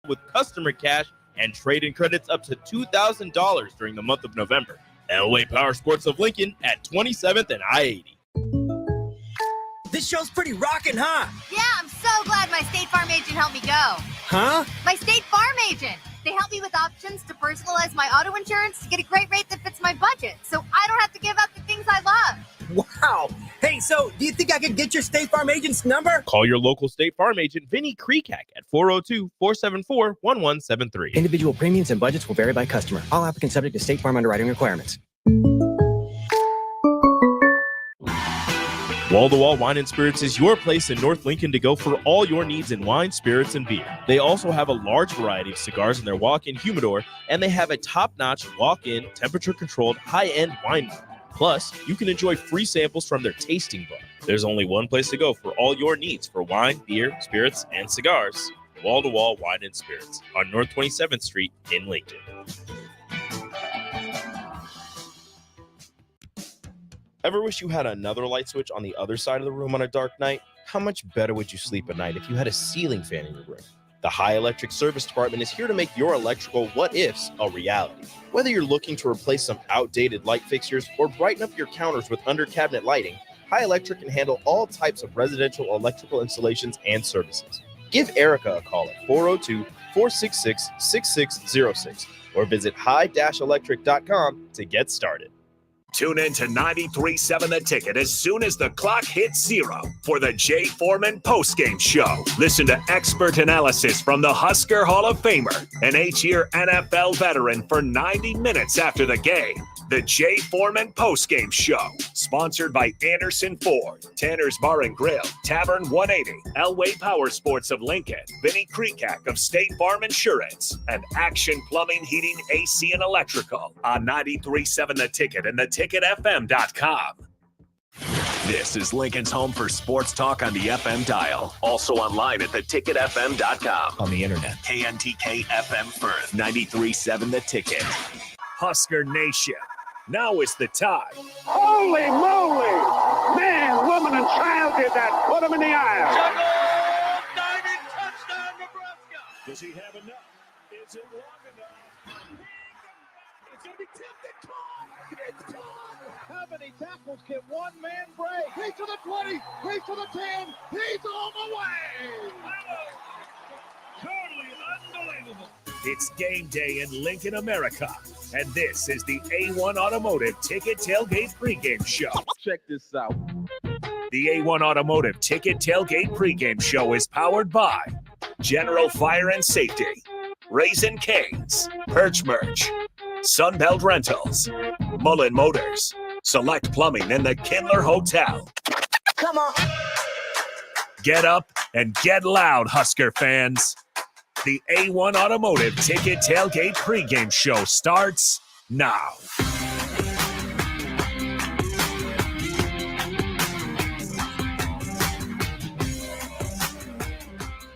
with customer cash and trade-in credits up to $2,000 during the month of November. Elway Power Sports of Lincoln at 27th and I-80. This show's pretty rockin', huh? Yeah, I'm so glad my State Farm agent helped me go. Huh? My State Farm agent. They help me with options to personalize my auto insurance to get a great rate that fits my budget, so I don't have to give up the things I love. Wow. Hey, so do you think I could get your State Farm agent's number? Call your local State Farm agent, Vinny Kreekak, at 402-474-1173. Individual premiums and budgets will vary by customer. All applicants subject to State Farm underwriting requirements. Wall-to-Wall Wine and Spirits is your place in North Lincoln to go for all your needs in wine, spirits, and beer. They also have a large variety of cigars in their walk-in humidor, and they have a top-notch walk-in, temperature-controlled, high-end wine bar. Plus, you can enjoy free samples from their tasting bar. There's only one place to go for all your needs for wine, beer, spirits, and cigars. Wall-to-Wall Wine and Spirits on North 27th Street in Lincoln. Ever wish you had another light switch on the other side of the room on a dark night? How much better would you sleep at night if you had a ceiling fan in your room? The High Electric Service Department is here to make your electrical what-ifs a reality. Whether you're looking to replace some outdated light fixtures or brighten up your counters with under-cabinet lighting, High Electric can handle all types of residential electrical installations and services. Give Erica a call at 402-466-6606 or visit high-electric.com to get started. Tune in to 93.7 The Ticket as soon as the clock hits 0 for the Jay Foreman postgame show. Listen to expert analysis from the Husker Hall of Famer, an 8-year NFL veteran, for 90 minutes after the game. The Jay Foreman postgame show, sponsored by Anderson Ford, Tanner's Bar and Grill, Tavern 180, Elway Power Sports of Lincoln, Vinny Kreekak of State Farm Insurance, and Action Plumbing, Heating, AC, and Electrical on 93.7 The Ticket and theticketfm.com. This is Lincoln's home for sports talk on the FM dial. Also online at theticketfm.com. On the internet. KNTK FM Firth, 93.7 The Ticket. Husker Nation. Now is the time. Holy moly! Man, woman, and child did that. Put him in the aisle. Juggle, diving, touchdown, Nebraska. Does he have enough? Is it long enough? It's going to be tipped. It's gone. How many tackles can one man break? He's to the 20. He's to the 10. He's on the way. Totally unbelievable. It's game day in Lincoln, America. And this is the A1 Automotive Ticket Tailgate Pregame Show. Check this out. The A1 Automotive Ticket Tailgate Pregame Show is powered by General Fire and Safety, Raisin Canes, Perch Merch, Sunbelt Rentals, Mullen Motors, Select Plumbing, and the Kindler Hotel. Come on. Get up and get loud, Husker fans. The A1 Automotive Ticket Tailgate Pregame Show starts now.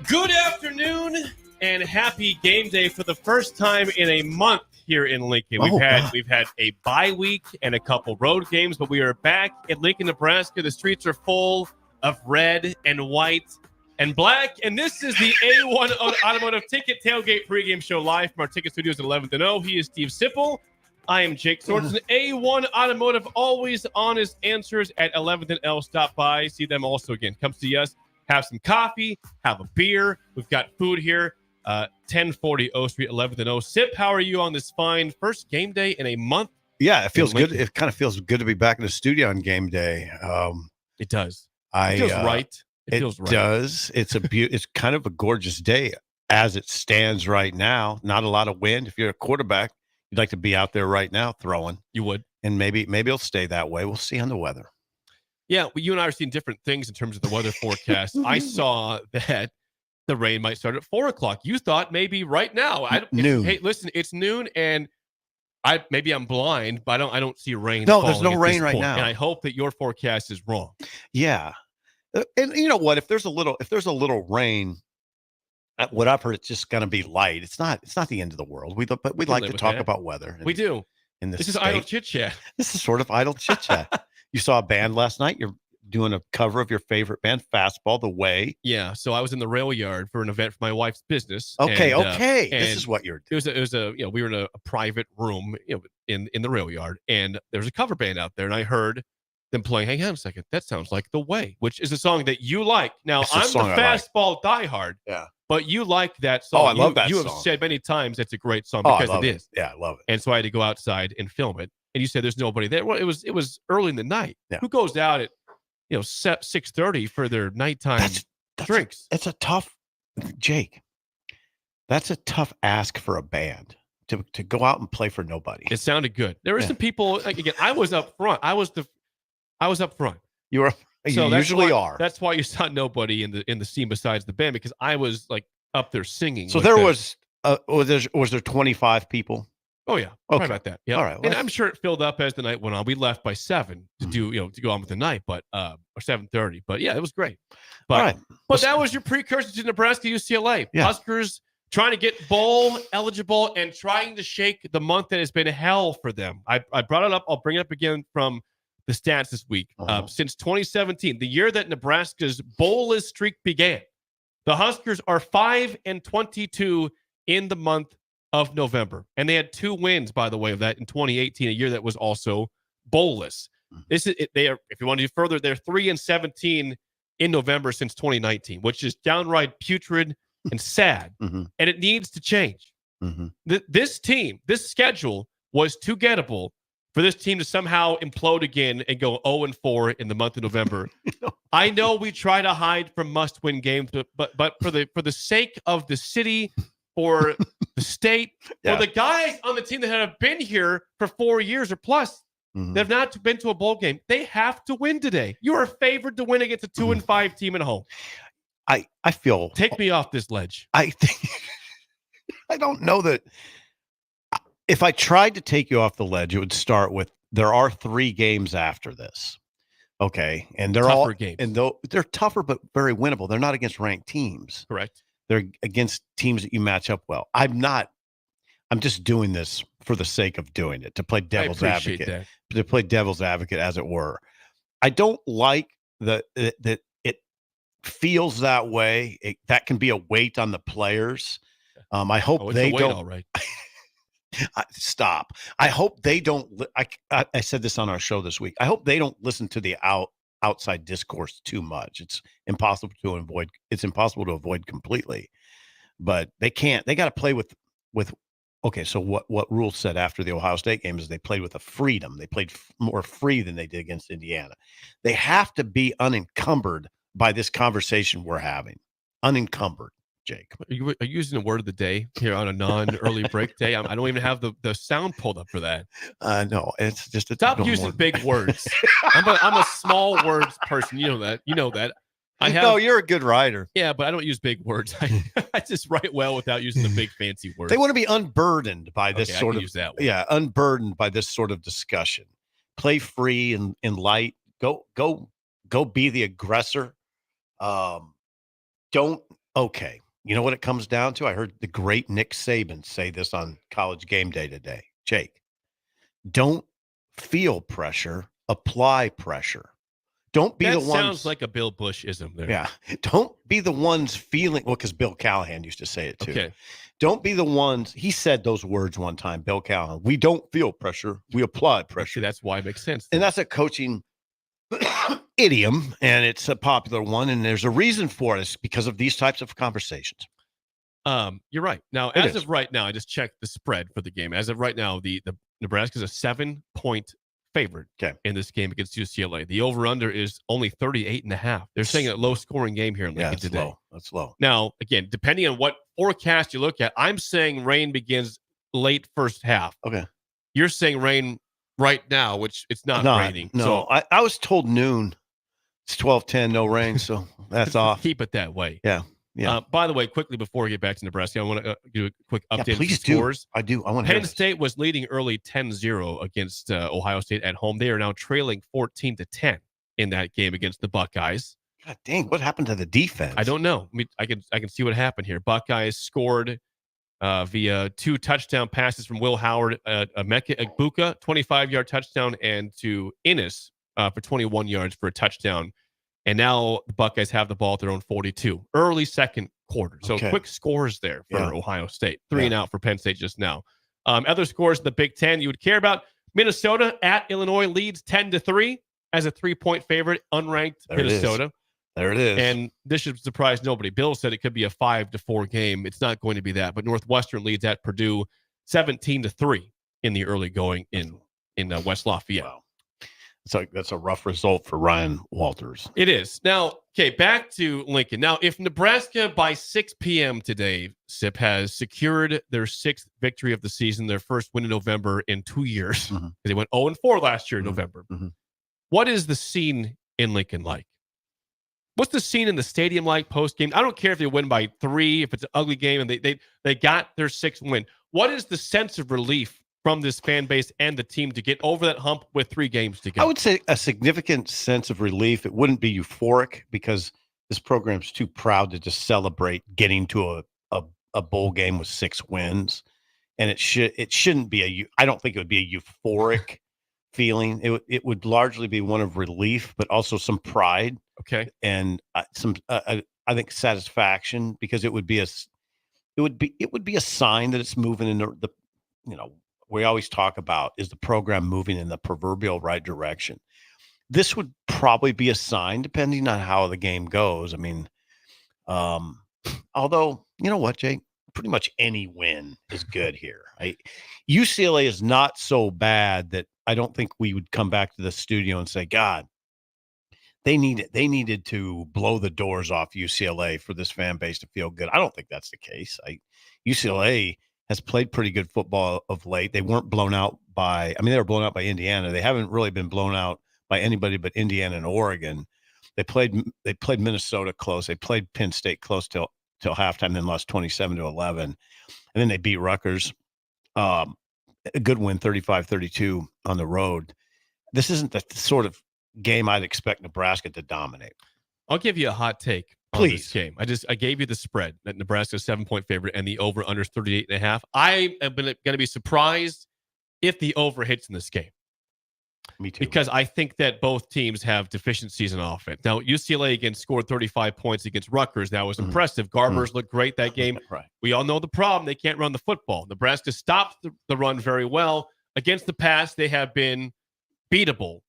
Good afternoon and happy game day for the first time in a month here in Lincoln. We've had a bye week and a couple road games, but we are back at Lincoln, Nebraska. The streets are full of red and white and black, and this is the A1 Automotive Ticket Tailgate Pregame Show live from our ticket studios at 11th and O. He is Steve Sipple. I am Jake Sorensen. A1 Automotive, always honest answers at 11th and L. Stop by, see them also again. Come see us, have some coffee, have a beer. We've got food here. 1040 O Street, 11th and O. Sip, how are you on this fine first game day in a month? Yeah, it feels good. It kind of feels good to be back in the studio on game day. It does. It feels right. It feels right. Does. It's kind of a gorgeous day as it stands right now. Not a lot of wind. If you're a quarterback, you'd like to be out there right now throwing. You would. And maybe it'll stay that way. We'll see on the weather. Yeah, well, you and I are seeing different things in terms of the weather forecast. I saw that the rain might start at 4 o'clock. You thought maybe right now. Noon. Hey, listen, it's noon, and maybe I'm blind, but I don't see rain. No, there's no rain right now, and I hope that your forecast is wrong. Yeah, and you know what? If there's a little rain, what I've heard, it's just going to be light. It's not the end of the world. We like to talk about weather. We do. In this is idle chit chat. This is sort of idle chit chat. You saw a band last night. doing a cover of your favorite band, Fastball, The Way. Yeah, so I was in the rail yard for an event for my wife's business. Okay, and this is what you're doing. It was a we were in a private room, in the rail yard, and there was a cover band out there, and I heard them playing. Hang on a second, that sounds like The Way, which is a song that you like. Now I'm the Fastball diehard. Yeah. But you like that song. Oh, I love that song. You have said many times it's a great song because it is. Yeah, I love it. And so I had to go outside and film it. And you said there's nobody there. Well, it was early in the night. Yeah. Who goes out at 6:30 for their nighttime drinks? It's a tough, Jake. That's a tough ask for a band to go out and play for nobody. It sounded good. There were some people. Again, I was up front. I was up front. You were. So you usually are. That's why you saw nobody in the scene besides the band, because I was like up there singing. So there was there 25 people? Oh yeah, okay. About that. Yeah, all right. Well, and I'm sure it filled up as the night went on. We left by 7 to do to go on with the night, but or 7:30. But yeah, it was great. But all right. But that was your precursor to Nebraska UCLA. Yeah. Huskers trying to get bowl eligible and trying to shake the month that has been hell for them. I brought it up. I'll bring it up again from the stats this week. Since 2017, the year that Nebraska's bowlless streak began, the Huskers are 5-22 in the month of November. And they had 2 wins, by the way, of that in 2018, a year that was also bowlless. This is they are, if you want to do further, they're 3-17 in November since 2019, which is downright putrid and sad. And it needs to change. This team, this schedule was too gettable for this team to somehow implode again and go 0-4 in the month of November. I know we try to hide from must-win games, but for the sake of the city, for the state, for the guys on the team that have been here for 4 years or plus, that have not been to a bowl game, they have to win today. You are favored to win against a 2-5 team at home. I feel. Take me off this ledge. I think. I don't know that. If I tried to take you off the ledge, it would start with there are 3 games after this. Okay. And they're tougher all games. And they're tougher, but very winnable. They're not against ranked teams. Correct. They're against teams that you match up well. I'm just doing this for the sake of doing it, to play devil's advocate. To play devil's advocate, as it were. I don't like that it feels that way. That can be a weight on the players. I hope they don't. All right. Stop. I hope they don't. I said this on our show this week. I hope they don't listen to the outside discourse too much. It's impossible to avoid. It's impossible to avoid completely. But they can't. They got to play with. Okay, so what Rule said after the Ohio State game is they played with a freedom. They played more free than they did against Indiana. They have to be unencumbered by this conversation we're having. Unencumbered. Jake, are you using the word of the day here on a non-early break day? I don't even have the sound pulled up for that. No, it's just stop using big words. I'm a small words person. You know that. No, you're a good writer. Yeah, but I don't use big words. I just write well without using the big fancy words. They want to be unburdened by this sort of use that one. Yeah, unburdened by this sort of discussion. Play free and light. Go be the aggressor. Okay. You know what it comes down to? I heard the great Nick Saban say this on College Game Day today. Jake, don't feel pressure, apply pressure. Don't be the ones. Sounds like a Bill Bush-ism there. Yeah. Don't be the ones feeling, well, because Bill Callahan used to say it too. Okay. Don't be the ones, he said those words one time, Bill Callahan. We don't feel pressure, we apply pressure. See, that's why it makes sense. And that's a coaching idiom, and it's a popular one, and there's a reason for it. It's because of these types of conversations. You're right. Now, as of right now, I just checked the spread for the game. As of right now, the Nebraska's a 7-point favorite in this game against UCLA. The over-under is only 38.5. They're saying a low-scoring game here in Lincoln today. Low. That's low. Now, again, depending on what forecast you look at, I'm saying rain begins late first half. Okay. You're saying rain right now, which it's not raining. No, so, I was told noon. It's 12:10, no rain, so that's off. Keep it that way. Yeah. By the way, quickly before we get back to Nebraska, I want to do a quick update. Please do. Scores. I do. I want Penn State was leading early 10-0 against Ohio State at home. They are now trailing 14-10 in that game against the Buckeyes. God dang, what happened to the defense? I don't know. I mean, I can see what happened here. Buckeyes scored via 2 touchdown passes from Will Howard, Emeka Egbuka, 25-yard touchdown, and to Innis for 21 yards for a touchdown And now the Buckeyes have the ball at their own 42. Early second quarter. So Okay. quick scores there for Yeah. Ohio State. 3 and out for Penn State just now. Other scores in the Big Ten you would care about. Minnesota at Illinois leads 10-3 as a 3-point favorite, unranked Minnesota. There it is. And this should surprise nobody. Bill said it could be a 5-4 game. It's not going to be that. But Northwestern leads at Purdue 17-3 in the early going in West Lafayette. Wow. That's a rough result for Ryan Walters. It is. Now, okay, back to Lincoln. Now, if Nebraska by 6 p.m. today, SIP, has secured their 6th victory of the season, their first win in November in 2 years, because they went 0-4 last year in November. What is the scene in Lincoln like? What's the scene in the stadium like post-game? I don't care if they win by 3, if it's an ugly game, and they got their 6th win. What is the sense of relief from this fan base and the team to get over that hump with 3 games to go? I would say a significant sense of relief. It wouldn't be euphoric because this program's too proud to just celebrate getting to a bowl game with 6 wins. And it shouldn't be I don't think it would be a euphoric feeling. It would largely be one of relief, but also some pride. Okay. And some I think satisfaction, because it would be a sign that it's moving in the we always talk about, is the program moving in the proverbial right direction. This would probably be a sign, depending on how the game goes. I mean, although, you know what, Jake? Pretty much any win is good here. UCLA is not so bad that I don't think we would come back to the studio and say, God, they needed to blow the doors off UCLA for this fan base to feel good. I don't think that's the case. UCLA has played pretty good football of late. They weren't blown out they were blown out by Indiana. They haven't really been blown out by anybody but Indiana and Oregon. They played Minnesota close. They played Penn State close till halftime, then lost 27-11. And then they beat Rutgers. A good win, 35-32 on the road. This isn't the sort of game I'd expect Nebraska to dominate. I'll give you a hot take on this game. I gave you the spread that Nebraska's 7-point favorite and the over under 38.5. I am going to be surprised if the over hits in this game. Me too. Because I think that both teams have deficiencies in offense. Now, UCLA scored 35 points against Rutgers. That was impressive. Garbers looked great that game. Right. We all know the problem. They can't run the football. Nebraska stops the run very well. Against the pass, they have been beatable.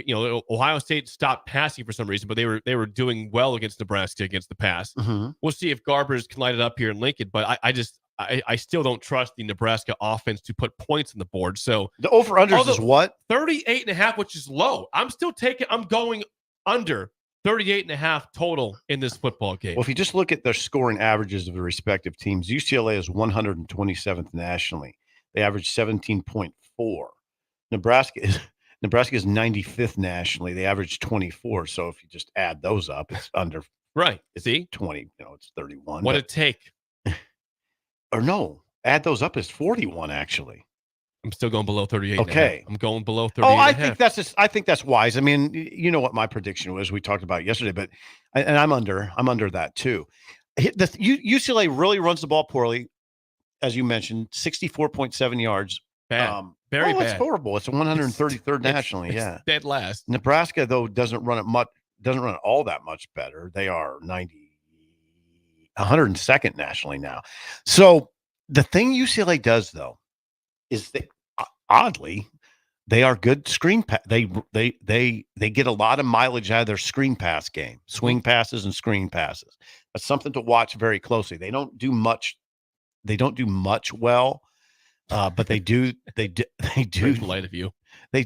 Ohio State stopped passing for some reason, but they were doing well against Nebraska against the pass. We'll see if Garbers can light it up here in Lincoln, but I still don't trust the Nebraska offense to put points on the board. So the over-unders is what? 38.5, which is low. I'm going under 38.5 total in this football game. Well, if you just look at their scoring averages of the respective teams, UCLA is 127th nationally. They average 17.4. Nebraska is 95th nationally. They average 24. So if you just add those up, it's under. Right. It's See? 20. It's 31. What'd it take? Or no, add those up, is 41 actually. I'm still going below 38. Okay. I'm going below 38. Oh, I think that's wise. I mean, you know what my prediction was, we talked about it yesterday, and I'm under that too. UCLA really runs the ball poorly, as you mentioned, 64.7 yards. Bad. Very bad. It's horrible. It's 133rd nationally. It's dead last. Nebraska, though, doesn't run it all that much better. They are 102nd nationally now. So the thing UCLA does, though, is that oddly they are good screen pass. They get a lot of mileage out of their screen pass game, swing passes and screen passes. That's something to watch very closely. They don't do much well, but they do. Very polite of you. They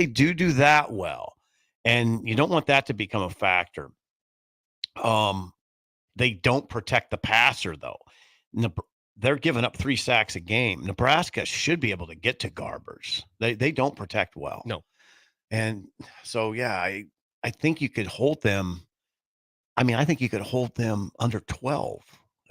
do that well, and you don't want that to become a factor. They don't protect the passer, though. They're giving up 3 sacks a game. Nebraska should be able to get to Garbers. They don't protect well. No. And so, yeah, I think you could hold them. I think you could hold them under 12.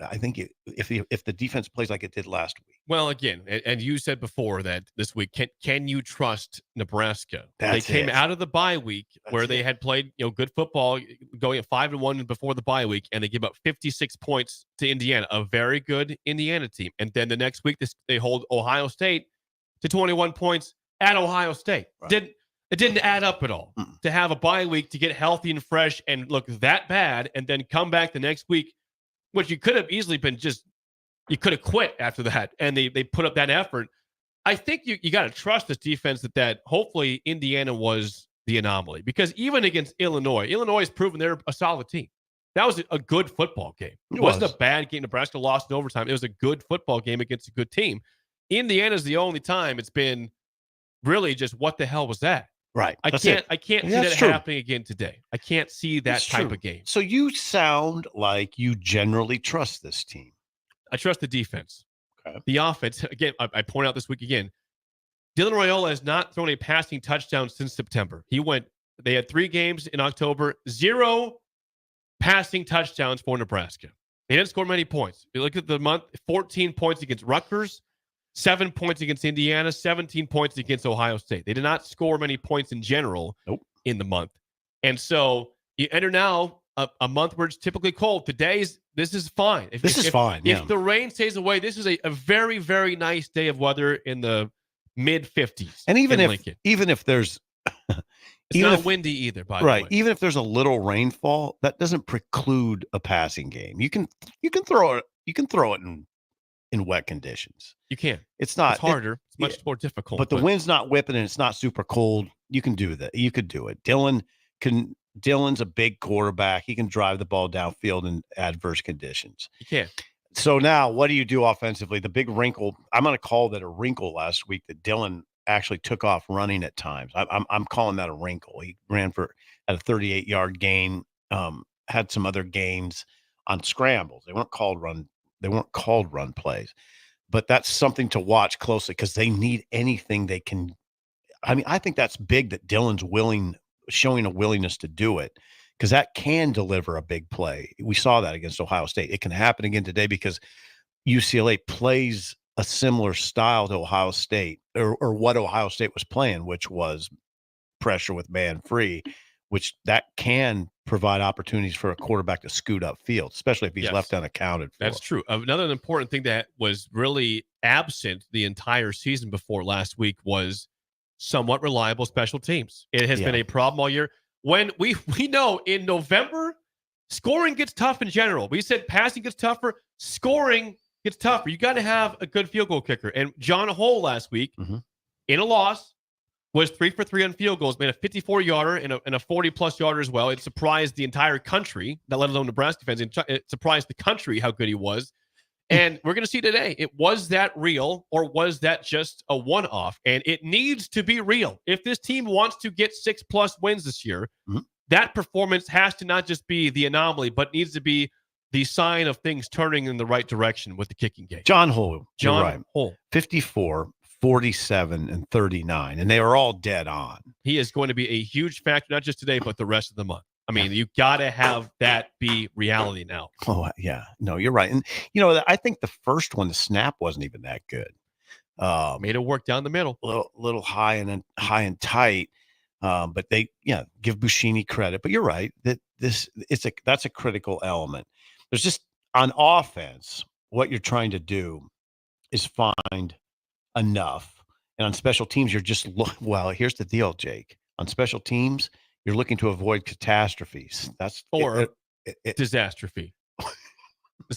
I think if the defense plays like it did last week. Well, again, and you said before that this week, can you trust Nebraska? They came out of the bye week where they had played good football, going at 5-1 before the bye week, and they give up 56 points to Indiana, a very good Indiana team. And then the next week, they hold Ohio State to 21 points at Ohio State. Right. It didn't add up at all to have a bye week to get healthy and fresh and look that bad and then come back the next week, which you could have easily been you could have quit after that. And they put up that effort. I think you got to trust this defense that hopefully Indiana was the anomaly, because even against Illinois has proven they're a solid team. That was a good football game. It wasn't a bad game. Nebraska lost in overtime. It was a good football game against a good team. Indiana's the only time it's been really just what the hell was that? Right. I can't see that happening again today. I can't see that type of game. So you sound like you generally trust this team. I trust the defense. Okay. The offense, again, I point out this week again, Dylan Raiola has not thrown a passing touchdown since September. They had 3 games in October, 0 passing touchdowns for Nebraska. They didn't score many points. If you look at the month, 14 points against Rutgers, 7 points against Indiana, 17 points against Ohio State. They did not score many points in general in the month. And so you enter now a month where it's typically cold. This is fine. If the rain stays away, this is a very, very nice day of weather in the mid-50s. And even if there's it's not windy either, by the way. Even if there's a little rainfall, that doesn't preclude a passing game. You can throw it in wet conditions. You can. It's harder. It's much more difficult. But the wind's not whipping and it's not super cold. You can do that. You could do it. Dylan's a big quarterback. He can drive the ball downfield in adverse conditions. You can. So now what do you do offensively? The big wrinkle, I'm going to call that a wrinkle last week, that Dylan actually took off running at times. I'm calling that a wrinkle. He ran at a 38-yard gain, had some other gains on scrambles. They weren't called run plays. But that's something to watch closely, because they need anything they can. I mean, I think that's big that Dylan's showing a willingness to do it, because that can deliver a big play. We saw that against Ohio State. It can happen again today, because UCLA plays a similar style to Ohio State, or what Ohio State was playing, which was pressure with man free, which that can provide opportunities for a quarterback to scoot up field, especially if he's left unaccounted for. That's true. Another important thing that was really absent the entire season before last week was somewhat reliable special teams. It has been a problem all year. When we know in November, scoring gets tough in general. We said passing gets tougher, scoring gets tougher. You got to have a good field goal kicker. And John Hull last week, in a loss, was 3 for 3 on field goals, made a 54-yarder and a 40-plus yarder as well. It surprised the entire country, not let alone Nebraska fans. It surprised the country how good he was. And we're going to see today, was that real, or was that just a one-off? And it needs to be real. If this team wants to get 6+ wins this year, that performance has to not just be the anomaly, but needs to be the sign of things turning in the right direction with the kicking game. John Hull, 54, 47, and 39, and they are all dead on. He is going to be a huge factor, not just today, but the rest of the month. I mean, you got to have that be reality now. Oh, yeah. No, you're right. And, I think the first one, the snap wasn't even that good. Made it work down the middle. Little high and tight. But they, give Buschini credit. But you're right. That's a critical element. There's just, on offense, what you're trying to do is find enough. And on special teams, you're just, here's the deal, Jake. On special teams, you're looking to avoid catastrophes. Disastrophe.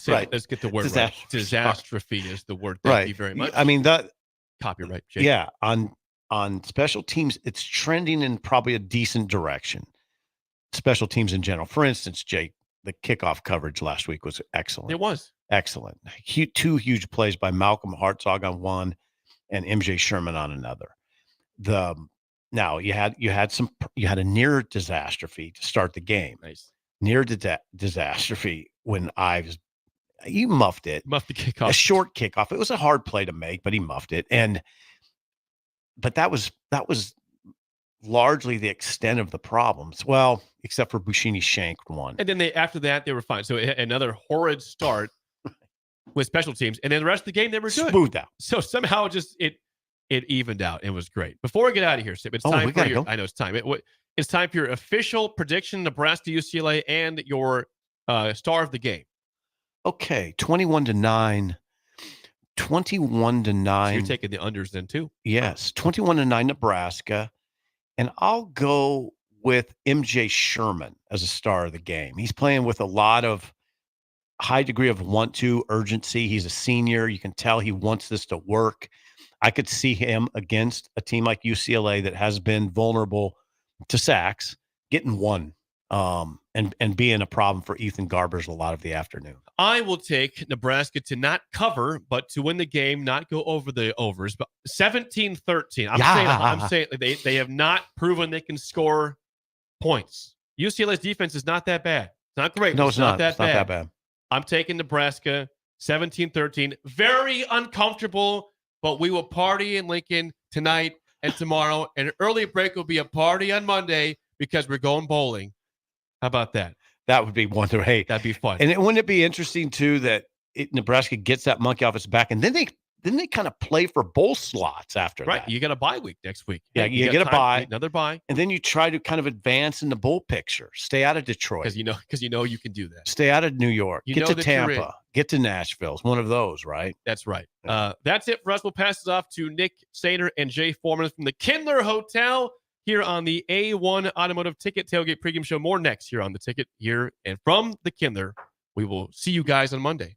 Right. Let's get the word right. Disastrophe is the word. Thank you very much. I mean, that copyright, Jake. Yeah. On special teams, it's trending in probably a decent direction. Special teams in general. For instance, Jake, the kickoff coverage last week was excellent. It was excellent. 2 huge plays by Malcolm Hartzog on one and MJ Sherman on another. Now you had a near disastrophe to start the game. Nice. Near disastrophe when he muffed it. Muffed the kickoff. A short kickoff. It was a hard play to make, but he muffed it. But that was largely the extent of the problems. Well, except for Buschini shanked one. And then after that, they were fine. So another horrid start with special teams. And then the rest of the game, they were good. Smoothed out. So somehow it evened out. It was great. Before we get out of here, Sip, it's time for your, I know it's time. It's time for your official prediction, Nebraska UCLA, and your star of the game. Okay, 21-9. 21-9. So you're taking the unders then too. Yes, 21-9 Nebraska. And I'll go with MJ Sherman as a star of the game. He's playing with a lot of high degree of want-to urgency. He's a senior. You can tell he wants this to work. I could see him against a team like UCLA that has been vulnerable to sacks, getting one and being a problem for Ethan Garbers a lot of the afternoon. I will take Nebraska to not cover, but to win the game, not go over the overs. But 17-13. I'm saying they have not proven they can score points. UCLA's defense is not that bad. It's not great. No, it's not that It's not that bad. I'm taking Nebraska 17-13. Very uncomfortable, but we will party in Lincoln tonight and tomorrow. And an early break will be a party on Monday because we're going bowling. How about that? That would be wonderful. Hey, that'd be fun. And wouldn't it be interesting too that Nebraska gets that monkey off its back, and then they kind of play for bowl slots after right. that. You got a bye week next week. Yeah, you get a bye, another bye, and then you try to kind of advance in the bowl picture. Stay out of Detroit because you know you can do that. Stay out of New York. Get to Tampa. Get to Nashville. It's one of those, right? That's right. That's it for us. We'll pass it off to Nick Sater and Jay Foreman from the Kindler Hotel here on the A1 Automotive Ticket Tailgate Pregame Show. More next here on the Ticket here and from the Kindler. We will see you guys on Monday.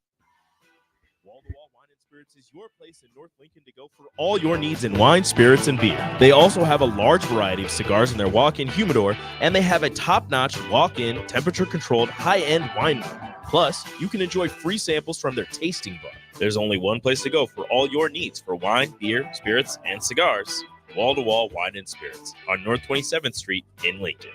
Wall-to-Wall Wine and Spirits is your place in North Lincoln to go for all your needs in wine, spirits, and beer. They also have a large variety of cigars in their walk-in humidor, and they have a top-notch walk-in, temperature-controlled, high-end wine bar. Plus, you can enjoy free samples from their tasting bar. There's only one place to go for all your needs for wine, beer, spirits, and cigars. Wall-to-Wall Wine and Spirits on North 27th Street in Lincoln.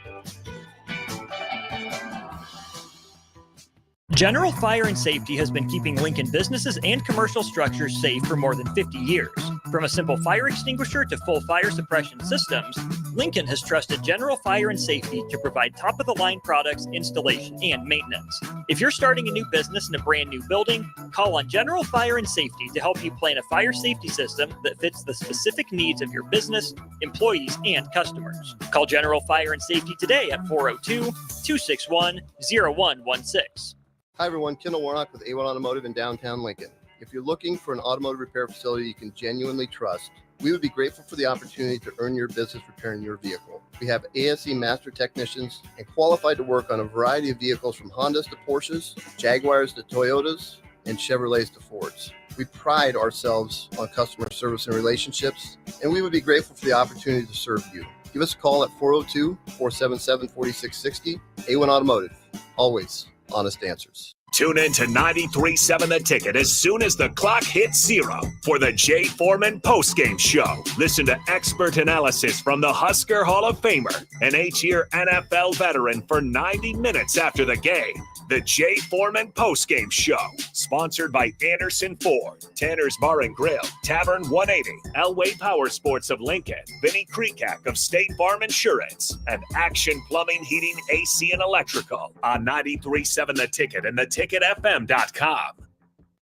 General Fire and Safety has been keeping Lincoln businesses and commercial structures safe for more than 50 years. From a simple fire extinguisher to full fire suppression systems, Lincoln has trusted General Fire and Safety to provide top-of-the-line products, installation, and maintenance. If you're starting a new business in a brand new building, call on General Fire and Safety to help you plan a fire safety system that fits the specific needs of your business, employees, and customers. Call General Fire and Safety today at 402-261-0116. Hi everyone, Kendall Warnock with A1 Automotive in downtown Lincoln. If you're looking for an automotive repair facility you can genuinely trust, we would be grateful for the opportunity to earn your business repairing your vehicle. We have ASE master technicians and qualified to work on a variety of vehicles from Hondas to Porsches, Jaguars to Toyotas, and Chevrolets to Fords. We pride ourselves on customer service and relationships, and we would be grateful for the opportunity to serve you. Give us a call at 402-477-4660. A1 Automotive, always honest answers. Tune in to 93.7 The Ticket as soon as the clock hits 0 for the Jay Foreman postgame show. Listen to expert analysis from the Husker Hall of Famer, an 8-year NFL veteran for 90 minutes after the game. The Jay Foreman postgame show, sponsored by Anderson Ford, Tanner's Bar and Grill, Tavern 180, Elway Power Sports of Lincoln, Vinnie Kreekak of State Farm Insurance, and Action Plumbing, Heating, AC, and Electrical on 93.7 The Ticket and theticketfm.com.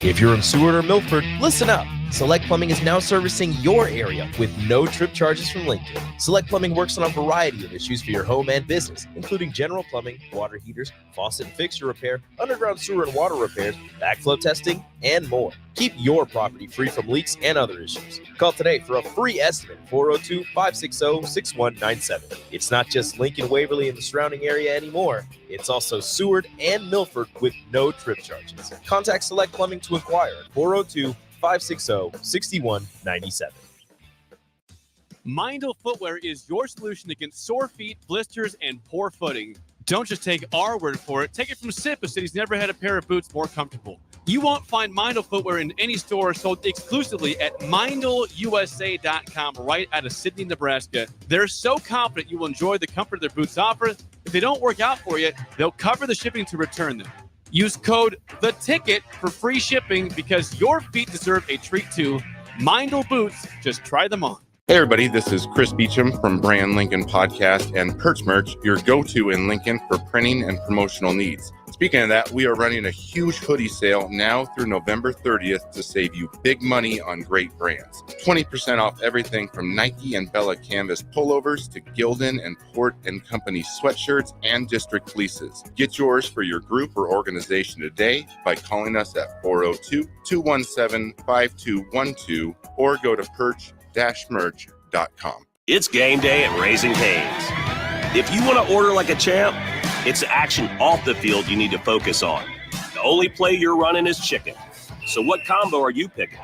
If you're in Seward or Milford, listen up. Select Plumbing is now servicing your area with no trip charges from Lincoln. Select Plumbing works on a variety of issues for your home and business, including general plumbing, water heaters, faucet and fixture repair, underground sewer and water repairs, backflow testing, and more. Keep your property free from leaks and other issues. Call today for a free estimate, 402-560-6197. It's not just Lincoln, Waverly, and the surrounding area anymore. It's also Seward and Milford with no trip charges. Contact Select Plumbing to inquire at 402-560-6197. Mindel Footwear is your solution against sore feet, blisters, and poor footing. Don't just take our word for it. Take it from Sip, who said he's never had a pair of boots more comfortable. You won't find Mindel Footwear in any store sold exclusively at MindelUSA.com right out of Sidney, Nebraska. They're so confident you will enjoy the comfort their boots offer. If they don't work out for you, they'll cover the shipping to return them. Use code THETICKET for free shipping because your feet deserve a treat too. Mindel Boots, just try them on. Hey everybody, this is Chris Beecham from Brand Lincoln Podcast and Perch Merch, your go-to in Lincoln for printing and promotional needs. Speaking of that, we are running a huge hoodie sale now through November 30th to save you big money on great brands. 20% off everything from Nike and Bella Canvas pullovers to Gildan and Port & Company sweatshirts and district fleeces. Get yours for your group or organization today by calling us at 402-217-5212 or go to perch-merch.com. It's game day at Raising Cane's. If you want to order like a champ, it's the action off the field you need to focus on. The only play you're running is chicken. So what combo are you picking?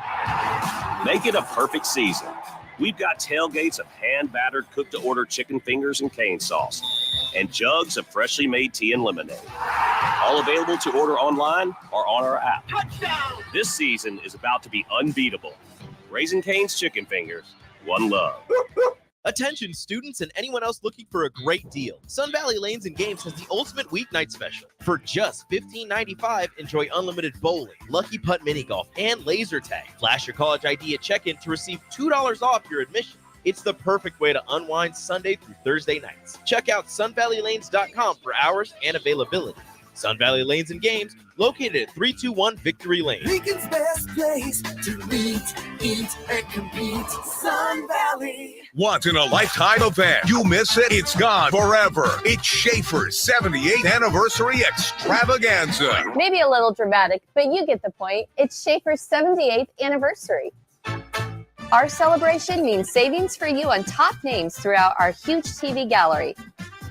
Make it a perfect season. We've got tailgates of hand-battered, cooked-to-order chicken fingers and cane sauce, and jugs of freshly made tea and lemonade. All available to order online or on our app. Touchdown! This season is about to be unbeatable. Raising Cane's Chicken Fingers, one love. Attention students and anyone else looking for a great deal. Sun Valley Lanes and Games has the ultimate weeknight special. For just $15.95, enjoy unlimited bowling, lucky putt mini golf, and laser tag. Flash your college ID at check-in to receive $2 off your admission. It's the perfect way to unwind Sunday through Thursday nights. Check out sunvalleylanes.com for hours and availability. Sun Valley Lanes and Games, located at 321 Victory Lane. Lincoln's best place to meet, eat, and compete. Sun Valley. Once in a lifetime event. You miss it, it's gone forever. It's Schaefer's 78th anniversary extravaganza. Maybe a little dramatic, but you get the point. It's Schaefer's 78th anniversary. Our celebration means savings for you on top names throughout our huge TV gallery.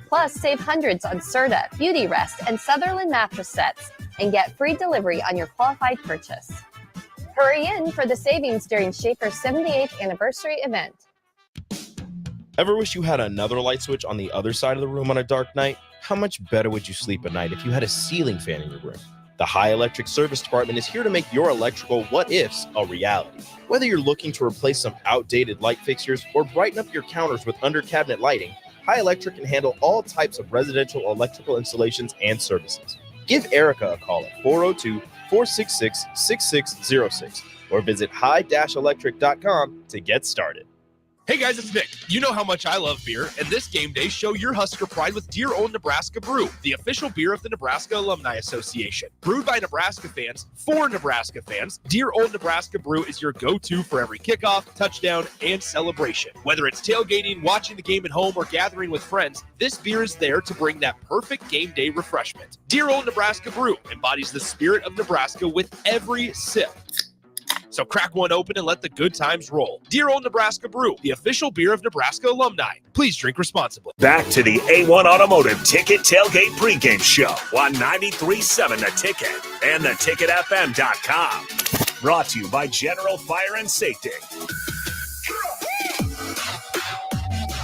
Plus, save hundreds on Serta, Beauty Rest, and Sutherland mattress sets, and get free delivery on your qualified purchase. Hurry in for the savings during Schaefer's 78th anniversary event. Ever wish you had another light switch on the other side of the room on a dark night? How much better would you sleep at night if you had a ceiling fan in your room? The High Electric Service Department is here to make your electrical what-ifs a reality. Whether you're looking to replace some outdated light fixtures or brighten up your counters with under-cabinet lighting, High Electric can handle all types of residential electrical installations and services. Give Erica a call at 402-466-6606 or visit high-electric.com to get started. Hey guys, it's Nick. You know how much I love beer, and this game day, show your Husker pride with Dear Old Nebraska Brew, the official beer of the Nebraska Alumni Association. Brewed by Nebraska fans, for Nebraska fans, Dear Old Nebraska Brew is your go-to for every kickoff, touchdown, and celebration. Whether it's tailgating, watching the game at home, or gathering with friends, this beer is there to bring that perfect game day refreshment. Dear Old Nebraska Brew embodies the spirit of Nebraska with every sip. So crack one open and let the good times roll. Dear Old Nebraska Brew, the official beer of Nebraska alumni. Please drink responsibly. Back to the A1 Automotive Ticket Tailgate Pregame Show on 93.7 The Ticket and theticketfm.com. Brought to you by General Fire and Safety.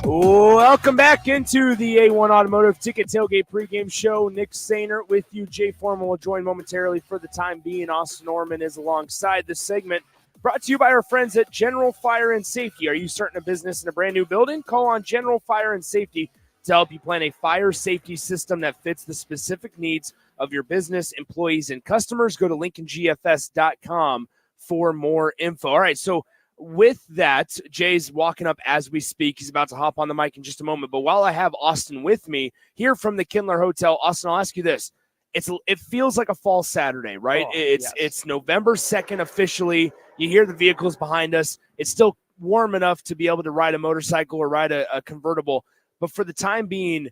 Welcome back into the A1 Automotive Ticket Tailgate Pregame Show. Nick Sainer with you. Jay Foreman will join momentarily. For the time being, Austin Norman is alongside this segment. Brought to you by our friends at General Fire and Safety. Are you starting a business in a brand new building? Call on General Fire and Safety to help you plan a fire safety system that fits the specific needs of your business, employees, and customers. Go to LincolnGFS.com for more info. All right, so with that, Jay's walking up as we speak. He's about to hop on the mic in just a moment. But while I have Austin with me here from the Kindler Hotel, Austin, I'll ask you this. It feels like a fall Saturday, right? It's November 2nd officially. You hear the vehicles behind us. It's still warm enough to be able to ride a motorcycle or ride a convertible. But for the time being,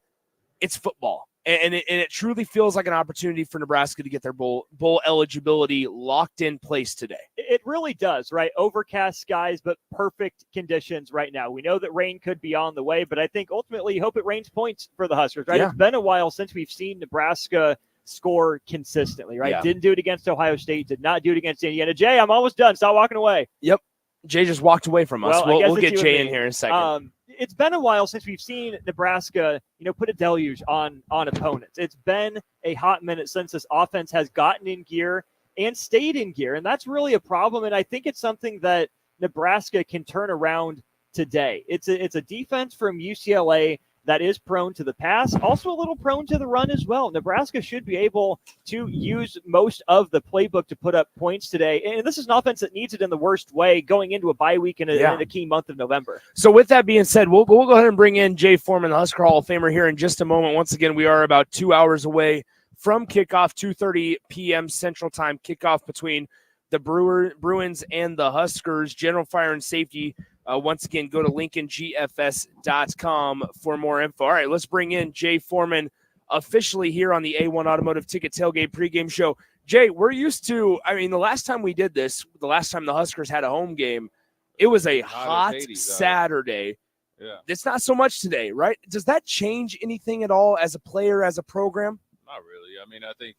it's football. And it truly feels like an opportunity for Nebraska to get their bowl eligibility locked in place today. It really does, right? Overcast skies, but perfect conditions right now. We know that rain could be on the way, but I think ultimately you hope it rains points for the Huskers, right? Yeah. It's been a while since we've seen Nebraska score consistently, right? Yeah. Didn't do it against Ohio State, did not do it against Indiana. Jay, I'm almost done. Stop walking away. Yep. Jay just walked away from us. We'll get Jay in here in a second. It's been a while since we've seen Nebraska, put a deluge on opponents. It's been a hot minute since this offense has gotten in gear and stayed in gear, and that's really a problem. And I think it's something that Nebraska can turn around today. It's a defense from UCLA that is prone to the pass, also a little prone to the run as well. Nebraska should be able to use most of the playbook to put up points today. And this is an offense that needs it in the worst way going into a bye week in a key month of November. So with that being said, we'll go ahead and bring in Jay Foreman, the Husker Hall of Famer, here in just a moment. Once again, we are about 2 hours away from kickoff, 2:30 p.m. Central Time, kickoff between the Bruins and the Huskers. General Fire and Safety. Once again, go to LincolnGFS.com for more info. All right, let's bring in Jay Foreman officially here on the A1 Automotive Ticket Tailgate Pregame Show. Jay, we're used to, the last time we did this, the last time the Huskers had a home game, it was a hot Saturday. Yeah. It's not so much today, right? Does that change anything at all as a player, as a program? Not really. I mean, I think.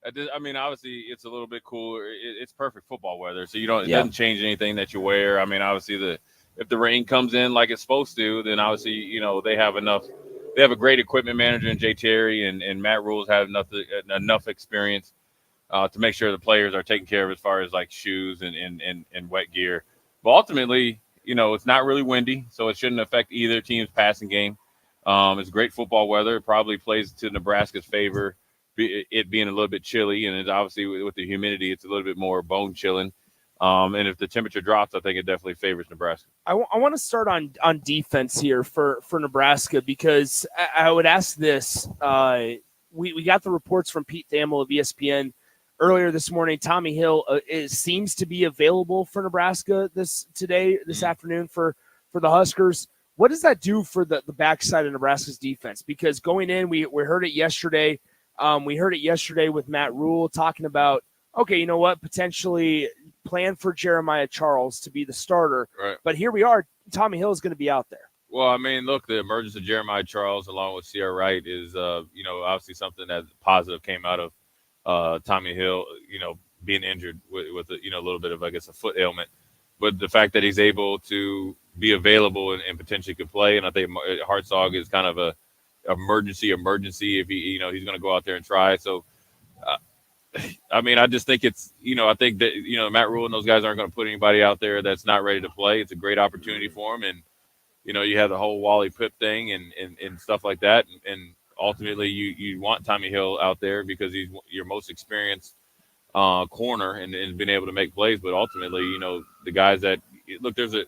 Obviously, it's a little bit cooler. It's perfect football weather, so it doesn't change anything that you wear. I mean, obviously, if the rain comes in like it's supposed to, then obviously, they have enough. They have a great equipment manager in Jay Terry, and Matt Rules have enough experience to make sure the players are taken care of as far as like shoes and wet gear. But ultimately, it's not really windy, so it shouldn't affect either team's passing game. It's great football weather. It probably plays to Nebraska's favor, it being a little bit chilly, and it's obviously with the humidity, it's a little bit more bone chilling. And if the temperature drops, I think it definitely favors Nebraska. I want to start on defense here for Nebraska, because I would ask this. We got the reports from Pete Thamel of ESPN earlier this morning. Tommy Hill seems to be available for Nebraska this afternoon for the Huskers. What does that do for the backside of Nebraska's defense? Because going in, we heard it yesterday. We heard it yesterday with Matt Rule talking about, okay, you know what, potentially plan for Jeremiah Charles to be the starter. Right. But here we are. Tommy Hill is going to be out there. Well, I mean, look, the emergence of Jeremiah Charles along with Sierra Wright is, obviously something that positive came out of Tommy Hill, being injured with a little bit of, I guess, a foot ailment. But the fact that he's able to be available and potentially could play, and I think Hartzog is kind of a emergency if he, he's going to go out there and try. So, I just think it's, I think that, Matt Rule and those guys aren't going to put anybody out there that's not ready to play. It's a great opportunity for him. And, you have the whole Wally Pipp thing and stuff like that. And ultimately you want Tommy Hill out there because he's your most experienced corner and been able to make plays. But ultimately, the guys that look, there's a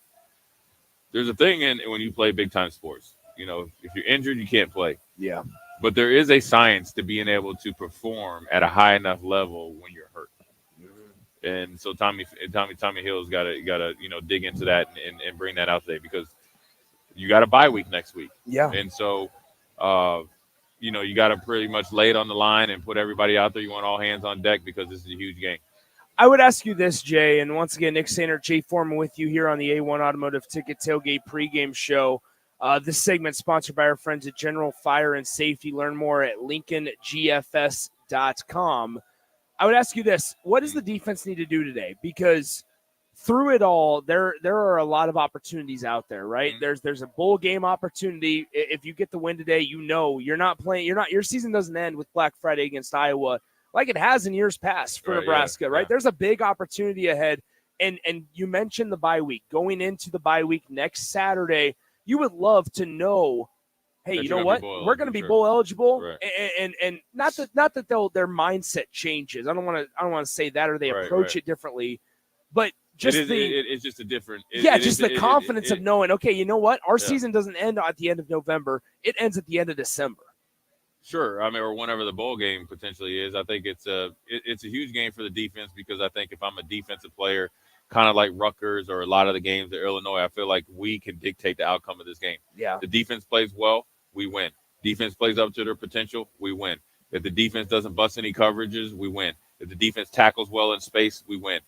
thing when you play big time sports, if you're injured, you can't play. Yeah. But there is a science to being able to perform at a high enough level when you're hurt. And so Tommy Hill's got to dig into that and bring that out today, because you got a bye week next week. Yeah. And so, you got to pretty much lay it on the line and put everybody out there. You want all hands on deck because this is a huge game. I would ask you this, Jay, and once again, Nick Sainer, Jay Foreman with you here on the A1 Automotive Ticket Tailgate Pregame Show. This segment sponsored by our friends at General Fire and Safety. Learn more at LincolnGFS.com. I would ask you this. What does the defense need to do today? Because through it all, there are a lot of opportunities out there, right? Mm-hmm. There's a bowl game opportunity. If you get the win today, you're not playing. Your season doesn't end with Black Friday against Iowa like it has in years past for Nebraska, right? Yeah. There's a big opportunity ahead. And you mentioned the bye week. Going into the bye week next Saturday, you would love to know, hey, you know what? We're going to be bowl eligible, right. and not that their mindset changes. I don't want to say that, or they approach it differently, but just it's just a different. The confidence of knowing, okay, you know what? Our season doesn't end at the end of November; it ends at the end of December. Sure, or whenever the bowl game potentially is. I think it's a huge game for the defense, because I think if I'm a defensive player, kind of like Rutgers or a lot of the games at Illinois, I feel like we can dictate the outcome of this game. Yeah. The defense plays well, we win. Defense plays up to their potential, we win. If the defense doesn't bust any coverages, we win. If the defense tackles well in space, we win.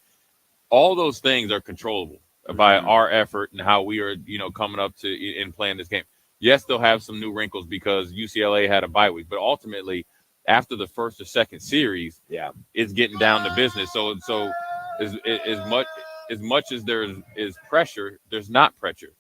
All those things are controllable by our effort and how we are, coming up to in playing this game. Yes, they'll have some new wrinkles because UCLA had a bye week, but ultimately, after the first or second series, it's getting down to business. So as much as there is pressure, there's not pressure,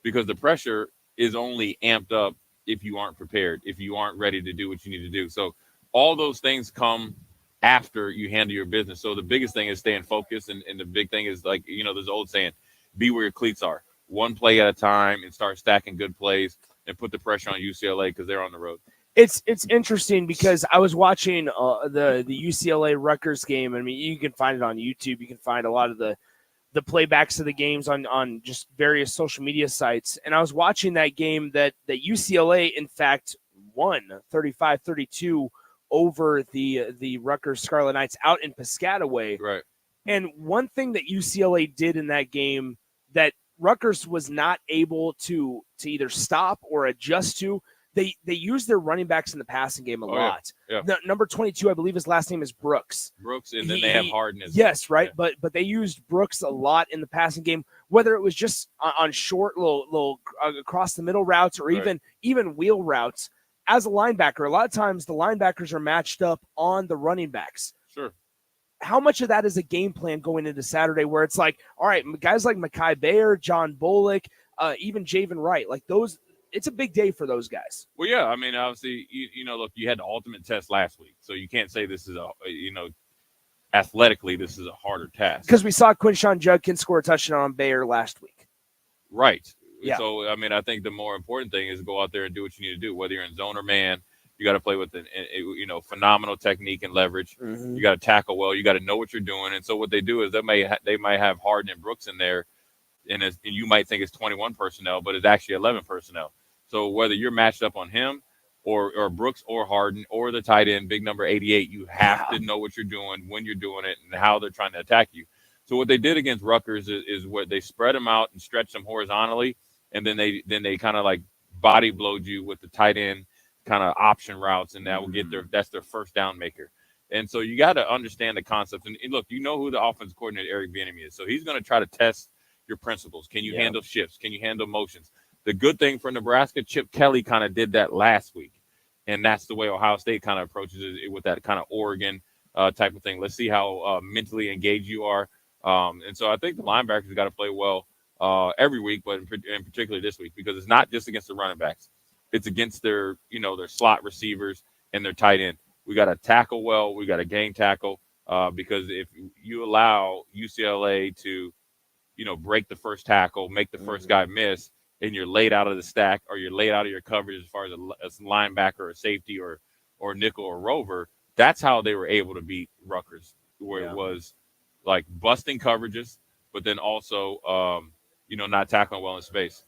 because the pressure is only amped up if you aren't prepared, if you aren't ready to do what you need to do. So all those things come after you handle your business. So the biggest thing is staying focused, and the big thing is, like, there's an old saying, be where your cleats are. One play at a time, and start stacking good plays and put the pressure on UCLA because they're on the road. It's interesting because I was watching the UCLA Rutgers game. I mean, you can find it on YouTube. You can find a lot of the playbacks of the games on just various social media sites. And I was watching that game that UCLA, in fact, won 35-32 over the Rutgers Scarlet Knights out in Piscataway. Right. And one thing that UCLA did in that game that Rutgers was not able to either stop or adjust to, they used their running backs in the passing game a lot. Yeah. Number 22, I believe his last name is Brooks. And then they have Harden as yes, well. right. Yeah. But they used Brooks a lot in the passing game. whether it was just on short little across the middle routes or even wheel routes. As a linebacker, a lot of times the linebackers are matched up on the running backs. Sure. How much of that is a game plan going into Saturday where it's like, all right, guys like Mekhi Bayer, John Bullock, even Javen Wright, like those, it's a big day for those guys. Well, yeah, I mean, obviously, look, you had the ultimate test last week, so you can't say this is athletically, this is a harder task. Because we saw Quinshon Judkins score a touchdown on Bayer last week. Right. Yeah. So, I mean, I think the more important thing is go out there and do what you need to do, whether you're in zone or man. You got to play with phenomenal technique and leverage. Mm-hmm. You got to tackle well. You got to know what you're doing. And so what they do is they might have Harden and Brooks in there, and you might think it's 21 personnel, but it's actually 11 personnel. So whether you're matched up on him or Brooks or Harden or the tight end, big number 88, you have to know what you're doing, when you're doing it, and how they're trying to attack you. So what they did against Rutgers is what they spread them out and stretched them horizontally, and then they kind of like body blowed you with the tight end kind of option routes, and that will that's their first down maker. And so you got to understand the concept. And look, you know who the offensive coordinator Eric Bieniemy is, so he's going to try to test your principles. Can you handle shifts? Can you handle motions? The good thing for Nebraska, Chip Kelly kind of did that last week, and that's the way Ohio State kind of approaches it with that kind of Oregon type of thing. Let's see how mentally engaged you are. And so I think the linebackers got to play well every week, but in particular this week, because it's not just against the running backs. It's against their slot receivers and their tight end. We got to tackle well. We got to game tackle because if you allow UCLA to, break the first tackle, make the first guy miss, and you're laid out of the stack or you're laid out of your coverage as far as a linebacker or safety or nickel or rover, that's how they were able to beat Rutgers, where it was like busting coverages, but then also, not tackling well in space.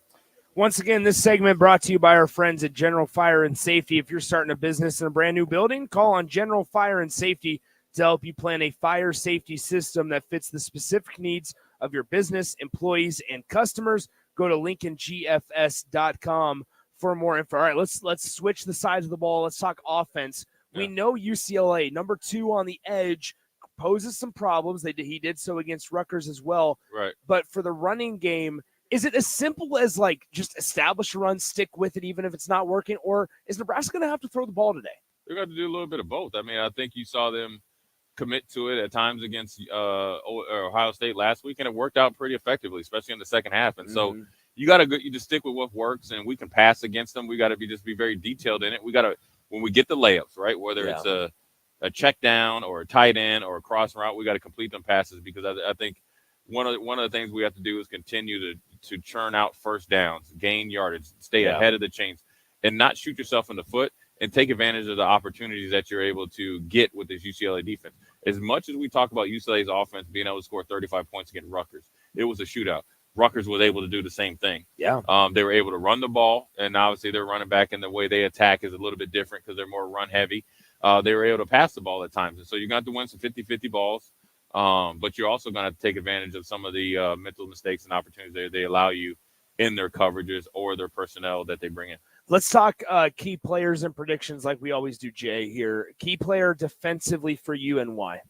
Once again, this segment brought to you by our friends at General Fire and Safety. If you're starting a business in a brand new building, call on General Fire and Safety to help you plan a fire safety system that fits the specific needs of your business, employees, and customers. Go to LincolnGFS.com for more info. All right, let's switch the sides of the ball. Let's talk offense. Yeah. We know UCLA, number 2 on the edge, poses some problems. He did so against Rutgers as well. Right. But for the running game, is it as simple as just establish a run, stick with it, even if it's not working, or is Nebraska going to have to throw the ball today? They're going to do a little bit of both. I mean, I think you saw them commit to it at times against Ohio State last week, and it worked out pretty effectively, especially in the second half. And so you just stick with what works, and we can pass against them. We got to be very detailed in it. We got to, when we get the layups, right, whether it's a check down or a tight end or a cross route, we got to complete them passes, because I think one of the things we have to do is continue to churn out first downs, gain yardage, stay ahead of the chains, and not shoot yourself in the foot, and take advantage of the opportunities that you're able to get with this UCLA defense. As much as we talk about UCLA's offense being able to score 35 points against Rutgers, it was a shootout. Rutgers was able to do the same thing. Yeah. They were able to run the ball, and obviously their running back and the way they attack is a little bit different because they're more run heavy. They were able to pass the ball at times. And so you're going to have to win some 50-50 balls, but you're also going to have to take advantage of some of the mental mistakes and opportunities they allow you in their coverages or their personnel that they bring in. Let's talk key players and predictions like we always do, Jay, here. Key player defensively for you and why?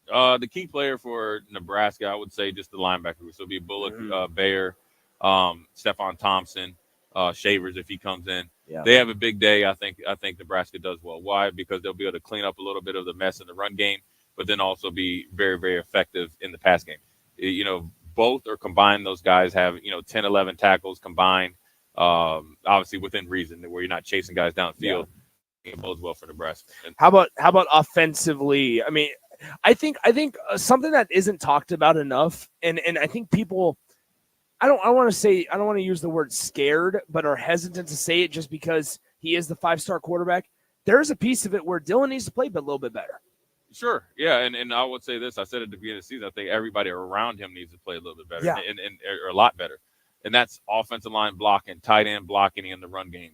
The key player for Nebraska, I would say just the linebacker. So it'd be Bullock, Bayer, Stephon Thompson, Shavers if he comes in. Yeah. They have a big day. I think Nebraska does well. Why? Because they'll be able to clean up a little bit of the mess in the run game, but then also be very, very effective in the pass game. Both are combined. Those guys have, 10, 11 tackles combined. Obviously within reason, where you're not chasing guys downfield. Yeah. It bodes well for Nebraska. How about offensively? I mean, I think something that isn't talked about enough, and I think people, I don't want to use the word scared, but are hesitant to say it just because he is the 5-star quarterback. There's a piece of it where Dylan needs to play a little bit better. Sure. Yeah. And I would say this, I said at the beginning of the season, I think everybody around him needs to play a little bit better and a lot better. And that's offensive line blocking, tight end blocking in the run game,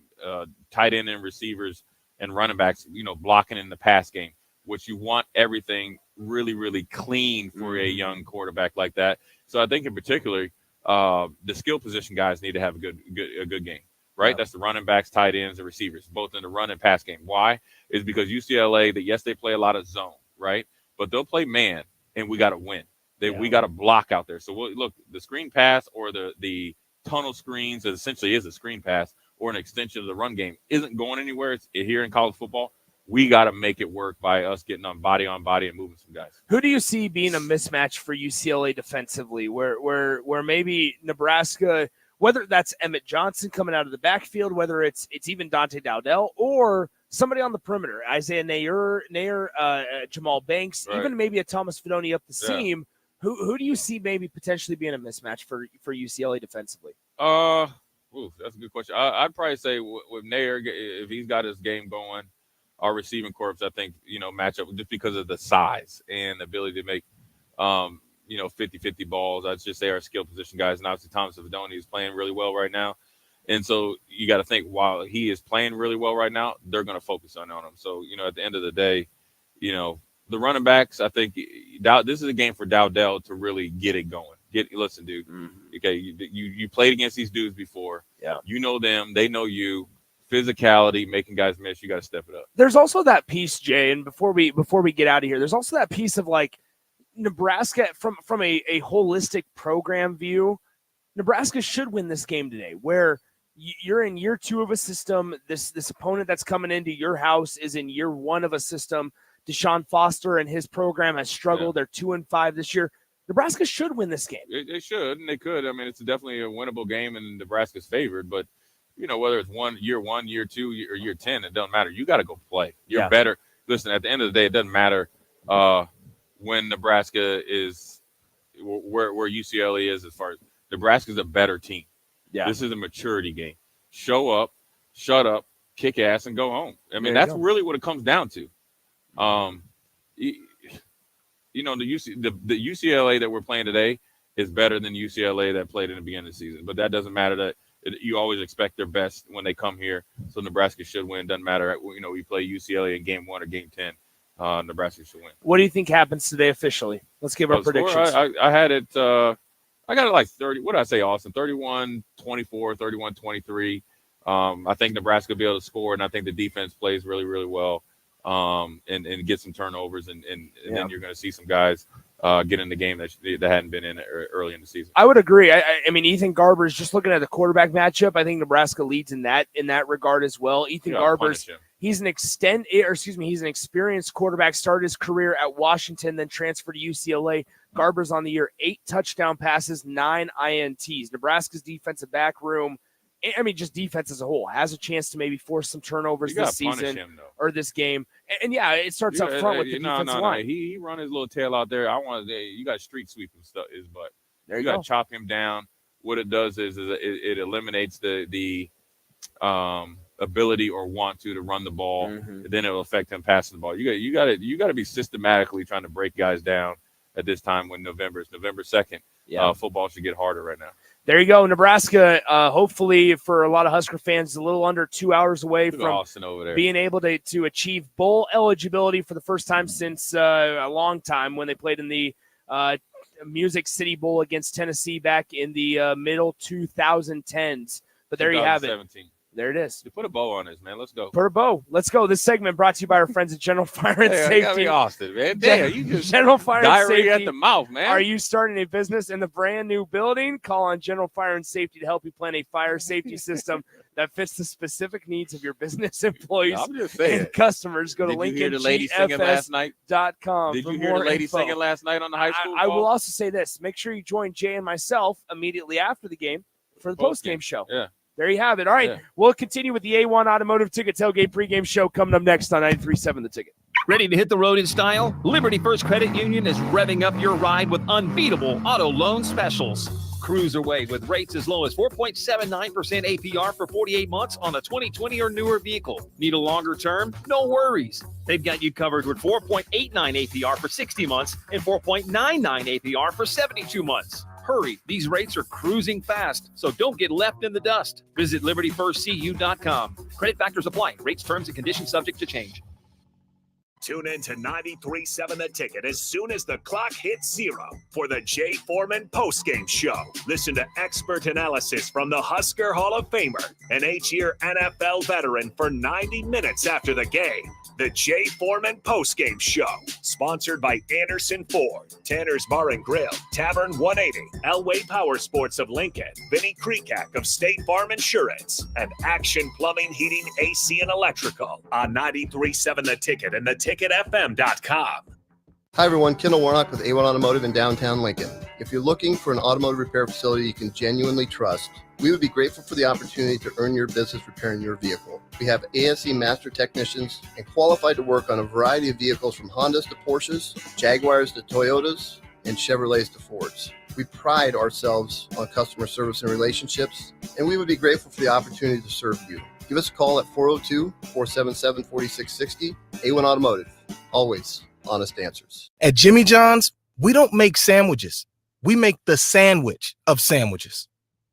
tight end and receivers and running backs, blocking in the pass game, which you want everything really, really clean for a young quarterback like that. So I think in particular, the skill position guys need to have a good game, right? Yeah. That's the running backs, tight ends, and receivers, both in the run and pass game. Why? Is because UCLA, they play a lot of zone, right? But they'll play man, and we got to win. We got a block out there. So look, the screen pass or the tunnel screens that essentially is a screen pass or an extension of the run game isn't going anywhere. It's here in college football. We got to make it work by us getting on body and moving some guys. Who do you see being a mismatch for UCLA defensively, where maybe Nebraska, whether that's Emmett Johnson coming out of the backfield, whether it's even Dante Dowdell or somebody on the perimeter, Isaiah Nair, Jamal Banks, Right. even maybe a Thomas Fidone up the seam. Who do you see maybe potentially being a mismatch for UCLA defensively? That's a good question. I'd probably say with Nair, if he's got his game going, our receiving corps, I think, match up just because of the size and the ability to make, 50-50 balls. I'd just say our skill position guys. And obviously Thomas Fidone is playing really well right now. And so you got to think while he is playing really well right now, they're going to focus on him. So, at the end of the day, the running backs, I think this is a game for Dowdell to really get it going. Listen, dude. Okay, you played against these dudes before. Yeah. You know them. They know you. Physicality, making guys miss. You got to step it up. There's also that piece, Jay, and before we get out of here, there's also that piece of like Nebraska from a holistic program view. Nebraska should win this game today, where you're in year 2 of a system. This opponent that's coming into your house is in year 1 of a system. Deshaun Foster and his program has struggled. Yeah. They're 2-5 this year. Nebraska should win this game. They should, and they could. I mean, it's definitely a winnable game, and Nebraska's favored. But whether it's year 1, year 2, or year 10, it doesn't matter. You got to go play. You're better. Listen, at the end of the day, it doesn't matter when Nebraska is where UCLA is as far as Nebraska's a better team. Yeah, this is a maturity game. Show up, shut up, kick ass, and go home. I mean, that's really what it comes down to. The UCLA that we're playing today is better than UCLA that played in the beginning of the season. But that doesn't matter. That you always expect their best when they come here. So Nebraska should win. Doesn't matter. We play UCLA in game 1 or game 10. Nebraska should win. What do you think happens today officially? Let's give our predictions. I had it. I got it like 30. What did I say, Austin? 31-24, 31-23. I think Nebraska will be able to score, and I think the defense plays really, really well. And get some turnovers, and then you're going to see some guys get in the game that hadn't been in early in the season. I would agree. I mean, Ethan Garber's just looking at the quarterback matchup. I think Nebraska leads in that regard as well. Ethan Garber's he's an experienced quarterback. Started his career at Washington, then transferred to UCLA. Garber's on the year 8 touchdown passes, 9 INTs. Nebraska's defensive back room, I mean, just defense as a whole, has a chance to maybe force some turnovers this season or this game. And it starts up front with the defensive line. He run his little tail out there. You got street sweep his butt. There you got to chop him down. What it does is it eliminates the ability or want to run the ball. Mm-hmm. Then it will affect him passing the ball. You got to be systematically trying to break guys down at this time when November 2nd. Yeah. Football should get harder right now. There you go. Nebraska, hopefully for a lot of Husker fans, a little under 2 hours away from being able to achieve bowl eligibility for the first time since a long time when they played in the Music City Bowl against Tennessee back in the middle 2010s. But there you have it. There it is. You put a bow on this, man. Let's go. Put a bow. Let's go. This segment brought to you by our friends at General Fire and Safety. Got me Austin, man. Damn, you just General Fire and Safety at the mouth, man. Are you starting a business in the brand new building? Call on General Fire and Safety to help you plan a fire safety system that fits the specific needs of your business employees and customers. Go to LincolnGFS.com. Did you hear the lady singing last night on the high school? I will also say this. Make sure you join Jay and myself immediately after the game for the post-game show. Yeah. There you have it. All right, We'll continue with the A1 Automotive Ticket Tailgate Pregame Show coming up next on 93.7 The Ticket. Ready to hit the road in style? Liberty First Credit Union is revving up your ride with unbeatable auto loan specials. Cruise away with rates as low as 4.79% APR for 48 months on a 2020 or newer vehicle. Need a longer term? No worries. They've got you covered with 4.89 APR for 60 months and 4.99 APR for 72 months. Hurry, these rates are cruising fast, so don't get left in the dust. Visit LibertyFirstCU.com. Credit factors apply. Rates, terms, and conditions subject to change. Tune in to 93.7 The Ticket as soon as the clock hits 0 for the Jay Foreman postgame show. Listen to expert analysis from the Husker Hall of Famer, an 8-year NFL veteran, for 90 minutes after the game. The Jay Foreman postgame show, sponsored by Anderson Ford, Tanner's Bar and Grill, Tavern 180, Elway Power Sports of Lincoln, Vinnie Kreekak of State Farm Insurance, and Action Plumbing, Heating, AC, and Electrical on 93.7 The Ticket and theticketfm.com. Hi everyone, Kendall Warnock with A1 Automotive in downtown Lincoln. If you're looking for an automotive repair facility you can genuinely trust, we would be grateful for the opportunity to earn your business repairing your vehicle. We have ASE master technicians and qualified to work on a variety of vehicles from Hondas to Porsches, Jaguars to Toyotas, and Chevrolets to Fords. We pride ourselves on customer service and relationships, and we would be grateful for the opportunity to serve you. Give us a call at 402-477-4660. A1 Automotive, always honest answers. At Jimmy John's, we don't make sandwiches. We make the sandwich of sandwiches.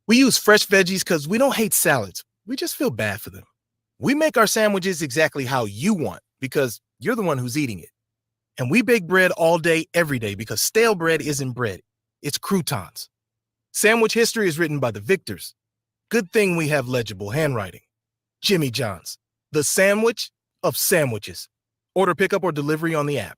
We use fresh veggies because we don't hate salads. We just feel bad for them. We make our sandwiches exactly how you want because you're the one who's eating it. And we bake bread all day, every day because stale bread isn't bread. It's croutons. Sandwich history is written by the victors. Good thing we have legible handwriting. Jimmy John's, the sandwich of sandwiches. Order pickup or delivery on the app.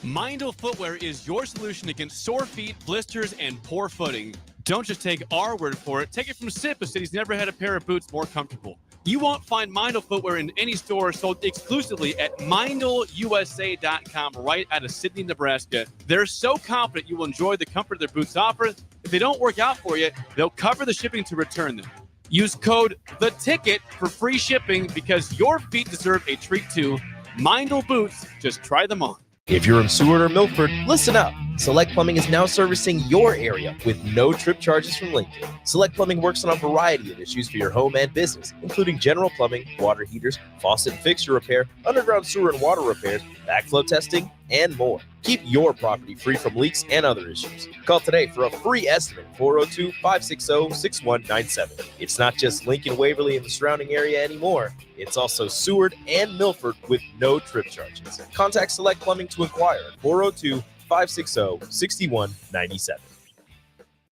Mindel Footwear is your solution against sore feet, blisters, and poor footing. Don't just take our word for it. Take it from Sip, who said he's never had a pair of boots more comfortable. You won't find Mindel Footwear in any store sold exclusively at MindelUSA.com right out of Sidney, Nebraska. They're so confident you will enjoy the comfort their boots offer. If they don't work out for you, they'll cover the shipping to return them. Use code THETICKET for free shipping because your feet deserve a treat too. Mindel boots, just try them on. If you're in Seward or Milford, listen up. Select Plumbing is now servicing your area with no trip charges from Lincoln. Select Plumbing works on a variety of issues for your home and business, including general plumbing, water heaters, faucet and fixture repair, underground sewer and water repairs, backflow testing, and more. Keep your property free from leaks and other issues. Call today for a free estimate, 402-560-6197. It's not just Lincoln, Waverly, and the surrounding area anymore. It's also Seward and Milford with no trip charges. Contact Select Plumbing to inquire at 402-560-6197.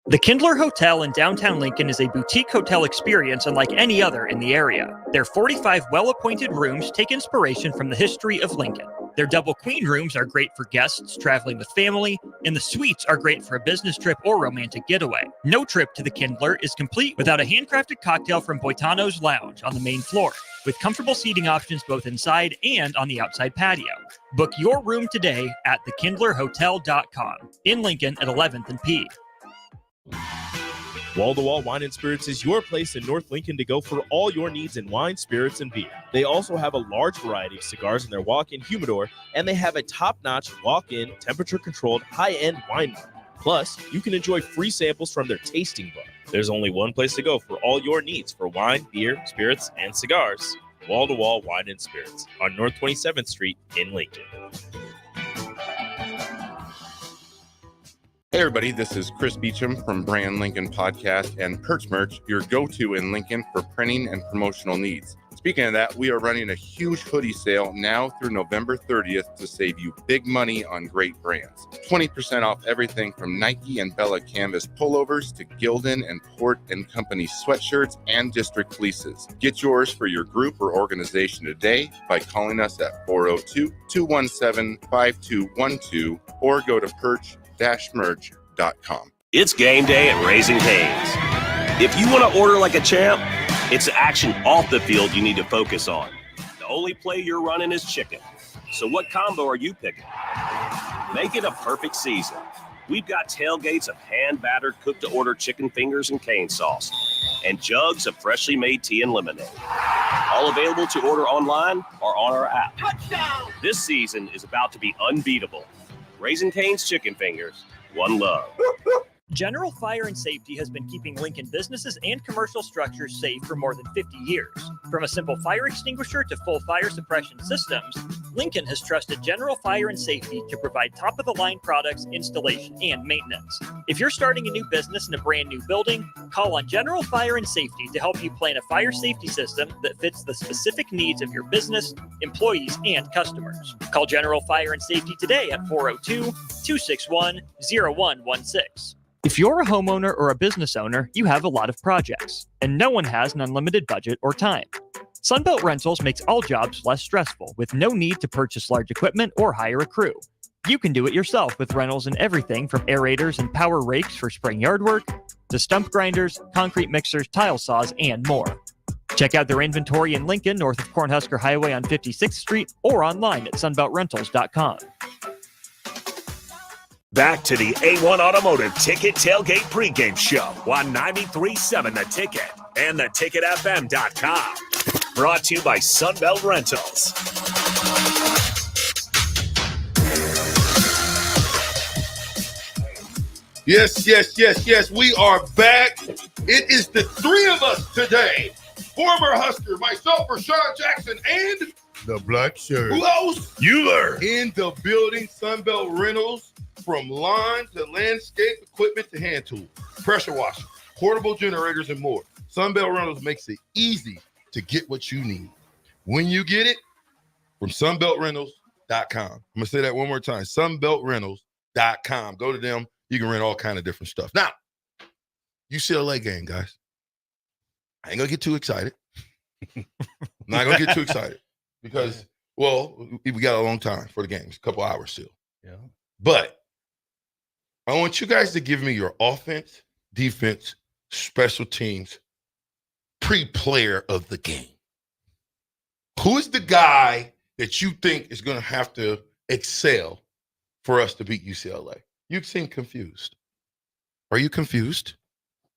The Kindler Hotel in downtown Lincoln is a boutique hotel experience unlike any other in the area. Their 45 well-appointed rooms take inspiration from the history of Lincoln. Their double queen rooms are great for guests traveling with family, and the suites are great for a business trip or romantic getaway. No trip to the Kindler is complete without a handcrafted cocktail from Boitano's Lounge on the main floor, with comfortable seating options both inside and on the outside patio. Book your room today at thekindlerhotel.com in Lincoln at 11th and P. Wall-to-Wall Wine and Spirits is your place in North Lincoln to go for all your needs in wine, spirits, and beer. They also have a large variety of cigars in their walk-in humidor, and they have a top-notch walk-in, temperature-controlled, high-end wine bar. Plus, you can enjoy free samples from their tasting bar. There's only one place to go for all your needs for wine, beer, spirits, and cigars. Wall-to-Wall Wine and Spirits on North 27th Street in Lincoln. Hey everybody, this is Chris Beecham from Brand Lincoln Podcast and Perch Merch, your go-to in Lincoln for printing and promotional needs. Speaking of that, we are running a huge hoodie sale now through November 30th to save you big money on great brands. 20% off everything from Nike and Bella Canvas pullovers to Gildan and Port & Company sweatshirts and district fleeces. Get yours for your group or organization today by calling us at 402-217-5212 or go to perch-merch.com. It's game day at Raising Cane's. If you want to order like a champ, it's action off the field you need to focus on. The only play you're running is chicken. So what combo are you picking? Make it a perfect season. We've got tailgates of hand-battered, cooked-to-order chicken fingers and cane sauce, and jugs of freshly made tea and lemonade. All available to order online or on our app. Touchdown! This season is about to be unbeatable. Raising Cane's Chicken Fingers, one love. General Fire and Safety has been keeping Lincoln businesses and commercial structures safe for more than 50 years. From a simple fire extinguisher to full fire suppression systems, Lincoln has trusted General Fire and Safety to provide top-of-the-line products, installation, and maintenance. If you're starting a new business in a brand new building, call on General Fire and Safety to help you plan a fire safety system that fits the specific needs of your business, employees, and customers. Call General Fire and Safety today at 402-261-0116. If you're a homeowner or a business owner, you have a lot of projects, and no one has an unlimited budget or time. Sunbelt Rentals makes all jobs less stressful with no need to purchase large equipment or hire a crew. You can do it yourself with rentals in everything from aerators and power rakes for spring yard work to stump grinders, concrete mixers, tile saws, and more. Check out their inventory in Lincoln, north of Cornhusker Highway on 56th Street, or online at sunbeltrentals.com. Back to the A1 Automotive Ticket Tailgate Pregame Show on 93.7 The Ticket and theticketfm.com. Brought to you by Sunbelt Rentals. Yes, yes, yes, yes. We are back. It is the three of us today. Former Husker, myself, Rashawn Jackson, and the black shirt. Who else? Euler. In the building, Sunbelt Rentals. From lawn to landscape equipment to hand tools, pressure washers, portable generators, and more. Sunbelt Rentals makes it easy to get what you need. When you get it, from sunbeltrentals.com. I'm going to say that one more time, sunbeltrentals.com. Go to them. You can rent all kind of different stuff. Now, UCLA game, guys. I ain't going to get too excited. I'm not going to get too excited because, well, we got a long time for the games, a couple hours still. Yeah. But I want you guys to give me your offense, defense, special teams, pre-player of the game. Who is the guy that you think is going to have to excel for us to beat UCLA? You seem confused. Are you confused?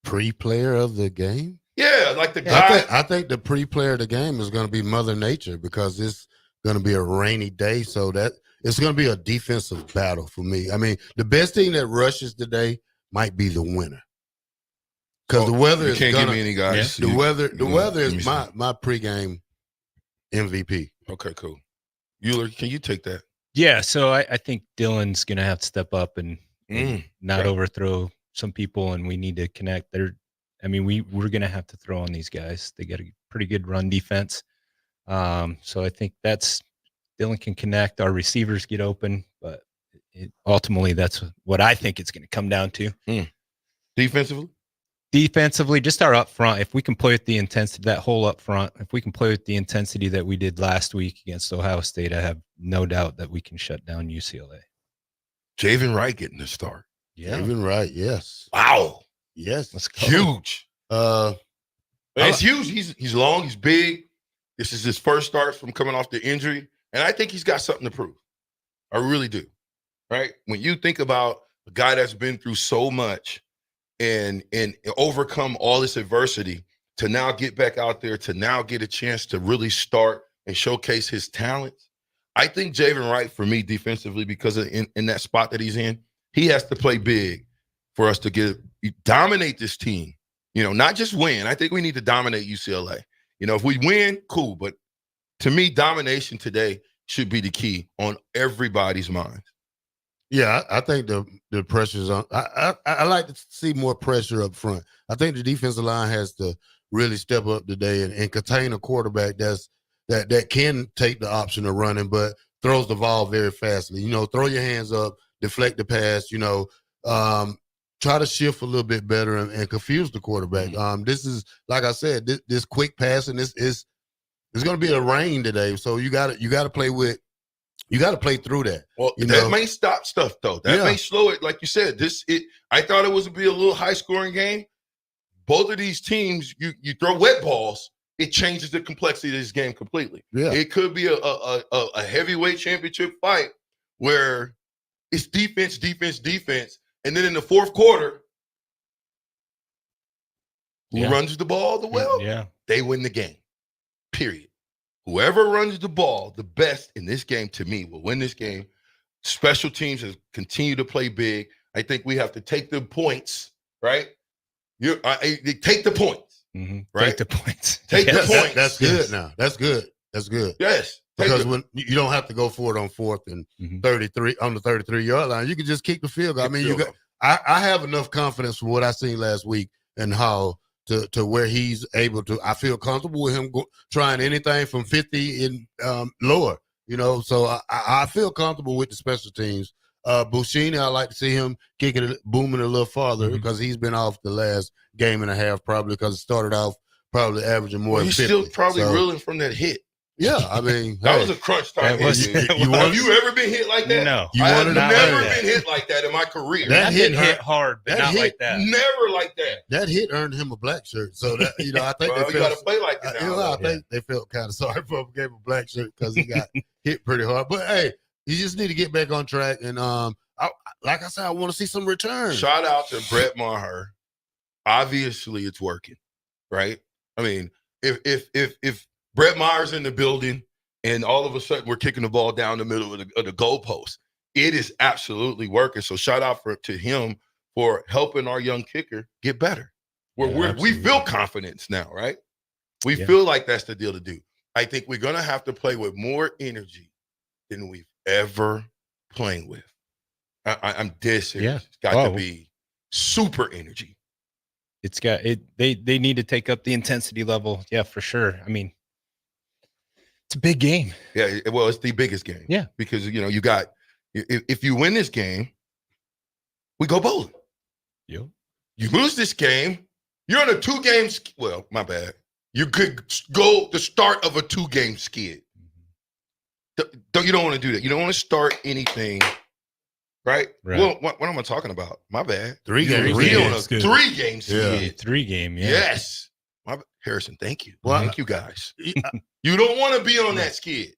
Pre-player of the game? Yeah, like the guy. I think the pre-player of the game is going to be Mother Nature because it's going to be a rainy day, so that it's going to be a defensive battle for me. I mean, the best team that rushes today might be the winner because the weather is can't give me any guys. Yeah. The weather is my pregame MVP. Okay, cool. Euler, can you take that? Yeah, so I think Dylan's going to have to step up and not overthrow some people, and we need to connect. We're going to have to throw on these guys. They got a pretty good run defense. So I think Dylan can connect. Our receivers get open, but ultimately that's what I think it's going to come down to. Defensively, just our up front. If we can play with the intensity, that whole up front, if we can play with the intensity that we did last week against Ohio State, I have no doubt that we can shut down UCLA. Javen Wright getting the start. Yeah. Javen Wright, yes. Wow. Yes. That's huge. It's huge. He's long, he's big. This is his first start from coming off the injury. And I think he's got something to prove. I really do. Right? When you think about a guy that's been through so much and overcome all this adversity to now get back out there, to now get a chance to really start and showcase his talents, I think Javen Wright, for me, defensively, because in that spot that he's in, he has to play big for us to dominate this team. Not just win. I think we need to dominate UCLA. If we win, cool. But to me, domination today should be the key on everybody's minds. Yeah, I think the pressure's on. I like to see more pressure up front. I think the defensive line has to really step up today and contain a quarterback that can take the option of running, but throws the ball very fastly. Throw your hands up, deflect the pass. Try to shift a little bit better and confuse the quarterback. This is, like I said, this quick passing is going to be a rain today, so you got to play through that. Well, that may stop stuff though. That may slow it. Like you said, I thought it was to be a little high scoring game. Both of these teams, you throw wet balls, it changes the complexity of this game completely. Yeah, it could be a heavyweight championship fight where it's defense, and then in the fourth quarter, who runs the ball the well? Yeah, they win the game. Period. Whoever runs the ball the best in this game, to me, will win this game. Special teams has continued to play big. I think we have to take the points, right? Take the points, right? Take the points. Take the points. That's good now. That's good. That's good. Yes. Because when you don't have to go for it on 4th and 33 on the 33-yard line, you can just kick the field goal. I mean, I have enough confidence from what I seen last week and how to where he's able to. I feel comfortable with him trying anything from 50 and lower. So I feel comfortable with the special teams. Bushini, I like to see him kicking it, booming a little farther because he's been off the last game and a half probably because it started off probably averaging more. He's than 50. still probably reeling from that hit. Yeah, I mean, that was a crunch time. Have you ever been hit like that? No, I have never been hit like that in my career. That hit hard, but not like that. Never like that. That hit earned him a black shirt. So that I think well, got to play like that. I think they felt kind of sorry for him, gave him a black shirt because he got hit pretty hard. But hey, you just need to get back on track. And like I said, I want to see some return. Shout out to Brett Maher. Obviously, it's working, right? I mean, if Brett Maher's in the building and all of a sudden we're kicking the ball down the middle of the goalpost, it is absolutely working. So shout out to him for helping our young kicker get better. We feel confidence now, right? We feel like that's the deal to do. I think we're going to have to play with more energy than we've ever played with. I'm dead serious. Yeah. It's got to be super energy. It's got it. They need to take up the intensity level. Yeah, for sure. I mean, it's a big game. Yeah, well, it's the biggest game. Yeah. Because, you got – if you win this game, we go bowling. Yep. You lose this game, you're on a 2-game – well, my bad. You could go the start of a 2-game skid. You don't want to do that. You don't want to start anything, right? Well, what am I talking about? My bad. 3 games. You're on a 3-game skid. Yeah, 3-game, yeah. Yes. Harrison, thank you. Thank you, guys. You don't want to be on that skid,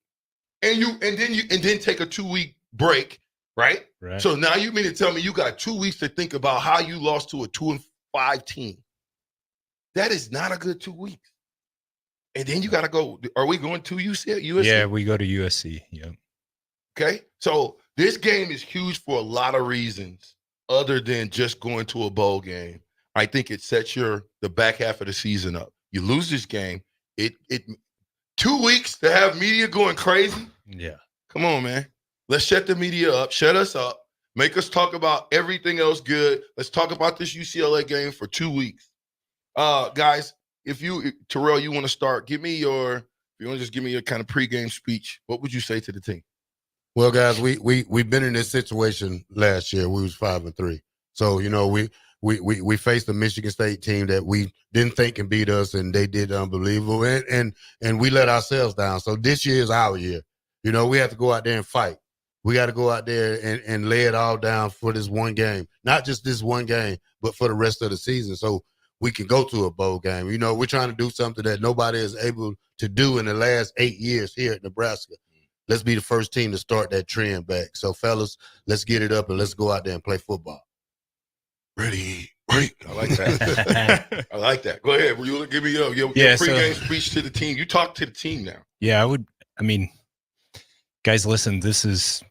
and then take a 2-week break, right? Right. So now you mean to tell me you got 2 weeks to think about how you lost to a 2-5 team? That is not a good 2 weeks. And then you got to go. Are we going to UCLA? Yeah, we go to USC. Yeah. Okay. So this game is huge for a lot of reasons, other than just going to a bowl game. I think it sets the back half of the season up. You lose this game, it 2 weeks to have media going crazy. Yeah. Come on, man. Let's shut the media up, shut us up, make us talk about everything else good. Let's talk about this UCLA game for 2 weeks. Guys, Terrell, you want to start, if you want to just give me your kind of pregame speech, what would you say to the team? Well, guys, we've been in this situation last year. We was 5-3. So, we faced a Michigan State team that we didn't think can beat us, and they did unbelievable. And we let ourselves down. So this year is our year. We have to go out there and fight. We got to go out there and lay it all down for this one game. Not just this one game, but for the rest of the season. So we can go to a bowl game. We're trying to do something that nobody is able to do in the last 8 years here at Nebraska. Let's be the first team to start that trend back. So, fellas, let's get it up and let's go out there and play football. Ready. I like that. I like that. Go ahead. You give me your pregame speech to the team. You talk to the team now. Yeah, guys, listen, this is,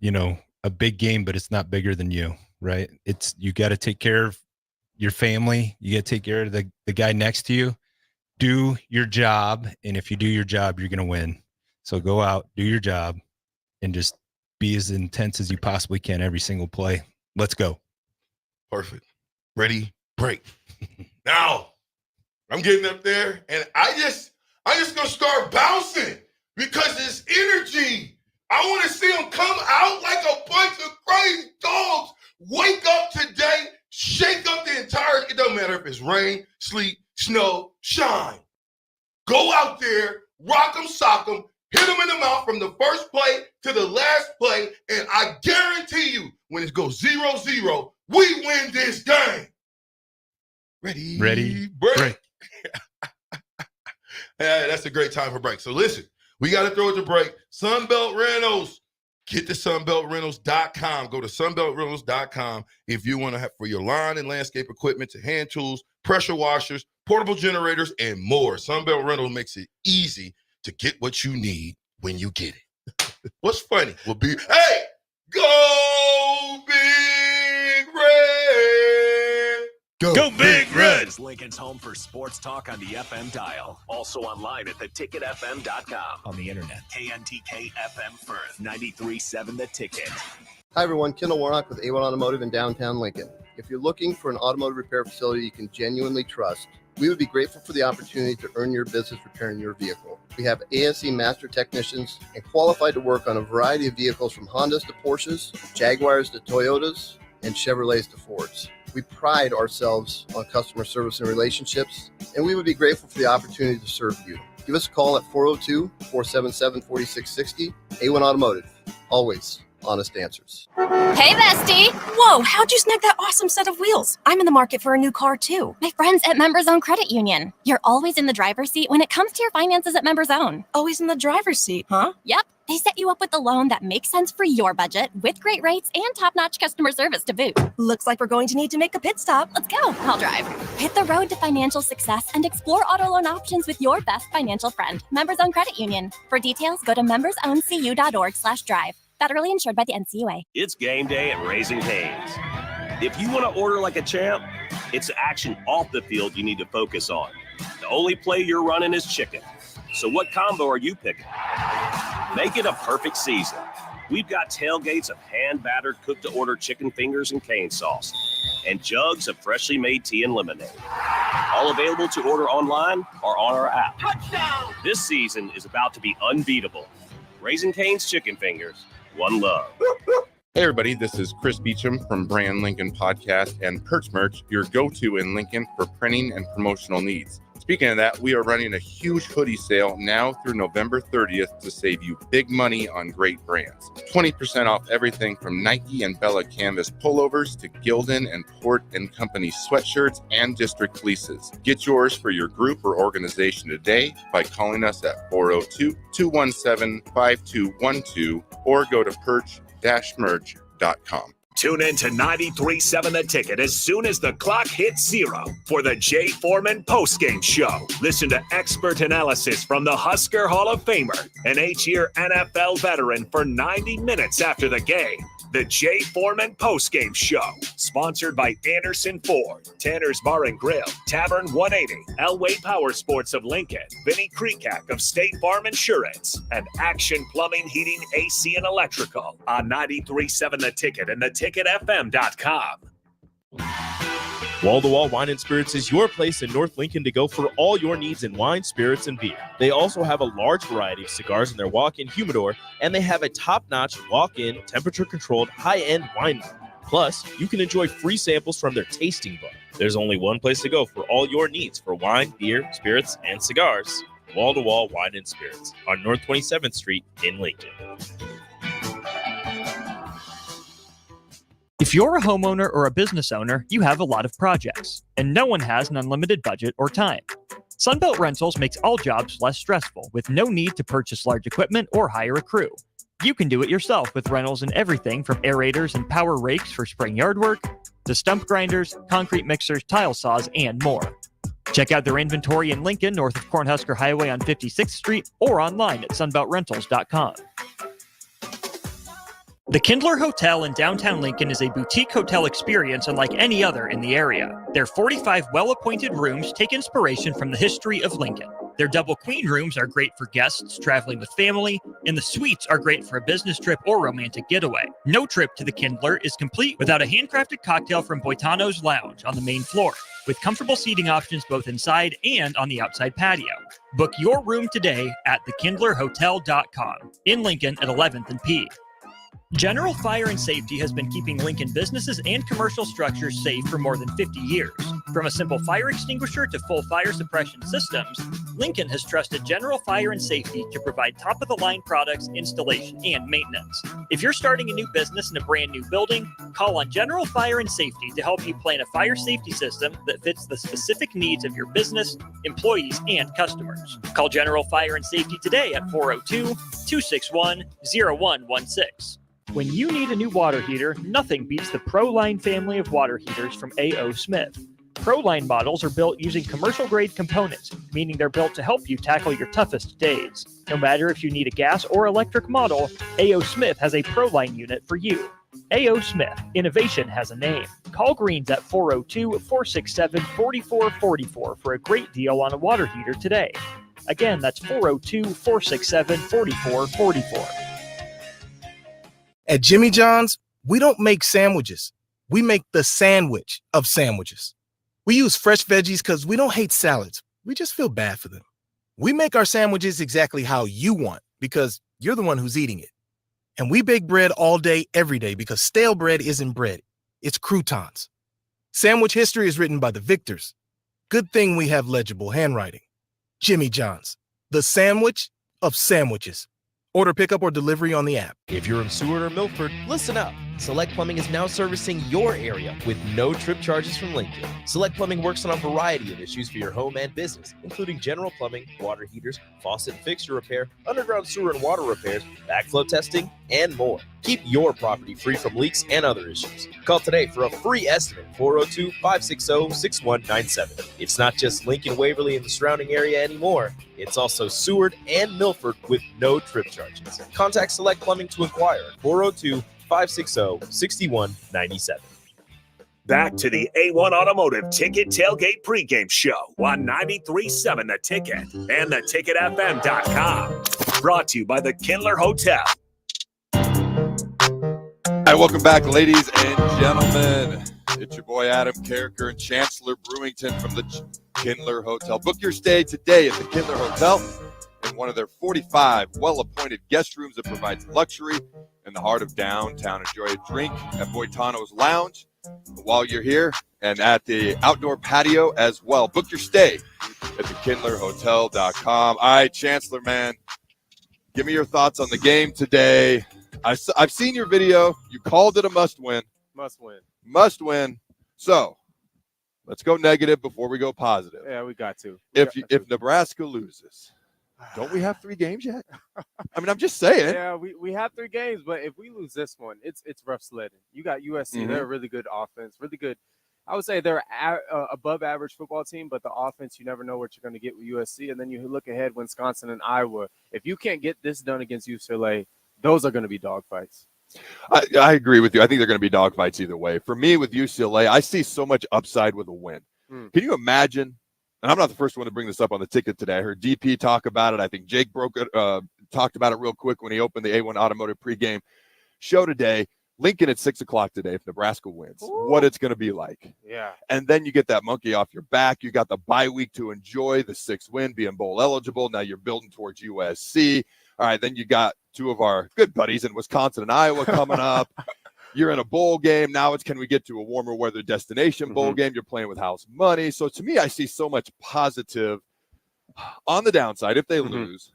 a big game, but it's not bigger than you, right? You got to take care of your family. You got to take care of the guy next to you. Do your job. And if you do your job, you're going to win. So go out, do your job, and just be as intense as you possibly can every single play. Let's go. Perfect. Ready, break. Now, I'm getting up there, and I'm just going to start bouncing because it's energy. I want to see them come out like a bunch of crazy dogs. Wake up today, shake up the entire, it doesn't matter if it's rain, sleet, snow, shine. Go out there, rock them, sock them, hit them in the mouth from the first play to the last play, and I guarantee you, when it goes 0-0, we win this game. Ready, break. Yeah, that's a great time for break. So listen, we got to throw it to break. Sunbelt Rentals. Get to sunbeltrentals.com. Go to sunbeltrentals.com if you want to have for your lawn and landscape equipment, to hand tools, pressure washers, portable generators, and more. Sunbelt Rentals makes it easy to get what you need when you get it. What's funny will be, hey, go big Go Big Red! Is Lincoln's home for sports talk on the FM dial. Also online at theticketfm.com. On the internet. KNTK FM Firth. 93.7 The Ticket. Hi, everyone. Kendall Warnock with A1 Automotive in downtown Lincoln. If you're looking for an automotive repair facility you can genuinely trust, we would be grateful for the opportunity to earn your business repairing your vehicle. We have ASE master technicians and qualified to work on a variety of vehicles from Hondas to Porsches, Jaguars to Toyotas, and Chevrolets to Fords. We pride ourselves on customer service and relationships, and we would be grateful for the opportunity to serve you. Give us a call at 402-477-4660. A1 Automotive. Always honest answers. Hey, bestie! Whoa, how'd you snag that awesome set of wheels? I'm in the market for a new car, too. My friends at Members Own Credit Union. You're always in the driver's seat when it comes to your finances at Members Own. Always in the driver's seat, huh? Yep. They set you up with a loan that makes sense for your budget with great rates and top-notch customer service to boot. Looks like we're going to need to make a pit stop. Let's go. I'll drive. Hit the road to financial success and explore auto loan options with your best financial friend, Members Own Credit Union. For details, go to membersowncu.org/drive. Federally insured by the NCUA. It's game day at Raising Cane's. If you want to order like a champ, it's action off the field you need to focus on. The only play you're running is chicken. So what combo are you picking? Make it a perfect season. We've got tailgates of hand-battered, cooked-to-order chicken fingers and cane sauce, and jugs of freshly made tea and lemonade. All available to order online or on our app. Touchdown! This season is about to be unbeatable. Raising Cane's Chicken Fingers. One love. Hey everybody, this is Chris Beecham from Brand Lincoln Podcast and Perch Merch, your go-to in Lincoln for printing and promotional needs. Speaking of that, we are running a huge hoodie sale now through November 30th to save you big money on great brands. 20% off everything from Nike and Bella Canvas pullovers to Gildan and Port & Company sweatshirts and district fleeces. Get yours for your group or organization today by calling us at 402-217-5212 or go to perch-merch.com. Tune in to 93.7 The Ticket as soon as the clock hits 0 for the Jay Foreman postgame show. Listen to expert analysis from the Husker Hall of Famer, an 8-year NFL veteran for 90 minutes after the game. The Jay Foreman postgame show, sponsored by Anderson Ford, Tanner's Bar and Grill, Tavern 180, Elway Power Sports of Lincoln, Vinnie Kreekak of State Farm Insurance, and Action Plumbing, Heating, AC, and Electrical on 93.7 The Ticket and theticketfm.com. Wall-to-Wall Wine and Spirits is your place in North Lincoln to go for all your needs in wine, spirits, and beer. They also have a large variety of cigars in their walk-in humidor, and they have a top-notch walk-in, temperature-controlled, high-end wine bar. Plus, you can enjoy free samples from their tasting book. There's only one place to go for all your needs for wine, beer, spirits, and cigars. Wall-to-Wall Wine and Spirits on North 27th Street in Lincoln. If you're a homeowner or a business owner, you have a lot of projects, and no one has an unlimited budget or time. Sunbelt Rentals makes all jobs less stressful, with no need to purchase large equipment or hire a crew. You can do it yourself with rentals and everything from aerators and power rakes for spring yard work, to stump grinders, concrete mixers, tile saws, and more. Check out their inventory in Lincoln, north of Cornhusker Highway on 56th Street, or online at sunbeltrentals.com. The Kindler Hotel in downtown Lincoln is a boutique hotel experience unlike any other in the area. Their 45 well-appointed rooms take inspiration from the history of Lincoln. Their double queen rooms are great for guests traveling with family, and the suites are great for a business trip or romantic getaway. No trip to the Kindler is complete without a handcrafted cocktail from Boitano's Lounge on the main floor, with comfortable seating options both inside and on the outside patio. Book your room today at thekindlerhotel.com in Lincoln at 11th and P. General Fire and Safety has been keeping Lincoln businesses and commercial structures safe for more than 50 years. From a simple fire extinguisher to full fire suppression systems, Lincoln has trusted General Fire and Safety to provide top-of-the-line products, installation, and maintenance. If you're starting a new business in a brand new building, call on General Fire and Safety to help you plan a fire safety system that fits the specific needs of your business, employees, and customers. Call General Fire and Safety today at 402-261-0116. When you need a new water heater, nothing beats the ProLine family of water heaters from A.O. Smith. ProLine models are built using commercial-grade components, meaning they're built to help you tackle your toughest days. No matter if you need a gas or electric model, A.O. Smith has a ProLine unit for you. A.O. Smith. Innovation has a name. Call Greens at 402-467-4444 for a great deal on a water heater today. Again, that's 402-467-4444. At Jimmy John's, we don't make sandwiches. We make the sandwich of sandwiches. We use fresh veggies because we don't hate salads. We just feel bad for them. We make our sandwiches exactly how you want because you're the one who's eating it. And we bake bread all day, every day because stale bread isn't bread. It's croutons. Sandwich history is written by the victors. Good thing we have legible handwriting. Jimmy John's, the sandwich of sandwiches. Order pickup or delivery on the app. If you're in Seward or Milford, listen up. Select Plumbing is now servicing your area with no trip charges from Lincoln. Select Plumbing works on a variety of issues for your home and business, including general plumbing, water heaters, faucet and fixture repair, underground sewer and water repairs, backflow testing, and more. Keep your property free from leaks and other issues. Call today for a free estimate, 402-560-6197. It's not just Lincoln, Waverly, and the surrounding area anymore. It's also Seward and Milford with no trip charges. Contact Select Plumbing to inquire at 402-560-6197. Back to the A1 Automotive Ticket Tailgate Pregame Show on 93.7 The Ticket and theticketfm.com. Brought to you by the Kindler Hotel. Hi, welcome back, ladies and gentlemen. It's your boy Adam Carricker and Chancellor Brewington from the Kindler Hotel. Book your stay today at the Kindler Hotel in one of their 45 well-appointed guest rooms that provides luxury in the heart of downtown. Enjoy a drink at Boitano's Lounge while you're here and at the outdoor patio as well. Book your stay at thekindlerhotel.com. All right, Chancellor, man, give me your thoughts on the game today. I've seen your video. You called it a must-win. Must win. Must win. So let's go negative before we go positive. Yeah, we got to. If Nebraska loses, don't we have 3 games yet? I mean, I'm just saying. Yeah, we have 3 games, but if we lose this one, it's rough sledding. You got USC. Mhm. They're a really good offense, really good. I would say they're above average football team, but the offense, you never know what you're going to get with USC. And then you look ahead, Wisconsin and Iowa. If you can't get this done against UCLA, those are going to be dogfights. I agree with you. I think they're going to be dogfights either way. For me, with UCLA, I see so much upside with a win. Can you imagine? And I'm not the first one to bring this up on the ticket today. I heard DP talk about it. I think Jake talked about it real quick when he opened the A1 Automotive pregame show today. Lincoln at 6 o'clock today if Nebraska wins. Ooh. What it's going to be like. Yeah. And then you get that monkey off your back. You got the bye week to enjoy, the 6th win, being bowl eligible. Now you're building towards USC. All right, then you got 2 of our good buddies in Wisconsin and Iowa coming up. You're in a bowl game. Now it's can we get to a warmer weather destination bowl game? You're playing with house money. So to me, I see so much positive on the downside. If they lose,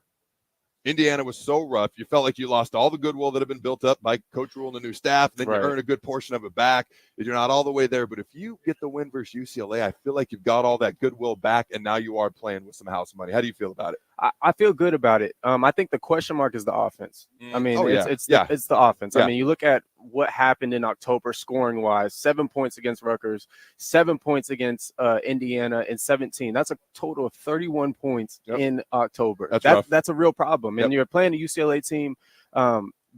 Indiana was so rough. You felt like you lost all the goodwill that had been built up by Coach Rule and the new staff. Then you earn a good portion of it back. You're not all the way there. But if you get the win versus UCLA, I feel like you've got all that goodwill back, and now you are playing with some house money. How do you feel about it? I feel good about it. I think the question mark is the offense. I mean, it's the offense. Yeah. I mean, you look at what happened in October scoring wise, 7 points against Rutgers, 7 points against Indiana, and 17. That's a total of 31 points in October. That's a real problem. And you're playing a UCLA team.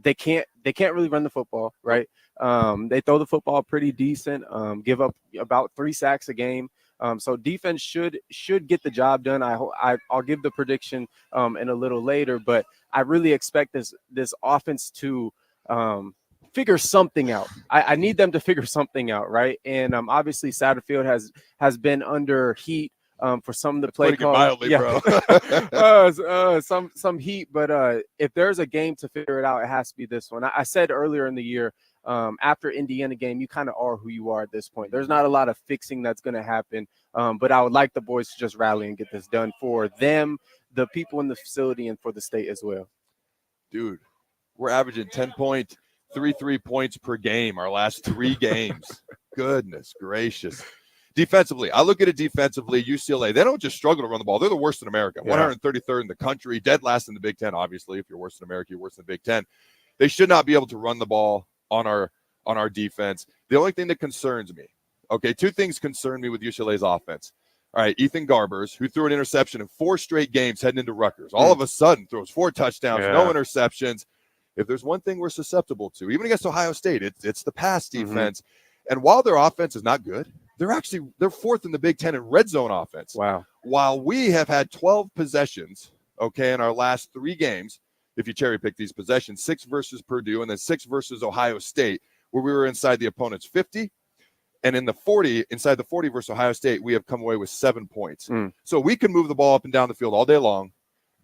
They can't really run the football, right? They throw the football pretty decent, give up about 3 sacks a game. So defense should get the job done. I'll give the prediction in a little later, but I really expect this offense to figure something out. I need them to figure something out, right? And obviously Satterfield has been under heat for some of the play calls. Mildly, bro. some heat, but if there's a game to figure it out, it has to be this one. I said earlier in the year, after Indiana game, you kind of are who you are at this point. There's not a lot of fixing that's going to happen, but I would like the boys to just rally and get this done for them, the people in the facility, and for the state as well. Dude, we're averaging 10.33 points per game our last 3 games. Goodness gracious. Defensively, I look at it defensively, UCLA, they don't just struggle to run the ball. They're the worst in America, 133rd in the country, dead last in the Big Ten, obviously. If you're worse in America, you're worse in the Big Ten. They should not be able to run the ball on our defense. The only thing that concerns me, 2 things concern me with UCLA's offense. All right, Ethan Garbers, who threw an interception in 4 straight games heading into Rutgers, all of a sudden throws 4 touchdowns, no interceptions. if there's one thing we're susceptible to, even against Ohio State, it's the pass defense. And while their offense is not good, they're fourth in the Big Ten in red zone offense. Wow. While we have had 12 possessions, in our last 3 games, if you cherry pick these possessions, 6 versus Purdue and then 6 versus Ohio State, where we were inside the opponent's 50. And in the 40, inside the 40 versus Ohio State, we have come away with 7 points. So we can move the ball up and down the field all day long.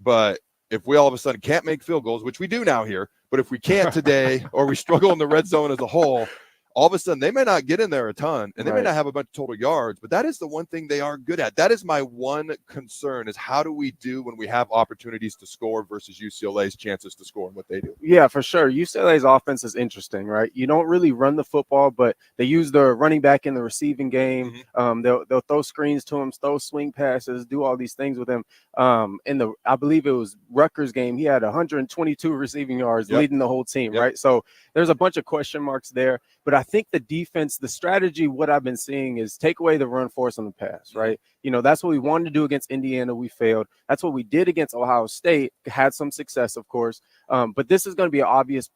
But if we all of a sudden can't make field goals, which we do now here, but if we can't today or we struggle in the red zone as a whole, all of a sudden they may not get in there a ton and they may not have a bunch of total yards, but that is the one thing they are good at. That is my one concern, is how do we do when we have opportunities to score versus UCLA's chances to score and what they do? Yeah, for sure. UCLA's offense is interesting, right? You don't really run the football, but they use the running back in the receiving game. They'll throw screens to him, throw swing passes, do all these things with him. I believe it was Rutgers game, he had 122 receiving yards, leading the whole team, right? So there's a bunch of question marks there. But I think the defense, the strategy, what I've been seeing is take away the run force on the pass, right? That's what we wanted to do against Indiana. We failed. That's what we did against Ohio State. Had some success, of course. But this is going to be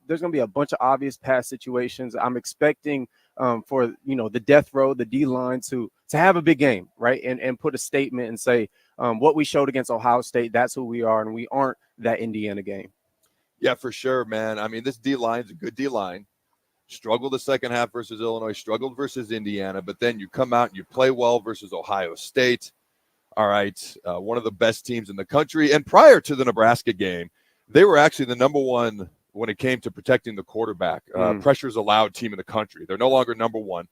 there's going to be a bunch of obvious pass situations. I'm expecting for, the death row, the D-line to have a big game, right? And put a statement and say what we showed against Ohio State, that's who we are, and we aren't that Indiana game. Yeah, for sure, man. I mean, this D-line's a good D-line. Struggled the second half versus Illinois, struggled versus Indiana, but then you come out and you play well versus Ohio State. All right, one of the best teams in the country. And prior to the Nebraska game, they were actually the number one when it came to protecting the quarterback. Pressures allowed team in the country. They're no longer number one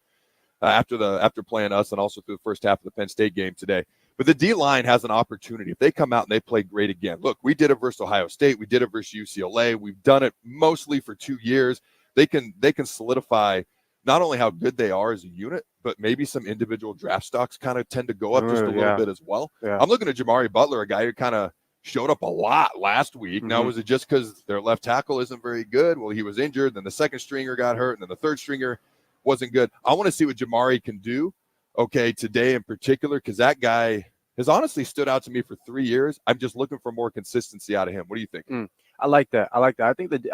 after playing us and also through the first half of the Penn State game today. But the D-line has an opportunity. If they come out and they play great again, look, we did it versus Ohio State. We did it versus UCLA. We've done it mostly for 2 years. They can solidify not only how good they are as a unit, but maybe some individual draft stocks kind of tend to go up just a little bit as well. I'm looking at Jamari Butler, a guy who kind of showed up a lot last week. Now, was it just because their left tackle isn't very good? Well, he was injured. Then the second stringer got hurt. And then the third stringer wasn't good. I want to see what Jamari can do, today in particular, because that guy has honestly stood out to me for 3 years. I'm just looking for more consistency out of him. What do you think? I like that. I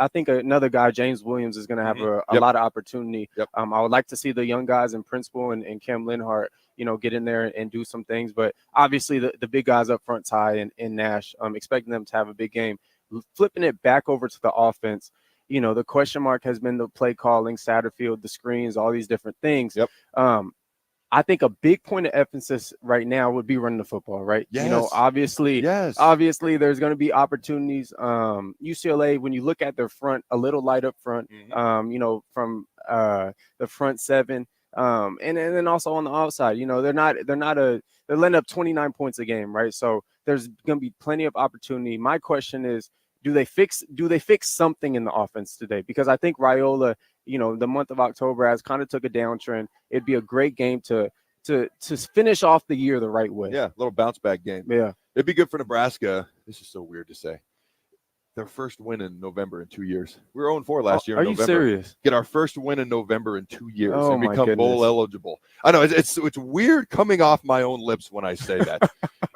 think another guy, James Williams, is going to have a lot of opportunity. I would like to see the young guys in Principal and Cam Linhart, get in there and do some things. But obviously the big guys up front, Ty and Nash, expecting them to have a big game. Flipping it back over to the offense, the question mark has been the play calling, Satterfield, the screens, all these different things. I think a big point of emphasis right now would be running the football, right? Obviously there's going to be opportunities. UCLA, when you look at their front, a little light up front, from the front seven, and then also on the outside, they're letting up 29 points a game, right? So there's going to be plenty of opportunity. My question is, do they fix something in the offense today? Because I think Raiola, the month of October has kind of took a downtrend. It'd be a great game to finish off the year the right way. Yeah, a little bounce back game. Yeah. It'd be good for Nebraska. This is so weird to say. Their first win in November in 2 years. We were 0-4 last year in November. Are you serious? Get our first win in November in 2 years and my become goodness. bowl eligible. I know it's weird coming off my own lips when I say that.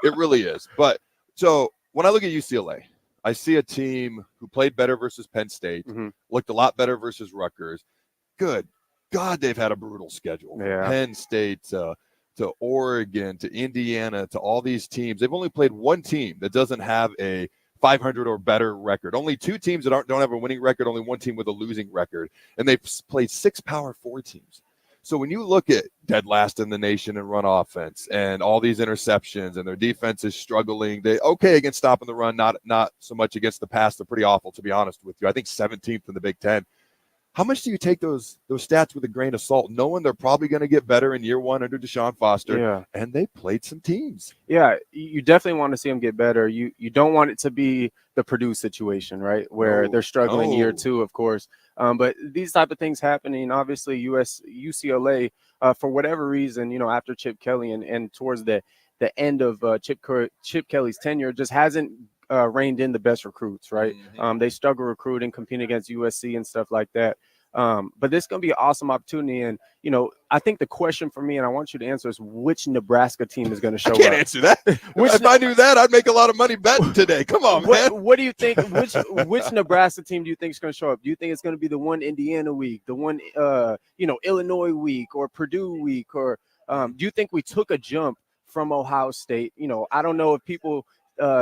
It really is. But so when I look at UCLA, I see a team who played better versus Penn State, looked a lot better versus Rutgers. Good God, they've had a brutal schedule. Yeah. Penn State to Oregon to Indiana to all these teams. They've only played one team that doesn't have a 500 or better record. Only 2 teams that don't have a winning record. Only 1 team with a losing record. And they've played 6 Power 4 teams. So when you look at dead last in the nation in run offense and all these interceptions and their defense is struggling, they okay against stopping the run, not so much against the pass. They're pretty awful, to be honest with you. I think 17th in the Big Ten. How much do you take those stats with a grain of salt, knowing they're probably going to get better in year 1 under Deshaun Foster? Yeah. And they played some teams. Yeah, you definitely want to see them get better. You don't want it to be the Purdue situation, right, where they're struggling year 2, of course. But these type of things happening, obviously UCLA, for whatever reason, after Chip Kelly and towards the end of Chip Kelly's tenure, just hasn't reined in the best recruits, right? They struggle recruiting, competing against USC and stuff like that. But this is going to be an awesome opportunity. And, I think the question for me, and I want you to answer, is which Nebraska team is going to show up? I can't answer that. If I knew that, I'd make a lot of money betting today. Come on, man. What do you think? Which Nebraska team do you think is going to show up? Do you think it's going to be the one Indiana week, the one, Illinois week, or Purdue week? Or do you think we took a jump from Ohio State? I don't know if people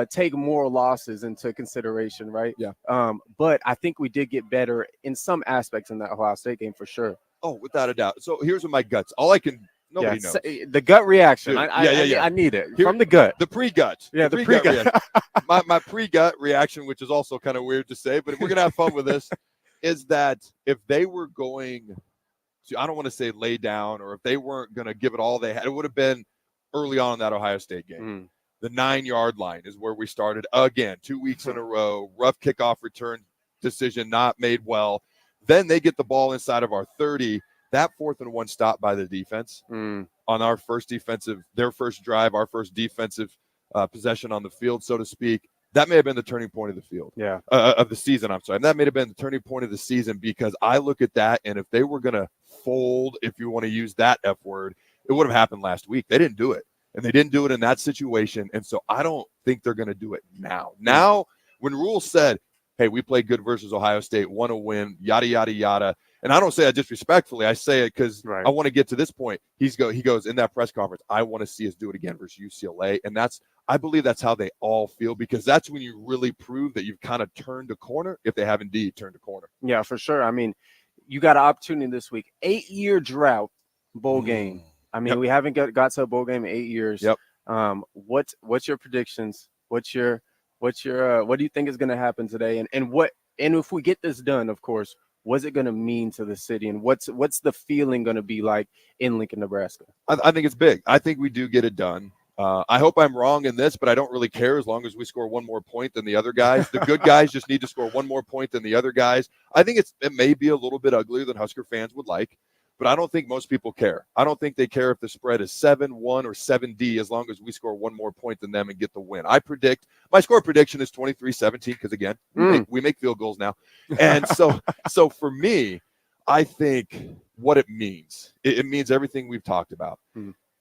take moral losses into consideration, right? Yeah. But I think we did get better in some aspects in that Ohio State game for sure. Oh, without a doubt. So here's what my guts. Nobody knows. The gut reaction. Dude, I need it from the gut. The pre-gut. Yeah, the pre-gut. Reaction. my pre-gut reaction, which is also kind of weird to say, but we're gonna have fun with this, is that if they were going to, I don't want to say lay down, or if they weren't gonna give it all they had, it would have been early on in that Ohio State game. The 9-yard line is where we started again, 2 weeks in a row. Rough kickoff return decision not made well. Then they get the ball inside of our 30. That 4th and 1 stop by the defense on our their first drive, our first defensive possession on the field, so to speak. That may have been the turning point of the field. Yeah. Of the season, I'm sorry. And that may have been the turning point of the season, because I look at that, and if they were going to fold, if you want to use that F word, it would have happened last week. They didn't do it. And they didn't do it in that situation. And so I don't think they're going to do it now. Now, when Rule said, hey, we played good versus Ohio State, won a win, yada, yada, yada. And I don't say that disrespectfully. I say it because I want to get to this point. He goes in that press conference, I want to see us do it again versus UCLA. And I believe that's how they all feel, because that's when you really prove that you've kind of turned a corner, if they have indeed turned a corner. Yeah, for sure. I mean, you got an opportunity this week. 8-year drought bowl game. I mean, we haven't got to a bowl game in 8 years. Yep. What's your predictions? What do you think is going to happen today? And if we get this done, of course, what's it going to mean to the city, and what's the feeling going to be like in Lincoln, Nebraska? I think it's big. I think we do get it done. I hope I'm wrong in this, but I don't really care as long as we score one more point than the other guys. The good guys just need to score one more point than the other guys. I think it may be a little bit uglier than Husker fans would like, but I don't think most people care. I don't think they care if the spread is 7-1 or 7D, as long as we score one more point than them and get the win. My score prediction is 23-17, because again, we make field goals now. And so for me, I think what it means, it means everything we've talked about.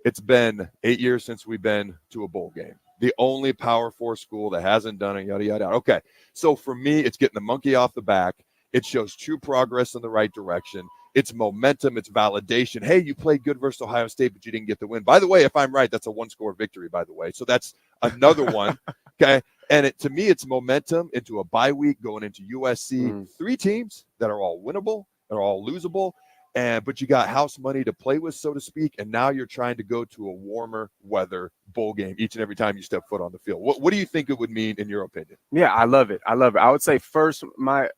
It's been 8 years since we've been to a bowl game. The only Power 4 school that hasn't done it, yada, yada, yada. Okay, so for me, it's getting the monkey off the back. It shows true progress in the right direction. It's momentum. It's validation. Hey, you played good versus Ohio State, but you didn't get the win. By the way, if I'm right, that's a 1-score victory, by the way. So that's another one, okay? And to me, it's momentum into a bye week going into USC. 3 teams that are all winnable, they're all losable, but you got house money to play with, so to speak, and now you're trying to go to a warmer weather bowl game each and every time you step foot on the field. What do you think it would mean, in your opinion? Yeah, I love it. I would say first, my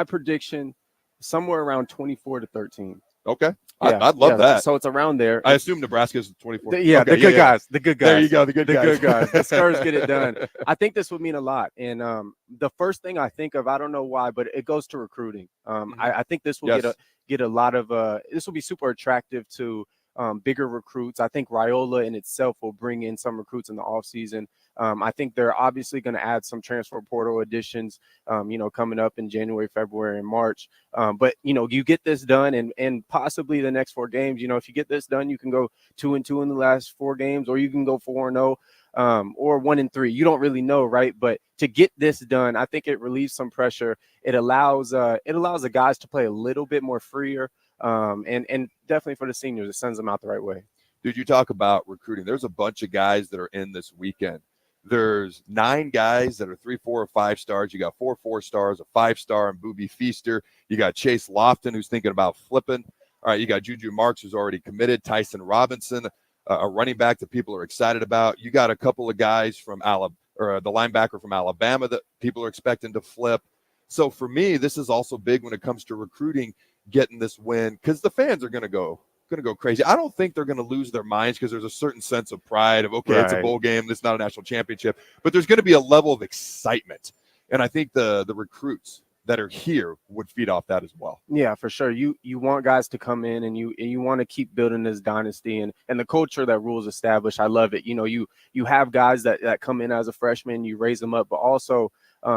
prediction, somewhere around 24-13. Okay. Yeah, I'd love that. So it's around there. I assume Nebraska's 24. The good guys. The good guys. There you go. The good guys. The Stars get it done. I think this would mean a lot. And the first thing I think of, I don't know why, but it goes to recruiting. I think this will get a lot of this will be super attractive to bigger recruits. I think Raiola in itself will bring in some recruits in the offseason. I think they're obviously going to add some transfer portal additions, coming up in January, February, and March. But, you get this done and possibly the next 4 games, if you get this done, you can go 2-2 in the last 4 games, or you can go 4-0 or 1-3. You don't really know, right? But to get this done, I think it relieves some pressure. It allows the guys to play a little bit more freer. And definitely for the seniors, it sends them out the right way. Dude, you talk about recruiting. There's a bunch of guys that are in this weekend. There's 9 guys that are 3, 4, or 5 stars. You got 4 4-stars, a 5-star, and Booby Feaster. You got Chase Lofton, who's thinking about flipping. All right, you got Juju Marks, who's already committed. Tyson Robinson, a running back that people are excited about. You got a couple of guys from the linebacker from Alabama that people are expecting to flip. So for me, this is also big when it comes to recruiting, getting this win, because the fans are going to go crazy. I don't think they're going to lose their minds, because there's a certain sense of pride of, okay, It's a bowl game. This is not a national championship, but there's going to be a level of excitement. And I think the recruits that are here would feed off that as well. Yeah, for sure. You want guys to come in and you want to keep building this dynasty and the culture that Rule's established. I love it. You have guys that come in as a freshman, you raise them up, but also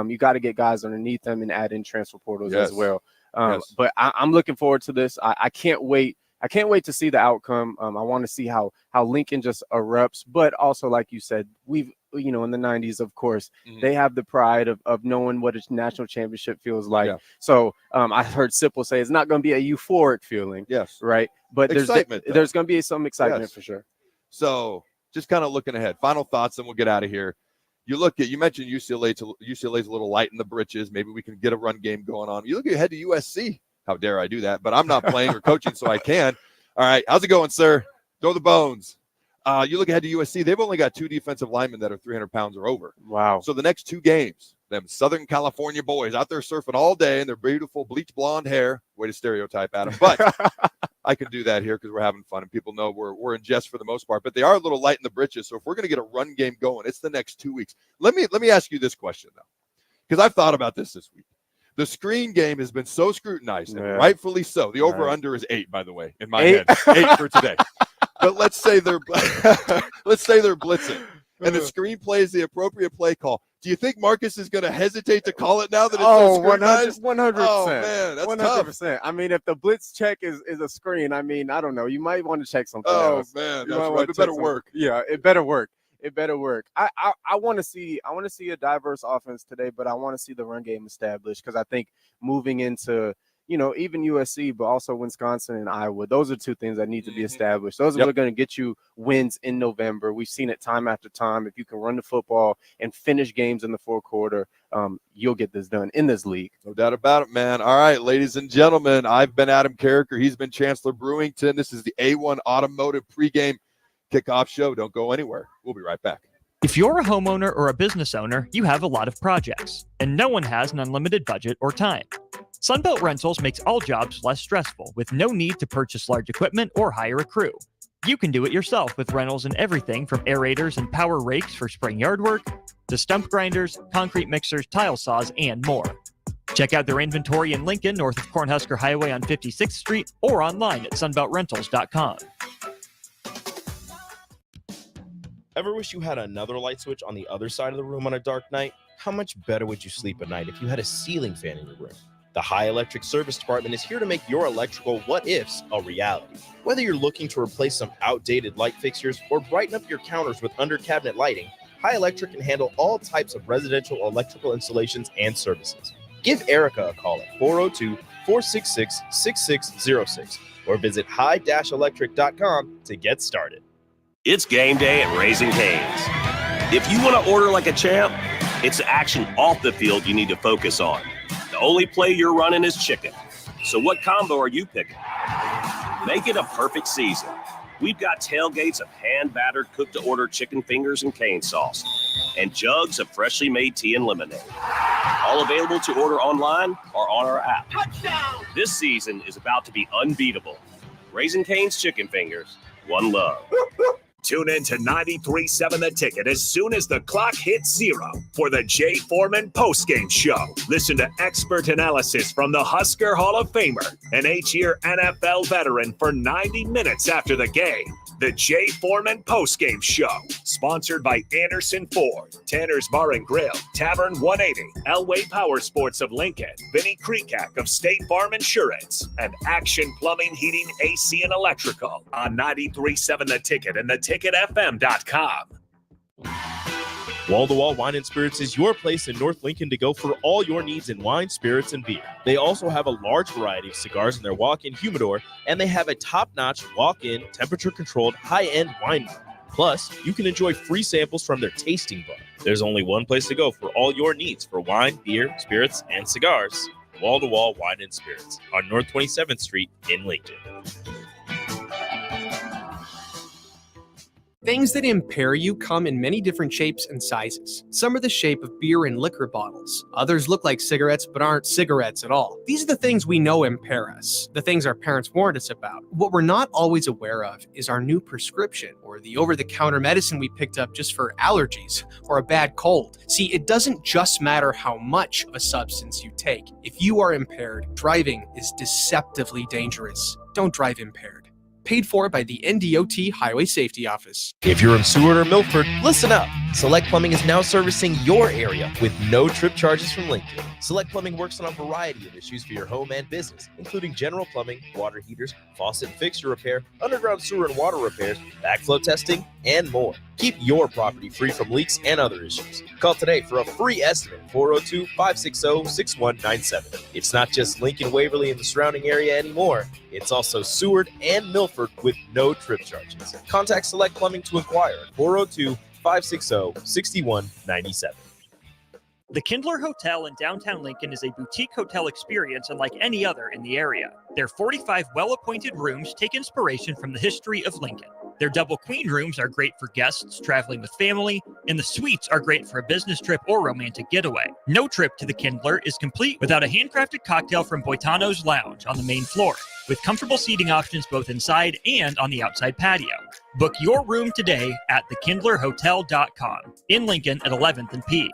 you got to get guys underneath them and add in transfer portals as well. But I'm looking forward to this. I can't wait. I can't wait to see the outcome. I want to see how Lincoln just erupts. But also, like you said, we've in the 90s, of course, they have the pride of knowing what a national championship feels like. Yeah. So I heard Sipple say it's not going to be a euphoric feeling. Yes. Right. But there's going to be some excitement for sure. So just kind of looking ahead. Final thoughts, and we'll get out of here. You mentioned UCLA. UCLA's a little light in the britches. Maybe we can get a run game going on. You look ahead to USC. How dare I do that? But I'm not playing or coaching, so I can. All right. How's it going, sir? Throw the bones. You look ahead to USC. They've only got 2 defensive linemen that are 300 pounds or over. Wow. So the next 2 games, them Southern California boys out there surfing all day in their beautiful bleach blonde hair. Way to stereotype, Adam. But I can do that here because we're having fun, and people know we're in jest for the most part. But they are a little light in the britches. So if we're going to get a run game going, it's the next 2 weeks. Let me ask you this question, though, because I've thought about this week. The screen game has been so scrutinized, and rightfully so. The over-under is 8, by the way, in my head. 8 for today. But let's say they're blitzing, and the screen play is the appropriate play call. Do you think Marcus is going to hesitate to call it now that it's so scrutinized? 100%. Oh, man, that's 100%. tough. I mean, if the blitz check is a screen, I mean, I don't know. You might want to check something else. Oh, man, that's right. It better work. Yeah, it better work. It better work. I want to see a diverse offense today, but I want to see the run game established because I think moving into even USC, but also Wisconsin and Iowa, those are 2 things that need to be established. Those are going to get you wins in November. We've seen it time after time. If you can run the football and finish games in the 4th quarter, you'll get this done in this league. No doubt about it, man. All right, ladies and gentlemen, I've been Adam Carricker. He's been Chancellor Brewington. This is the A1 Automotive pregame kickoff show. Don't go anywhere. We'll be right back. If you're a homeowner or a business owner, you have a lot of projects, and no one has an unlimited budget or time. Sunbelt Rentals makes all jobs less stressful with no need to purchase large equipment or hire a crew. You can do it yourself with rentals and everything from aerators and power rakes for spring yard work to stump grinders, concrete mixers, tile saws, and more. Check out their inventory in Lincoln, north of Cornhusker Highway on 56th Street, or online at sunbeltrentals.com. Ever wish you had another light switch on the other side of the room on a dark night? How much better would you sleep at night if you had a ceiling fan in your room? The High Electric Service Department is here to make your electrical what-ifs a reality. Whether you're looking to replace some outdated light fixtures or brighten up your counters with under-cabinet lighting, High Electric can handle all types of residential electrical installations and services. Give Erica a call at 402-466-6606 or visit high-electric.com to get started. It's game day at Raising Cane's. If you want to order like a champ, it's the action off the field you need to focus on. The only play you're running is chicken. So what combo are you picking? Make it a perfect season. We've got tailgates of hand-battered, cooked-to-order chicken fingers and cane sauce, and jugs of freshly made tea and lemonade. All available to order online or on our app. Touchdown! This season is about to be unbeatable. Raising Cane's Chicken Fingers, one love. Tune in to 93.7 The Ticket as soon as the clock hits 0 for the Jay Foreman postgame show. Listen to expert analysis from the Husker Hall of Famer, an 8-year NFL veteran for 90 minutes after the game. The Jay Foreman postgame show, sponsored by Anderson Ford, Tanner's Bar and Grill, Tavern 180, Elway Power Sports of Lincoln, Vinnie Kreekak of State Farm Insurance, and Action Plumbing, Heating, AC, and Electrical on 93.7 The Ticket and theticketfm.com. Wall-to-Wall Wine and Spirits is your place in North Lincoln to go for all your needs in wine, spirits, and beer. They also have a large variety of cigars in their walk-in humidor, and they have a top-notch walk-in, temperature-controlled, high-end wine bar. Plus, you can enjoy free samples from their tasting bar. There's only one place to go for all your needs for wine, beer, spirits, and cigars. Wall-to-Wall Wine and Spirits on North 27th Street in Lincoln. Things that impair you come in many different shapes and sizes. Some are the shape of beer and liquor bottles. Others look like cigarettes but aren't cigarettes at all. These are the things we know impair us, the things our parents warned us about. What we're not always aware of is our new prescription or the over-the-counter medicine we picked up just for allergies or a bad cold. See, it doesn't just matter how much of a substance you take. If you are impaired, driving is deceptively dangerous. Don't drive impaired. Paid for by the NDOT Highway Safety Office. If you're in Seward or Milford, listen up. Select Plumbing is now servicing your area with no trip charges from Lincoln. Select Plumbing works on a variety of issues for your home and business, including general plumbing, water heaters, faucet and fixture repair, underground sewer and water repairs, backflow testing, and more. Keep your property free from leaks and other issues. Call today for a free estimate, 402-560-6197. It's not just Lincoln, Waverly, and the surrounding area anymore. It's also Seward and Milford with no trip charges. Contact Select Plumbing to inquire at 402-560-6197. The Kindler Hotel in downtown Lincoln is a boutique hotel experience unlike any other in the area. Their 45 well-appointed rooms take inspiration from the history of Lincoln. Their double queen rooms are great for guests traveling with family, and the suites are great for a business trip or romantic getaway. No trip to the Kindler is complete without a handcrafted cocktail from Boitano's Lounge on the main floor, with comfortable seating options both inside and on the outside patio. Book your room today at thekindlerhotel.com in Lincoln at 11th and P.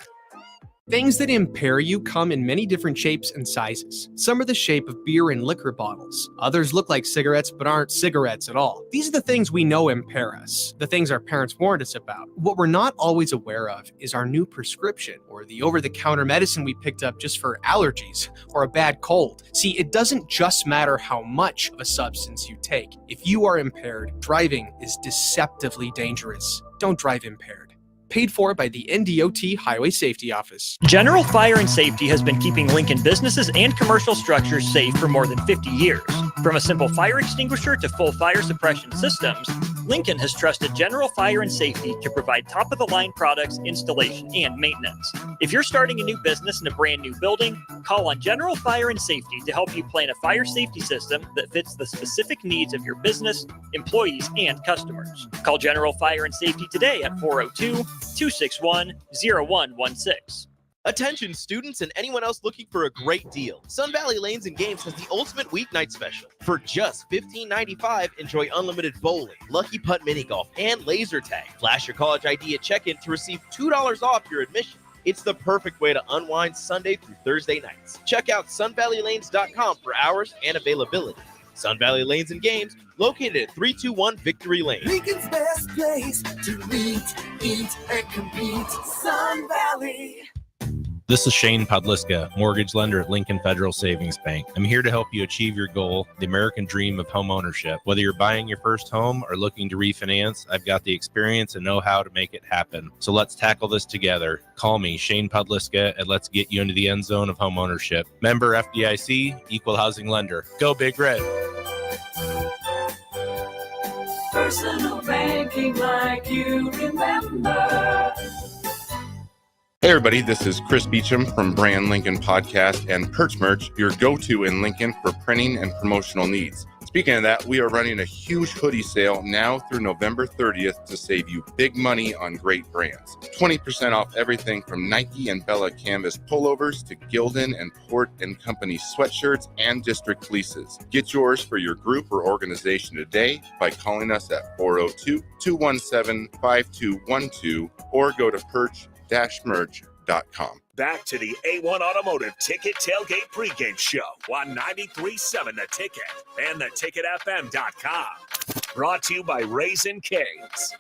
Things that impair you come in many different shapes and sizes. Some are the shape of beer and liquor bottles. Others look like cigarettes but aren't cigarettes at all. These are the things we know impair us, the things our parents warned us about. What we're not always aware of is our new prescription or the over-the-counter medicine we picked up just for allergies or a bad cold. See, it doesn't just matter how much of a substance you take. If you are impaired, driving is deceptively dangerous. Don't drive impaired. Paid for by the NDOT Highway Safety Office. General Fire and Safety has been keeping Lincoln businesses and commercial structures safe for more than 50 years. From a simple fire extinguisher to full fire suppression systems, Lincoln has trusted General Fire and Safety to provide top-of-the-line products, installation, and maintenance. If you're starting a new business in a brand new building, call on General Fire and Safety to help you plan a fire safety system that fits the specific needs of your business, employees, and customers. Call General Fire and Safety today at 402-261-0116. Attention students and anyone else looking for a great deal. Sun Valley Lanes and Games has the ultimate weeknight special. For just $15.95, enjoy unlimited bowling, lucky putt mini golf, and laser tag. Flash your college ID at check-in to receive $2 off your admission. It's the perfect way to unwind Sunday through Thursday nights. Check out sunvalleylanes.com for hours and availability. Sun Valley Lanes and Games, located at 321 Victory Lane. Lincoln's best place to meet, eat, and compete. Sun Valley. This is Shane Podliska, mortgage lender at Lincoln Federal Savings Bank. I'm here to help you achieve your goal, the American dream of home ownership. Whether you're buying your first home or looking to refinance, I've got the experience and know-how to make it happen. So let's tackle this together. Call me, Shane Podliska, and let's get you into the end zone of home ownership. Member FDIC, Equal Housing Lender. Go Big Red. Personal banking like you remember. Hey everybody, this is Chris Beecham from Brand Lincoln Podcast and Perch Merch, your go-to in Lincoln for printing and promotional needs. Speaking of that, we are running a huge hoodie sale now through November 30th to save you big money on great brands. 20% off everything from Nike and Bella Canvas pullovers to Gildan and Port & Company sweatshirts and district fleeces. Get yours for your group or organization today by calling us at 402-217-5212 or go to perch-merch.com. Back to the A1 Automotive Ticket Tailgate Pregame Show on 93.7 The Ticket and theticketfm.com. Brought to you by Raising Cane's.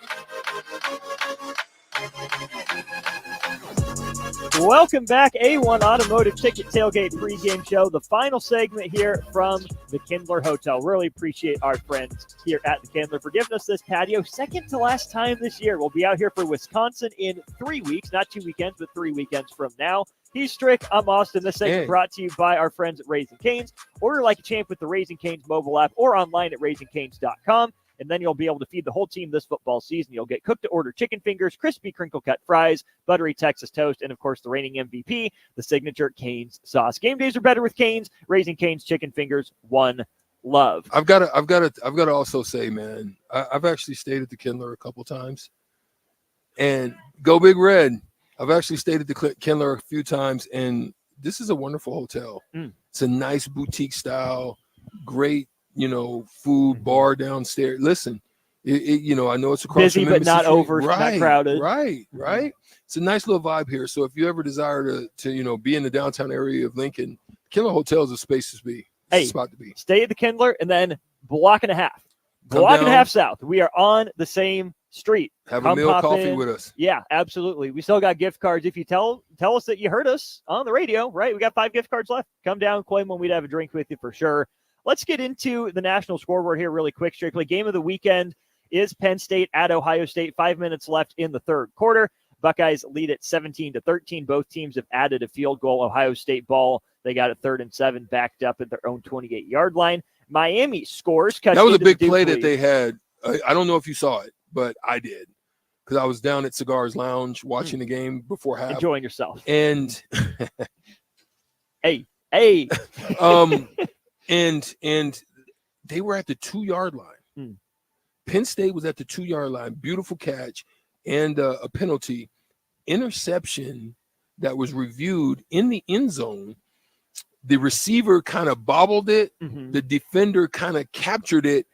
Welcome back, A1 Automotive Ticket Tailgate Pregame Show, the final segment here from the Kindler Hotel. Really appreciate our friends here at the Kindler for giving us this patio. Second to last time this year. We'll be out here for Wisconsin in 3 weeks, not 2 weekends, but 3 weekends from now. He's Strick. I'm Austin. This segment brought to you by our friends at Raising Cane's. Order like a champ with the Raising Cane's mobile app or online at raisingcanes.com. And then you'll be able to feed the whole team this football season. You'll get cooked-to-order chicken fingers, crispy crinkle-cut fries, buttery Texas toast, and, of course, the reigning MVP, the signature Cane's sauce. Game days are better with Cane's. Raising Cane's chicken fingers, one love. I've got to also say, man, I've actually stayed at the Kindler a couple times. And go Big Red. I've actually stayed at the Kindler a few times, and this is a wonderful hotel. It's a nice boutique style, great, food bar downstairs. Listen, I know it's across busy, but not over, not crowded. Right. It's a nice little vibe here. So if you ever desire to be in the downtown area of Lincoln, Kindler Hotel is a space to be. It's a spot to be. Stay at the Kindler and then block and a half. Block and a half south. We are on the same street. Have a meal, coffee with us. Yeah, absolutely. We still got gift cards. If you tell us that you heard us on the radio, right? We got 5 gift cards left. Come down, claim one. We'd have a drink with you for sure. Let's get into the national scoreboard here really quick, strictly. Game of the weekend is Penn State at Ohio State. 5 minutes left in the third quarter. Buckeyes lead at 17-13. Both teams have added a field goal. Ohio State ball, they got it 3rd and 7, backed up at their own 28-yard line. Miami scores. That was a big play that they had. I don't know if you saw it, but I did, because I was down at Cigars Lounge watching the game before half. Enjoying yourself. And hey. and they were at the 2-yard line. Penn State was at the 2-yard line. Beautiful catch and a penalty. Interception that was reviewed in the end zone. The receiver kind of bobbled it. The defender kind of captured it.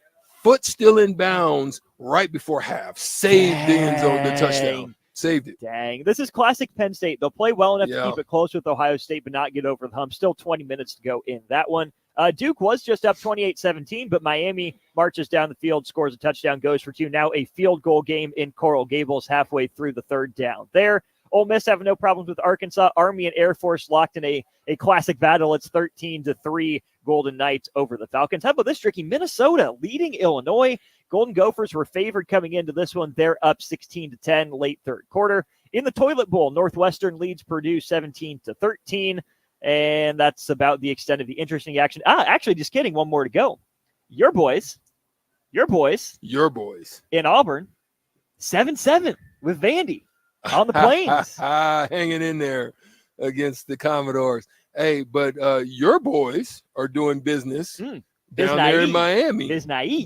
Foot still in bounds right before half. Saved the end zone, the touchdown. Saved it. Dang. This is classic Penn State. They'll play well enough to keep it close with Ohio State, but not get over the hump. Still 20 minutes to go in that one. Duke was just up 28-17, but Miami marches down the field, scores a touchdown, goes for 2. Now a field goal game in Coral Gables halfway through the third down there. Ole Miss having no problems with Arkansas. Army and Air Force locked in a classic battle. It's 13-3 Golden Knights over the Falcons. How about this, Tricky? Minnesota leading Illinois. Golden Gophers were favored coming into this one. They're up 16-10 late third quarter. In the Toilet Bowl, Northwestern leads Purdue 17-13. And that's about the extent of the interesting action. Actually, just kidding. One more to go. Your boys in Auburn, 7-7 with Vandy on the Plains. Hanging in there against the Commodores. Hey, but your boys are doing business down there in Miami.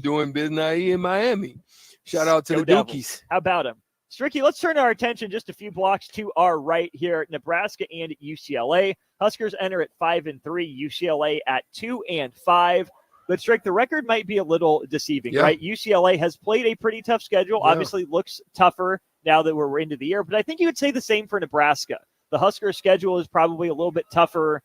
Doing business in Miami. Shout out to the Dukies. How about them? Stricky, let's turn our attention just a few blocks to our right here. Nebraska and UCLA. Huskers enter at 5-3. UCLA at 2-5. But Strick, the record might be a little deceiving, right? UCLA has played a pretty tough schedule. Obviously looks tougher now that we're into the year. But I think you would say the same for Nebraska. The Husker schedule is probably a little bit tougher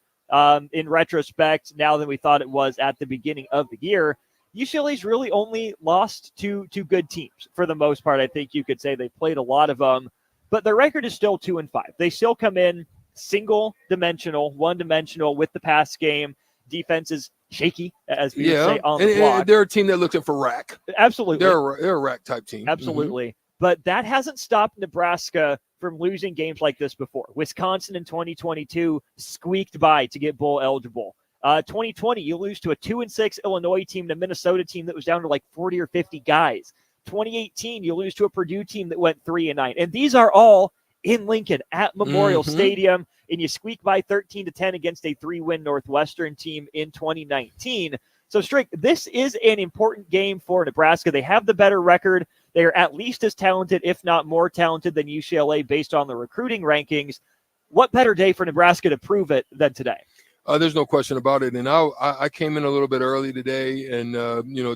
in retrospect now than we thought it was at the beginning of the year. UCLA's really only lost to good teams for the most part. I think you could say they played a lot of them, but their record is still 2-5. They still come in one-dimensional with the pass game. Defense is shaky, as we would say on the block. And they're a team that looking for rack. Absolutely. They're a rack type team. Absolutely. But that hasn't stopped Nebraska from losing games like this before. Wisconsin in 2022 squeaked by to get bowl eligible. 2020, you lose to a 2-6 Illinois team, and a Minnesota team that was down to like 40 or 50 guys. 2018, you lose to a Purdue team that went 3-9. And these are all in Lincoln at Memorial Stadium, and you squeak by 13-10 against a 3-win Northwestern team in 2019. So, Strick, this is an important game for Nebraska. They have the better record. They are at least as talented, if not more talented, than UCLA based on the recruiting rankings. What better day for Nebraska to prove it than today? There's no question about it. And I came in a little bit early today, and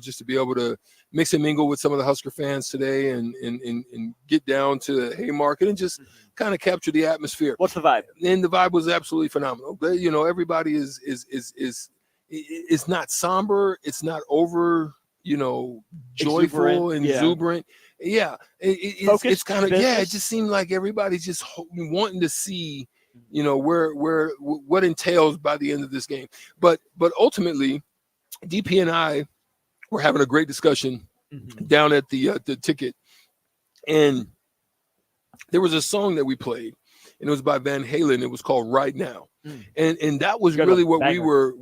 just to be able to mix and mingle with some of the Husker fans today and get down to the Haymarket and just kind of capture the atmosphere. What's the vibe? And the vibe was absolutely phenomenal. But, everybody is it's not somber, it's not over, joyful and exuberant. Yeah, it's kind of it just seemed like everybody's just wanting to see where what entails by the end of this game. But ultimately, DP and I were having a great discussion down at the ticket, and there was a song that we played, and it was by Van Halen. It was called Right Now. And that was really what we were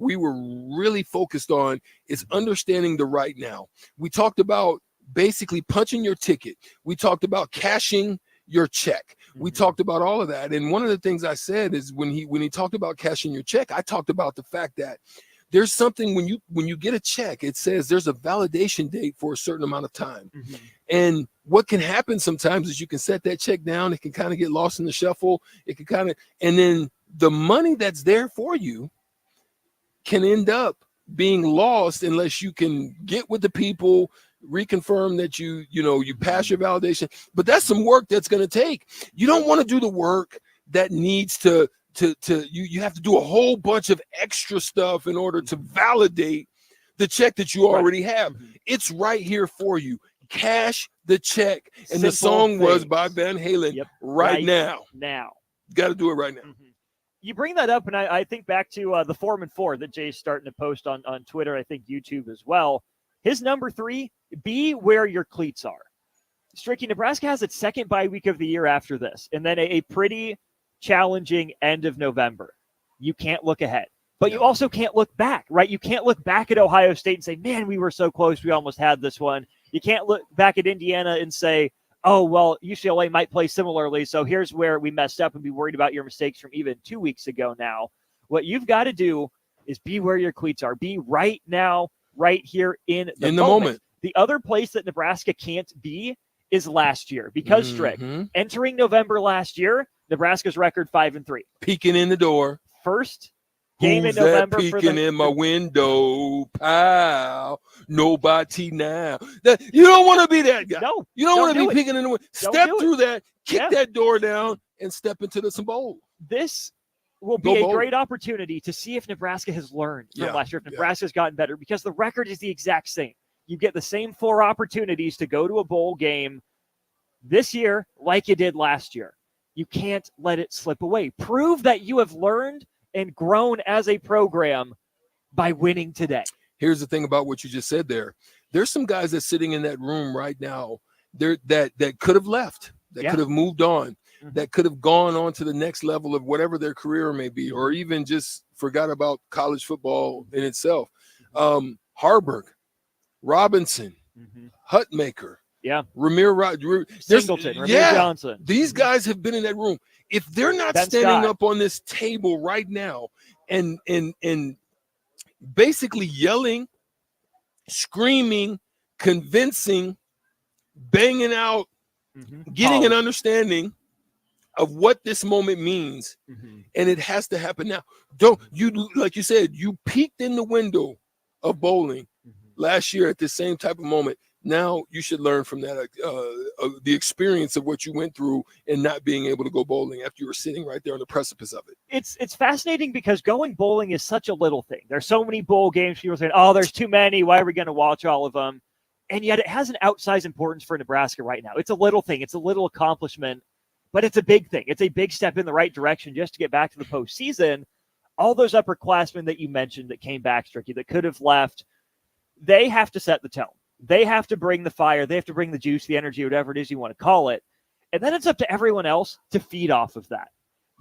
really focused on, is understanding the right now. We talked about basically punching your ticket. We talked about cashing your check. We talked about all of that. And one of the things I said is when he talked about cashing your check, I talked about the fact that there's something when you get a check, it says there's a validation date for a certain amount of time. And what can happen sometimes is you can set that check down. It can kind of get lost in the shuffle. It can and then the money that's there for you can end up being lost unless you can get with the people, reconfirm that you pass your validation. But that's some work that's going to take. You don't want to do the work that needs to you have to do a whole bunch of extra stuff in order to validate the check that you already have. It's right here for you. Cash the check. And the song was by Van Halen. Right now. Now. Got to do it right now. You bring that up, and I think back to the Foreman 4 that Jay's starting to post on Twitter, I think YouTube as well. His number 3, be where your cleats are. Stricky, Nebraska has its second bye week of the year after this, and then a pretty challenging end of November. You can't look ahead, but you also can't look back, right? You can't look back at Ohio State and say, man, we were so close. We almost had this one. You can't look back at Indiana and say, oh, well, UCLA might play similarly, so here's where we messed up and be worried about your mistakes from even 2 weeks ago now. What you've got to do is be where your cleats are. Be right now, right here in the moment. The other place that Nebraska can't be is last year because, Strick, entering November last year, Nebraska's record 5-3. Peeking in the door. First game Who's in November. That peeking in my window, pal? Nobody now. You don't want to be that guy. No, you don't want to be peeking in the window. Step through that, kick that door down, and step into some bowl. This will be a great opportunity to see if Nebraska has learned from last year, if Nebraska's gotten better, because the record is the exact same. You get the same 4 opportunities to go to a bowl game this year like you did last year. You can't let it slip away. Prove that you have learned and grown as a program by winning today. Here's the thing about what you just said there. There's some guys that's sitting in that room right now that could have left, that could have moved on, that could have gone on to the next level of whatever their career may be, or even just forgot about college football in itself. Harburg, Robinson, Hutmaker, Singleton, Ramir Johnson. These guys have been in that room. If they're not standing up on this table right now and basically yelling, screaming, convincing, banging out, getting an understanding of what this moment means, and it has to happen now. Don't you, like you said, you peeked in the window of bowling last year at the same type of moment. Now you should learn from that, the experience of what you went through and not being able to go bowling after you were sitting right there on the precipice of it. It's fascinating because going bowling is such a little thing. There's so many bowl games. People are saying, oh, there's too many. Why are we going to watch all of them? And yet it has an outsized importance for Nebraska right now. It's a little thing. It's a little accomplishment, but it's a big thing. It's a big step in the right direction just to get back to the postseason. All those upperclassmen that you mentioned that came back, Stricky, that could have left, they have to set the tone. They have to bring the fire. They have to bring the juice, the energy, whatever it is you want to call it. And then it's up to everyone else to feed off of that.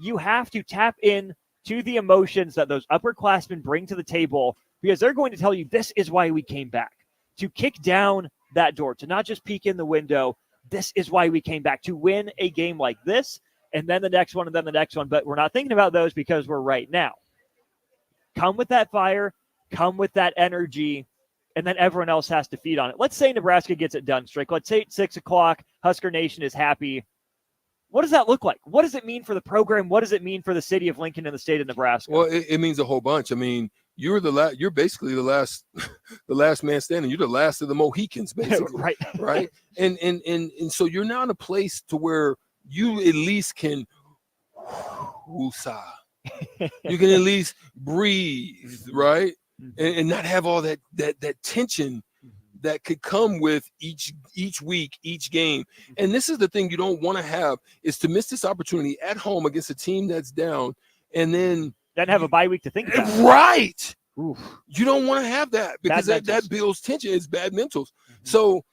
You have to tap in to the emotions that those upperclassmen bring to the table, because they're going to tell you this is why we came back. To kick down that door, to not just peek in the window, this is why we came back, to win a game like this, and then the next one, and then the next one. But we're not thinking about those because we're right now. Come with that fire, come with that energy, and then everyone else has to feed on it. Let's say Nebraska gets it done, Strick. Let's say it's 6 o'clock, Husker Nation is happy. What does that look like? What does it mean for the program? What does it mean for the city of Lincoln and the state of Nebraska? Well, it means a whole bunch. I mean, you're basically the last man standing. You're the last of the Mohicans, basically. Right. And so you're now in a place to where you at least can woosah. You can at least breathe, right? And not have all that tension that could come with each week, each game. And this is the thing you don't want to have, is to miss this opportunity at home against a team that's down and then have a bye week to think about. Right. Oof. You don't want to have that, because that builds tension. It's bad mentals. So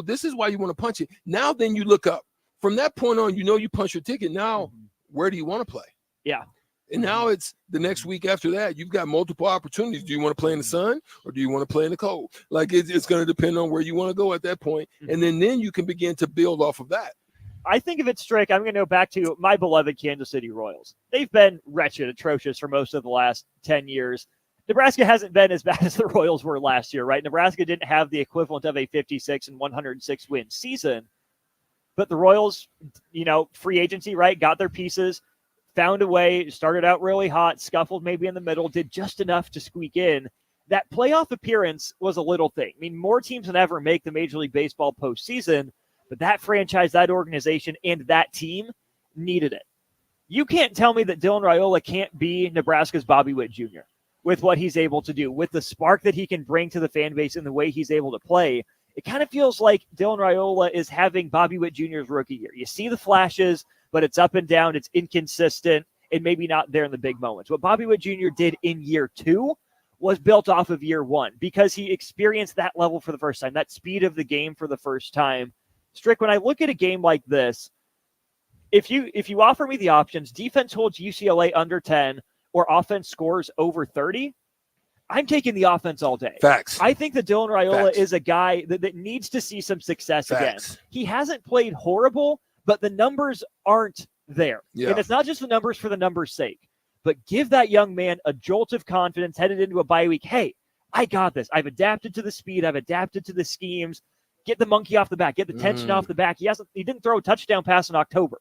this is why you want to punch it. Now then you look up. From that point on, you punch your ticket. Now, where do you want to play? Yeah. And now it's the next week after that. You've got multiple opportunities. Do you want to play in the sun, or do you want to play in the cold? Like, it's going to depend on where you want to go at that point. And then you can begin to build off of that. I think if it's Strick, I'm going to go back to my beloved Kansas City Royals. They've been wretched, atrocious for most of the last 10 years. Nebraska hasn't been as bad as the Royals were last year, right? Nebraska didn't have the equivalent of a 56 and 106 win season. But the Royals, free agency, right, got their pieces, found a way, started out really hot, scuffled maybe in the middle, did just enough to squeak in. That playoff appearance was a little thing. I mean, more teams than ever make the Major League Baseball postseason, but that franchise, that organization, and that team needed it. You can't tell me that Dylan Raiola can't be Nebraska's Bobby Witt Jr. with what he's able to do, with the spark that he can bring to the fan base and the way he's able to play. It kind of feels like Dylan Raiola is having Bobby Witt Jr.'s rookie year. You see the flashes, but it's up and down. It's inconsistent and maybe not there in the big moments. What Bobby Witt Jr. did in year 2 was built off of year 1 because he experienced that level for the first time, that speed of the game for the first time. Strick, when I look at a game like this, if you offer me the options, defense holds UCLA under 10 or offense scores over 30, I'm taking the offense all day. Facts. I think that Dylan Raiola is a guy that needs to see some success again. He hasn't played horrible, but the numbers aren't there. Yeah. And it's not just the numbers for the numbers' sake, but give that young man a jolt of confidence headed into a bye week. Hey, I got this. I've adapted to the speed. I've adapted to the schemes. Get the monkey off the back. Get the tension off the back. He didn't throw a touchdown pass in October.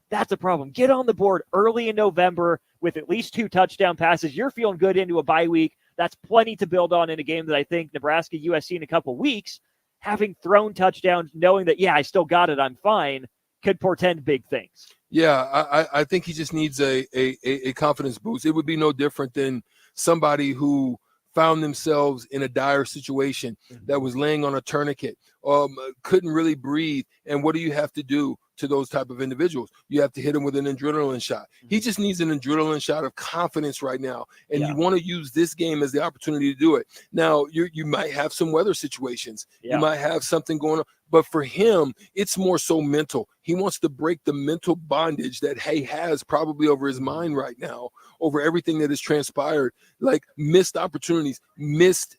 That's a problem. Get on the board early in November with at least 2 touchdown passes. You're feeling good into a bye week. That's plenty to build on in a game that I think Nebraska, USC in a couple weeks, having thrown touchdowns, knowing that, I still got it, I'm fine, could portend big things. Yeah, I think he just needs a confidence boost. It would be no different than somebody who found themselves in a dire situation that was laying on a tourniquet, couldn't really breathe. And what do you have to do to those type of individuals? You have to hit them with an adrenaline shot. He just needs an adrenaline shot of confidence right now. And you want to use this game as the opportunity to do it. Now, you might have some weather situations. You might have something going on. But for him, it's more so mental. He wants to break the mental bondage that he has probably over his mind right now, over everything that has transpired, like missed opportunities, missed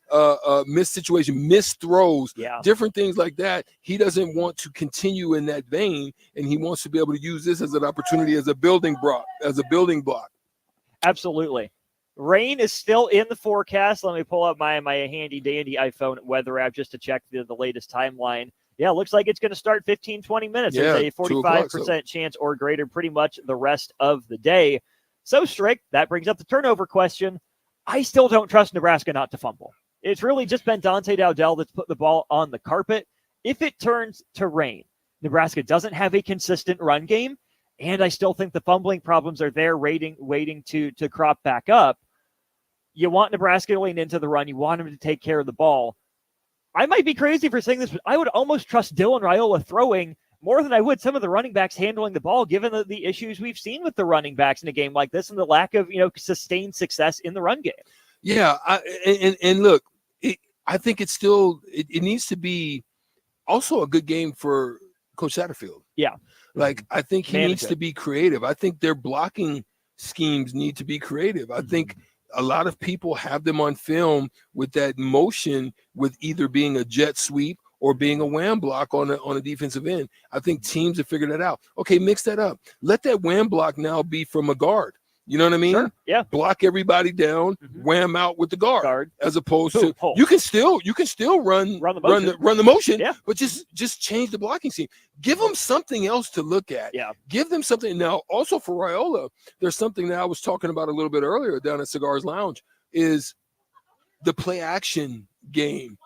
situation, missed throws, different things like that. He doesn't want to continue in that vein, and he wants to be able to use this as an opportunity, as a building block. Absolutely. Rain is still in the forecast. Let me pull up my handy dandy iPhone weather app just to check the latest timeline. Yeah, it looks like it's going to start 15, 20 minutes. There's a 45% chance or greater pretty much the rest of the day. So, Strick, that brings up the turnover question. I still don't trust Nebraska not to fumble. It's really just been Dante Dowdell that's put the ball on the carpet. If it turns to rain, Nebraska doesn't have a consistent run game, and I still think the fumbling problems are there waiting to crop back up. You want Nebraska to lean into the run. You want them to take care of the ball. I might be crazy for saying this, but I would almost trust Dylan Raiola throwing more than I would some of the running backs handling the ball, given the issues we've seen with the running backs in a game like this and the lack of sustained success in the run game. Yeah, and look, I think it's still it needs to be also a good game for Coach Satterfield. Yeah, like I think he needs to be creative. I think their blocking schemes need to be creative. I think a lot of people have them on film with that motion, with either being a jet sweep or being a wham block on a defensive end. I think teams have figured that out. Okay, mix that up. Let that wham block now be from a guard. You know what I mean? Sure. Yeah. Block everybody down, wham out with the guard, as opposed to you can still run the motion, but just change the blocking scheme. Give them something else to look at. Yeah. Give them something. Now, also for Raiola, there's something that I was talking about a little bit earlier down at Cigars Lounge, is the play action game.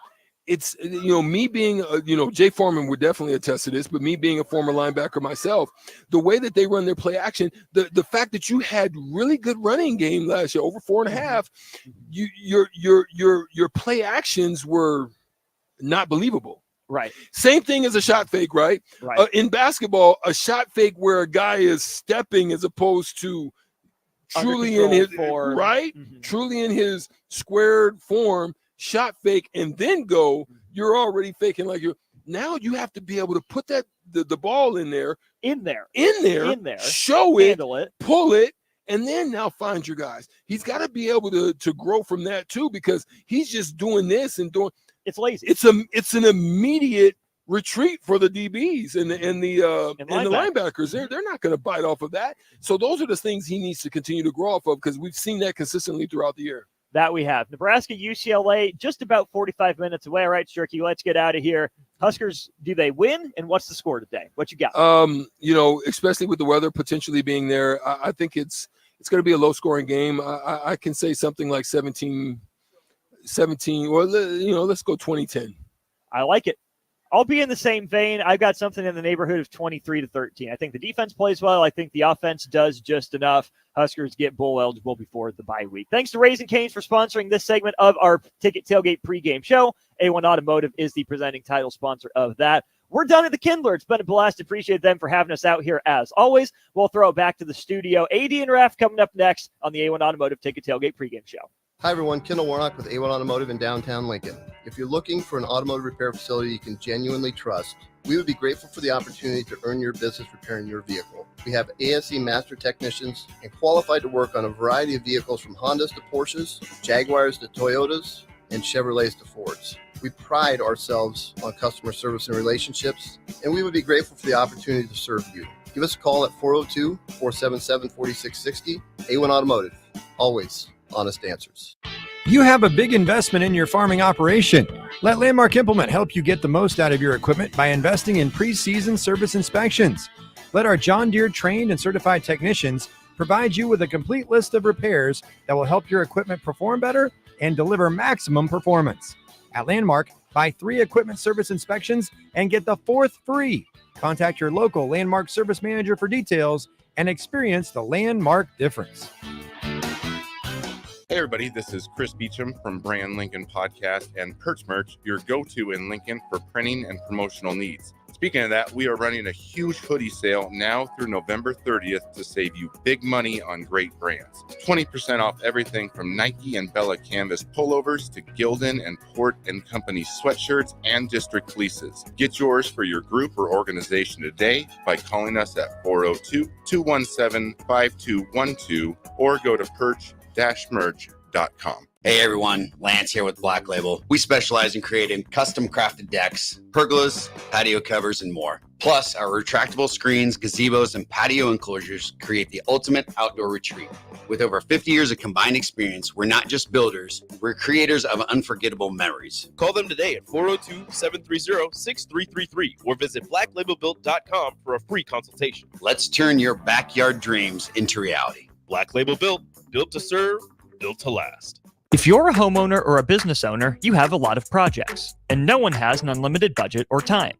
It's, me being, Jay Foreman would definitely attest to this, but me being a former linebacker myself, the way that they run their play action, the fact that you had really good running game last year, over 4.5, your play actions were not believable. Right. Same thing as a shot fake, right? In basketball, a shot fake where a guy is stepping as opposed to truly in his truly in his squared form. Shot fake and then go, you're already faking like you're now. You have to be able to put that the ball in there, show it, handle it, pull it, and then now find your guys. He's got to be able to grow from that too, because he's just doing this and doing. It's lazy. It's an immediate retreat for the DBs and the linebackers. They're not going to bite off of that. So those are the things he needs to continue to grow off of, because we've seen that consistently throughout the year. That we have. Nebraska, UCLA, just about 45 minutes away. All right, Stricky, let's get out of here. Huskers, do they win? And what's the score today? What you got? Especially with the weather potentially being there, I think it's going to be a low-scoring game. I can say something like 17. Well, let's go 20-10. I like it. I'll be in the same vein. I've got something in the neighborhood of 23-13. I think the defense plays well. I think the offense does just enough. Huskers get bowl eligible before the bye week. Thanks to Raising Cane's for sponsoring this segment of our Ticket Tailgate pregame show. A1 Automotive is the presenting title sponsor of that. We're done at the Kindler. It's been a blast. Appreciate them for having us out here as always. We'll throw it back to the studio. AD and Raf coming up next on the A1 Automotive Ticket Tailgate pregame show. Hi, everyone. Kendall Warnock with A1 Automotive in downtown Lincoln. If you're looking for an automotive repair facility you can genuinely trust, we would be grateful for the opportunity to earn your business repairing your vehicle. We have ASE master technicians and qualified to work on a variety of vehicles from Hondas to Porsches, Jaguars to Toyotas, and Chevrolets to Fords. We pride ourselves on customer service and relationships, and we would be grateful for the opportunity to serve you. Give us a call at 402-477-4660. A1 Automotive, always honest answers. You have a big investment in your farming operation. Let Landmark Implement help you get the most out of your equipment by investing in pre-season service inspections. Let our John Deere trained and certified technicians provide you with a complete list of repairs that will help your equipment perform better and deliver maximum performance. At Landmark, buy 3 equipment service inspections and get the 4th free. Contact your local Landmark service manager for details and experience the Landmark difference. Hey everybody, this is Chris Beecham from Brand Lincoln Podcast and Perch Merch, your go-to in Lincoln for printing and promotional needs. Speaking of that, we are running a huge hoodie sale now through November 30th to save you big money on great brands. 20% off everything from Nike and Bella Canvas pullovers to Gildan and Port & Company sweatshirts and district fleeces. Get yours for your group or organization today by calling us at 402-217-5212 or go to perch-merch.com. Hey everyone, Lance here with Black Label. We specialize in creating custom crafted decks, pergolas, patio covers, and more. Plus, our retractable screens, gazebos, and patio enclosures create the ultimate outdoor retreat. With over 50 years of combined experience, we're not just builders, we're creators of unforgettable memories. Call them today at 402-730-6333 or visit blacklabelbuilt.com for a free consultation. Let's turn your backyard dreams into reality. Black Label Built, built to serve, built to last. If you're a homeowner or a business owner, you have a lot of projects, and no one has an unlimited budget or time.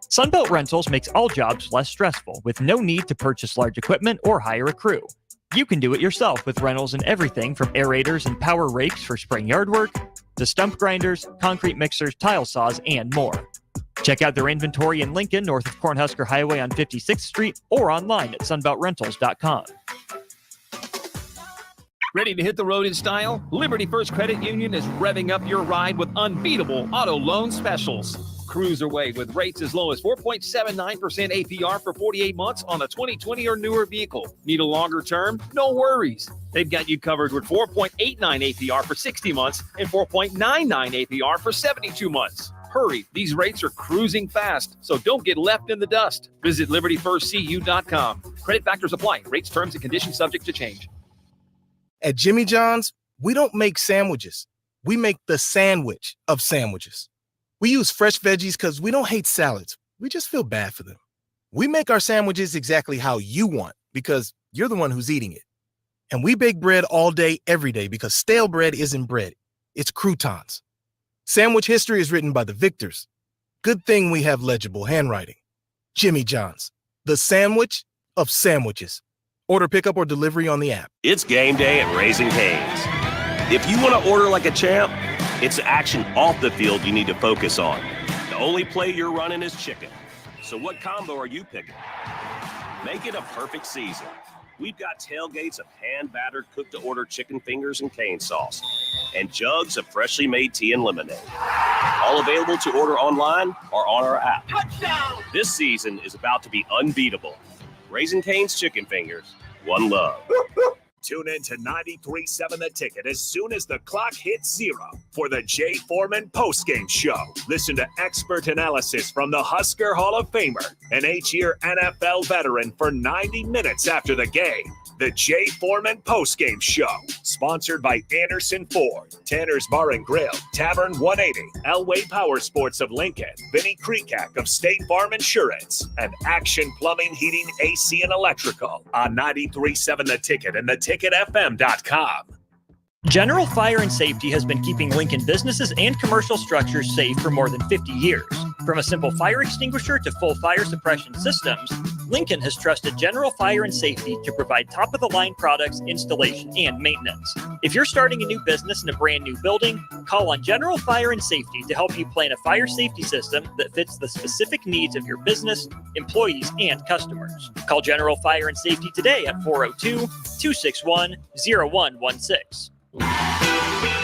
Sunbelt Rentals makes all jobs less stressful with no need to purchase large equipment or hire a crew. You can do it yourself with rentals and everything from aerators and power rakes for spring yard work to stump grinders, concrete mixers, tile saws, and more. Check out their inventory in Lincoln, north of Cornhusker Highway on 56th Street, or online at sunbeltrentals.com. Ready to hit the road in style? Liberty First Credit Union is revving up your ride with unbeatable auto loan specials. Cruise away with rates as low as 4.79% APR for 48 months on a 2020 or newer vehicle. Need a longer term? No worries. They've got you covered with 4.89 APR for 60 months and 4.99 APR for 72 months. Hurry, these rates are cruising fast, so don't get left in the dust. Visit libertyfirstcu.com. Credit factors apply. Rates, terms, and conditions subject to change. At Jimmy John's, we don't make sandwiches. We make the sandwich of sandwiches. We use fresh veggies because we don't hate salads. We just feel bad for them. We make our sandwiches exactly how you want because you're the one who's eating it. And we bake bread all day, every day because stale bread isn't bread. It's croutons. Sandwich history is written by the victors. Good thing we have legible handwriting. Jimmy John's, the sandwich of sandwiches. Order pickup or delivery on the app. It's game day at Raising Cane's. If you want to order like a champ, it's action off the field you need to focus on. The only play you're running is chicken. So what combo are you picking? Make it a perfect season. We've got tailgates of hand-battered, cooked-to-order chicken fingers and cane sauce, and jugs of freshly made tea and lemonade. All available to order online or on our app. Touchdown! This season is about to be unbeatable. Raising Cane's Chicken Fingers, one love. Tune in to 93.7 The Ticket as soon as the clock hits 0 for the Jay Foreman postgame show. Listen to expert analysis from the Husker Hall of Famer, an 8-year NFL veteran for 90 minutes after the game. The Jay Foreman postgame show, sponsored by Anderson Ford, Tanner's Bar and Grill, Tavern 180, Elway Power Sports of Lincoln, Vinnie Kreekak of State Farm Insurance, and Action Plumbing, Heating, AC, and Electrical on 93.7 The Ticket and theticketfm.com. General Fire and Safety has been keeping Lincoln businesses and commercial structures safe for more than 50 years. From a simple fire extinguisher to full fire suppression systems, Lincoln has trusted General Fire and Safety to provide top-of-the-line products, installation, and maintenance. If you're starting a new business in a brand new building, call on General Fire and Safety to help you plan a fire safety system that fits the specific needs of your business, employees, and customers. Call General Fire and Safety today at 402-261-0116.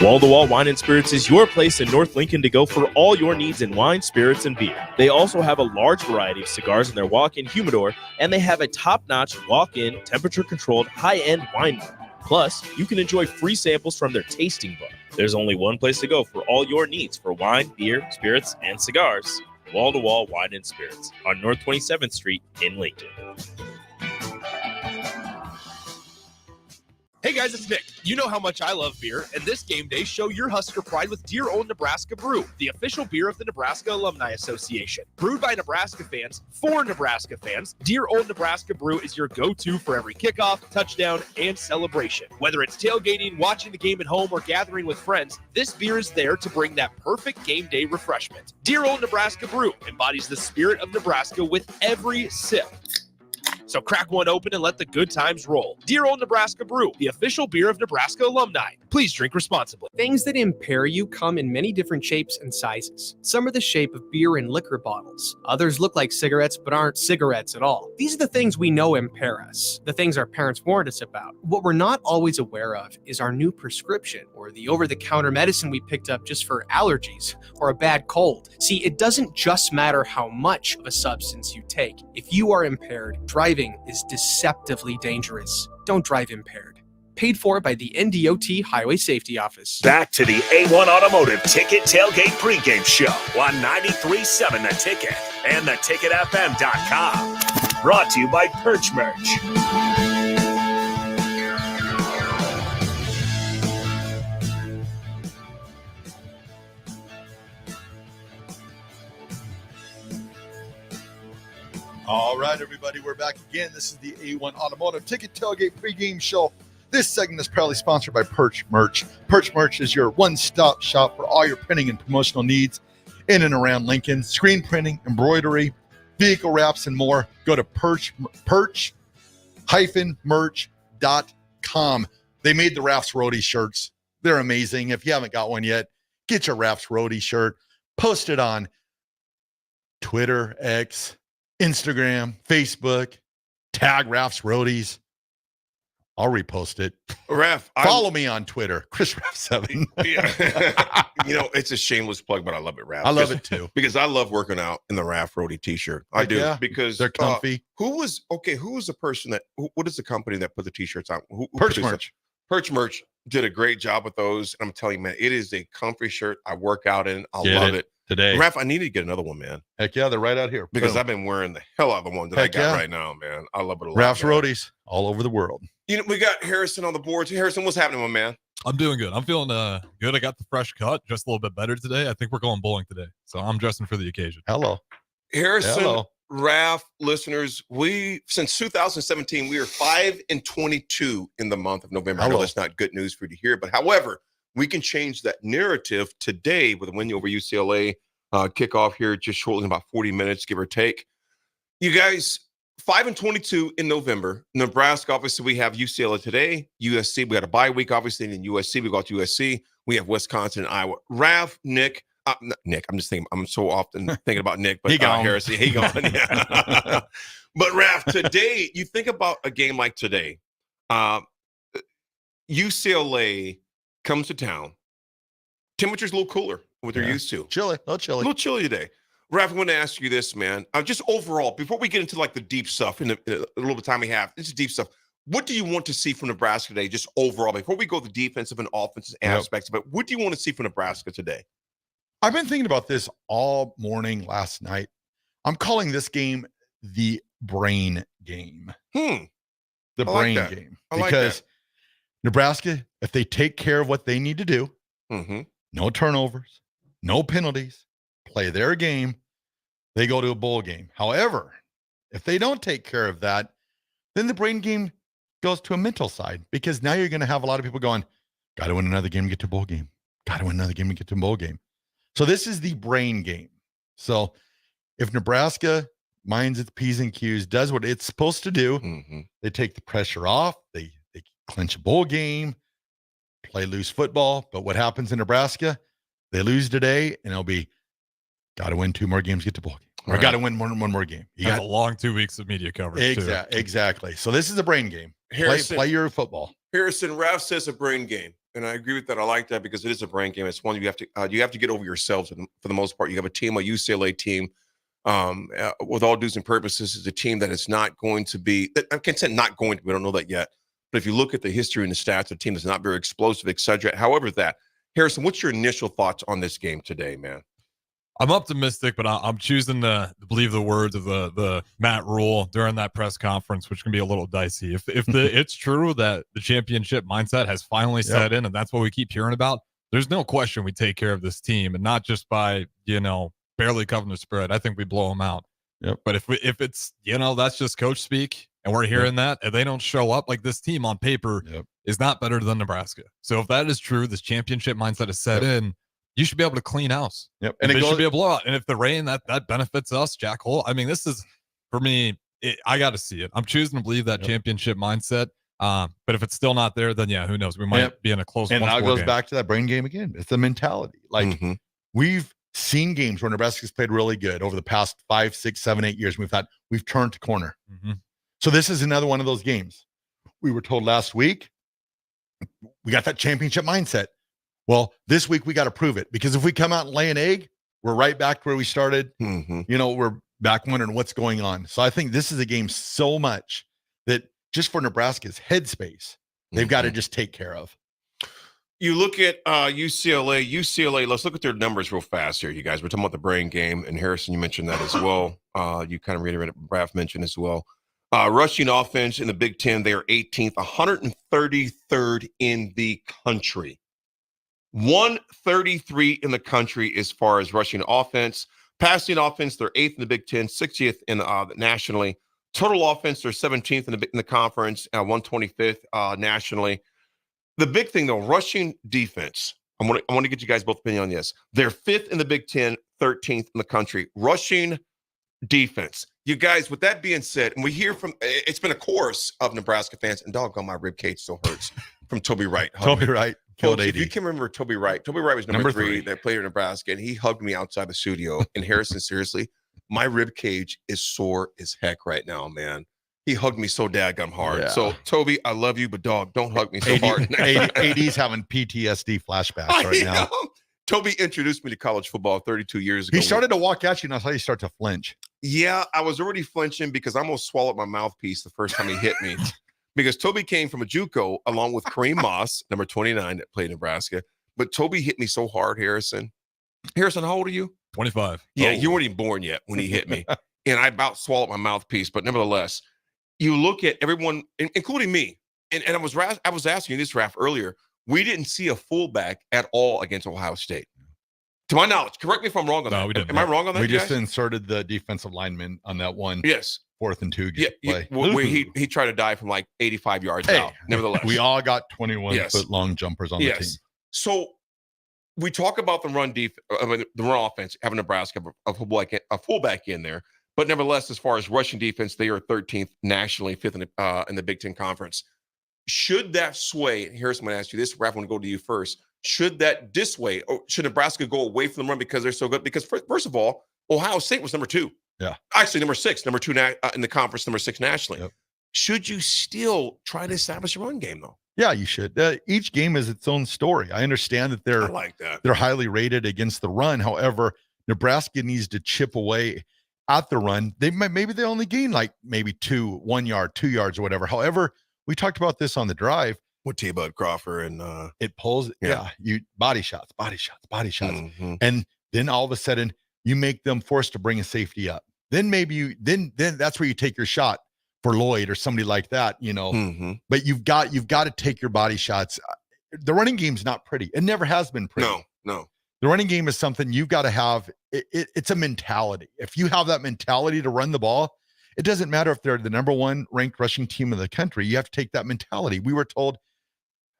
Wall to Wall Wine and Spirits is your place in North Lincoln to go for all your needs in wine, spirits, and beer. They also have a large variety of cigars in their walk-in humidor, and they have a top-notch walk-in, temperature-controlled, high-end wine bar. Plus, you can enjoy free samples from their tasting book. There's only one place to go for all your needs for wine, beer, spirits, and cigars. Wall to Wall Wine and Spirits on North 27th Street in Lincoln. Hey guys, it's Nick. You know how much I love beer, and this game day, show your Husker pride with Dear Old Nebraska Brew, the official beer of the Nebraska Alumni Association. Brewed by Nebraska fans, for Nebraska fans, Dear Old Nebraska Brew is your go-to for every kickoff, touchdown, and celebration. Whether it's tailgating, watching the game at home, or gathering with friends, this beer is there to bring that perfect game day refreshment. Dear Old Nebraska Brew embodies the spirit of Nebraska with every sip. So crack one open and let the good times roll. Dear Old Nebraska Brew, the official beer of Nebraska alumni. Please drink responsibly. Things that impair you come in many different shapes and sizes. Some are the shape of beer and liquor bottles. Others look like cigarettes but aren't cigarettes at all. These are the things we know impair us, the things our parents warned us about. What we're not always aware of is our new prescription or the over-the-counter medicine we picked up just for allergies or a bad cold. See, it doesn't just matter how much of a substance you take. If you are impaired, driving is deceptively dangerous. Don't drive impaired. Paid for by the NDOT Highway Safety Office. Back to the A1 Automotive Ticket Tailgate Pregame Show on 93.7 The Ticket and theticketfm.com. Brought to you by Perch Merch. All right, everybody, we're back again. This is the A1 Automotive Ticket Tailgate Pregame Show. This segment is proudly sponsored by Perch Merch. Perch Merch is your one-stop shop for all your printing and promotional needs in and around Lincoln. Screen printing, embroidery, vehicle wraps, and more. Go to perch-merch.com. They made the Rafts Roadie shirts. They're amazing. If you haven't got one yet, get your Rafts Roadie shirt. Post it on Twitter, X, Instagram, Facebook, tag Rafts Roadies. I'll repost it. Raf, follow me on Twitter, Chris Raf7. You know, it's a shameless plug, but I love it, Raf. I love it too. Because I love working out in the Raf Roadie t-shirt. I do. Yeah, because they're comfy. Who was the person that, what is the company that put the t-shirts on? Who Perch Merch. Perch Merch did a great job with those. And I'm telling you, man, it is a comfy shirt. I work out in. I love it. Today. Raf, I need to get another one, man. Heck yeah, they're right out here. Because Boom. I've been wearing the hell out of the one that I got right now, man. I love it a lot. Rafts Roadies all over the world. You know, we got Harrison on the board. Harrison, what's happening, my man? I'm doing good. I'm feeling good. I got the fresh cut, just a little bit better today. I think we're going bowling today, so I'm dressing for the occasion. Hello. Harrison, Raf, listeners, since 2017, we are 5-22 in the month of November. I know that's not good news for you to hear, but however, we can change that narrative today with a win over UCLA. Kickoff here just shortly in about 40 minutes, give or take. You guys, 5-22 in November. Nebraska, obviously, we have UCLA today. USC, we got a bye week, obviously, and in USC, we got USC. We have Wisconsin and Iowa. Raf, Nick, I'm just thinking, I'm so often thinking about Nick, but Harrison, he gone. Yeah. But Raf, today, you think about a game like today. UCLA comes to town. Temperature's a little cooler than what they're used to. Chilly, a little chilly today. Raf, I want to ask you this, man. Just overall, before we get into like the deep stuff in a little bit of time we have, this is deep stuff. What do you want to see from Nebraska today, just overall, before we go to the defensive and offensive aspects? But what do you want to see from Nebraska today? I've been thinking about this all morning last night. I'm calling this game the brain game. The brain game. Because Nebraska, if they take care of what they need to do, no turnovers, no penalties, play their game, they go to a bowl game. However, if they don't take care of that, then the brain game goes to a mental side, because now you're going to have a lot of people going, Got to win another game to get to bowl game. Got to win another game to get to bowl game. So this is the brain game. So if Nebraska minds its P's and Q's, does what it's supposed to do, they take the pressure off, they clinch a bowl game, play loose football. But what happens in Nebraska? They lose today, and it'll be got to win 2 more games to get to bowl game. Or got to win one more game. You That's got a long 2 weeks of media coverage. Exactly. So this is a brain game. Play your football. Harrison, Ralph says a brain game, and I agree with that. I like that because it is a brain game. It's one you have to get over yourselves for the most part. You have a team, a UCLA team, with all dues and purposes, is a team that is not going to be. I can't say not going to. We don't know that yet. But if you look at the history and the stats, a team that's not very explosive, etc. However, Harrison, what's your initial thoughts on this game today, man? I'm optimistic, but I'm choosing to believe the words of the Matt Rule during that press conference, which can be a little dicey. If it's true that the championship mindset has finally set in, and that's what we keep hearing about, there's no question we take care of this team, and not just by barely covering the spread. I think we blow them out. Yep. But if it's that's just coach speak, and we're hearing that, and they don't show up, like, this team on paper is not better than Nebraska. So if that is true, this championship mindset is set in. You should be able to clean house. Yep. And it should be a blowout. And if the rain, that benefits us, Jack Hole. I mean, this is, for me, I got to see it. I'm choosing to believe that championship mindset. But if it's still not there, then who knows? We might be in a close And now it goes game. back to that brain game again. It's the mentality. Like, we've seen games where Nebraska's played really good over the past 5, 6, 7, 8 years. We've turned the corner. So this is another one of those games. We were told last week, we got that championship mindset. Well, this week we got to prove it, because if we come out and lay an egg, we're right back where we started. We're back wondering what's going on. So I think this is a game so much that just for Nebraska's headspace, they've got to just take care of. You look at UCLA. Let's look at their numbers real fast here, you guys. We're talking about the brain game, and Harrison, you mentioned that as well. You kind of reiterated what Raph mentioned as well. Rushing offense in the Big Ten, they are 18th, 133rd in the country. 133 in the country as far as rushing offense. Passing offense, they're 8th in the Big Ten, 60th in nationally. Total offense, they're 17th in the conference, 125th nationally. The big thing, though, rushing defense. I want to get you guys both opinion on this. They're 5th in the Big Ten, 13th in the country. Rushing defense. You guys, with that being said, and we hear it's been a chorus of Nebraska fans, and doggone, my rib cage still hurts, from Toby Wright. Toby Wright. Coach, if you can remember Toby Wright was number 3 that played in Nebraska, and he hugged me outside the studio. And Harrison, seriously, my rib cage is sore as heck right now, man. He hugged me so daggum hard. Yeah. So, Toby, I love you, but dog, don't hug me so hard. AD's having PTSD flashbacks right now. Toby introduced me to college football 32 years ago. He started to walk at you, and I saw you start to flinch. Yeah, I was already flinching because I almost swallowed my mouthpiece the first time he hit me. Because Toby came from a JUCO along with Kareem Moss, number 29, that played Nebraska. But Toby hit me so hard, Harrison. Harrison, how old are you? 25. Yeah, you weren't even born yet when he hit me. And I about swallowed my mouthpiece. But nevertheless, you look at everyone, including me, and I was asking you this, Raph, earlier. We didn't see a fullback at all against Ohio State. To my knowledge, correct me if I'm wrong on that. We didn't. Am I wrong on that? We just inserted the defensive lineman on that one. Yes. 4th and 2 play. Where he tried to die from like 85 yards out. Nevertheless, we all got 21-foot long jumpers on the team. So we talk about the run offense, having Nebraska a fullback in there, but nevertheless, as far as rushing defense, they are 13th nationally, 5th in the Big Ten Conference. Should that sway? And here's I'm going to ask you this, Raph. I want to go to you first. Should that dissuade, or should Nebraska go away from the run because they're so good? Because first of all, Ohio State was number 2. Yeah. Actually, number 6, number 2 in the conference, number 6 nationally. Yep. Should you still try to establish a run game, though? Yeah, you should. Each game is its own story. I understand that they're highly rated against the run. However, Nebraska needs to chip away at the run. Maybe they only gain like maybe 1 yard, 2 yards or whatever. However, we talked about this on the drive. With T-Bud Crawford and it pulls. Yeah. You body shots. Mm-hmm. And then all of a sudden you make them forced to bring a safety up. Then maybe then that's where you take your shot for Lloyd or somebody like that, Mm-hmm. But you've got to take your body shots. The running game's not pretty. It never has been pretty. No. The running game is something you've got to have. It's a mentality. If you have that mentality to run the ball, it doesn't matter if they're the number 1 ranked rushing team in the country. You have to take that mentality. We were told,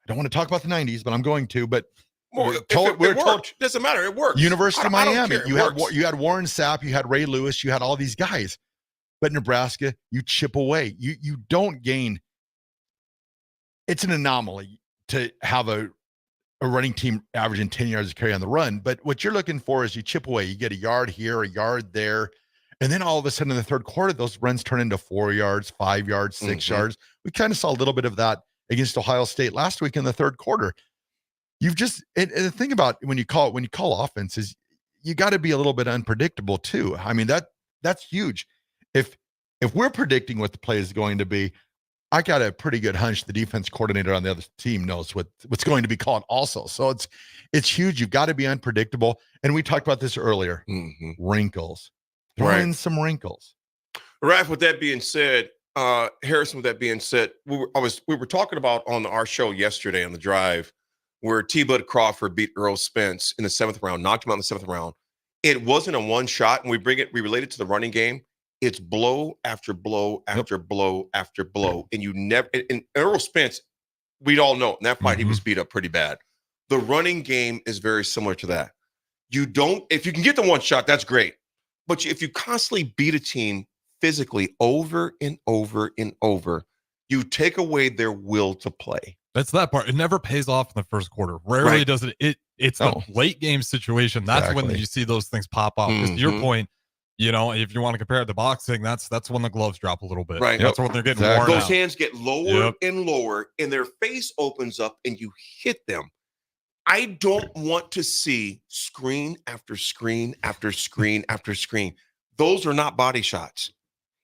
don't want to talk about the 90s, but I'm going to. But doesn't matter. It works. University of Miami. You had Warren Sapp, you had Ray Lewis, you had all these guys. But Nebraska, you chip away. You don't gain. It's an anomaly to have a running team averaging 10 yards of carry on the run. But what you're looking for is you chip away. You get a yard here, a yard there. And then all of a sudden in the third quarter, those runs turn into 4 yards, 5 yards, 6 yards. We kind of saw a little bit of that against Ohio State last week in the third quarter. You've just, and the thing about when you call offense is you got to be a little bit unpredictable too. I mean, that's huge. If we're predicting what the play is going to be, I got a pretty good hunch the defense coordinator on the other team knows what's going to be called also. So it's huge. You've got to be unpredictable. And we talked about this earlier. Wrinkles. Throw in some wrinkles. Raph, with that being said, Harrison, with that being said, we were talking about on our show yesterday on the drive where T-Bud Crawford beat Earl Spence in the 7th round, knocked him out in the 7th round. It wasn't a one shot, and we relate it to the running game. It's blow after blow after blow after blow. And you never, and Earl Spence, we'd all know in that fight, he was beat up pretty bad. The running game is very similar to that. If you can get the one shot, that's great. But if you constantly beat a team physically over and over and over, you take away their will to play. That's that part. It never pays off in the first quarter. Rarely does it. It's the late game situation. That's when you see those things pop up. Because to your point, if you want to compare it to boxing, that's when the gloves drop a little bit. Right. That's when they're getting worn out. Those hands get lower and lower, and their face opens up, and you hit them. I don't want to see screen after screen after screen after screen. Those are not body shots.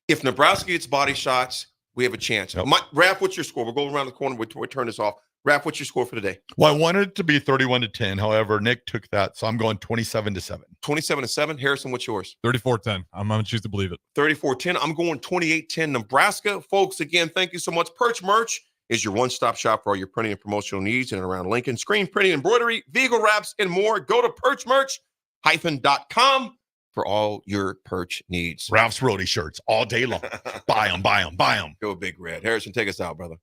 If Nebraska gets body shots, we have a chance. Raph, what's your score? We'll go around the corner. We'll turn this off. Raph, what's your score for today? Well, I wanted it to be 31-10. However, Nick took that, so I'm going 27-7. 27-7. Harrison, what's yours? 34-10. I'm going to choose to believe it. 34-10. I'm going 28-10 Nebraska. Folks, again, thank you so much. Perch Merch is your one-stop shop for all your printing and promotional needs in and around Lincoln. Screen printing, embroidery, vehicle wraps, and more. Go to perchmerch-.com for all your perch needs. Ralph's Roadie shirts all day long. Buy them, buy them, buy them. Go Big Red. Harrison, take us out, brother.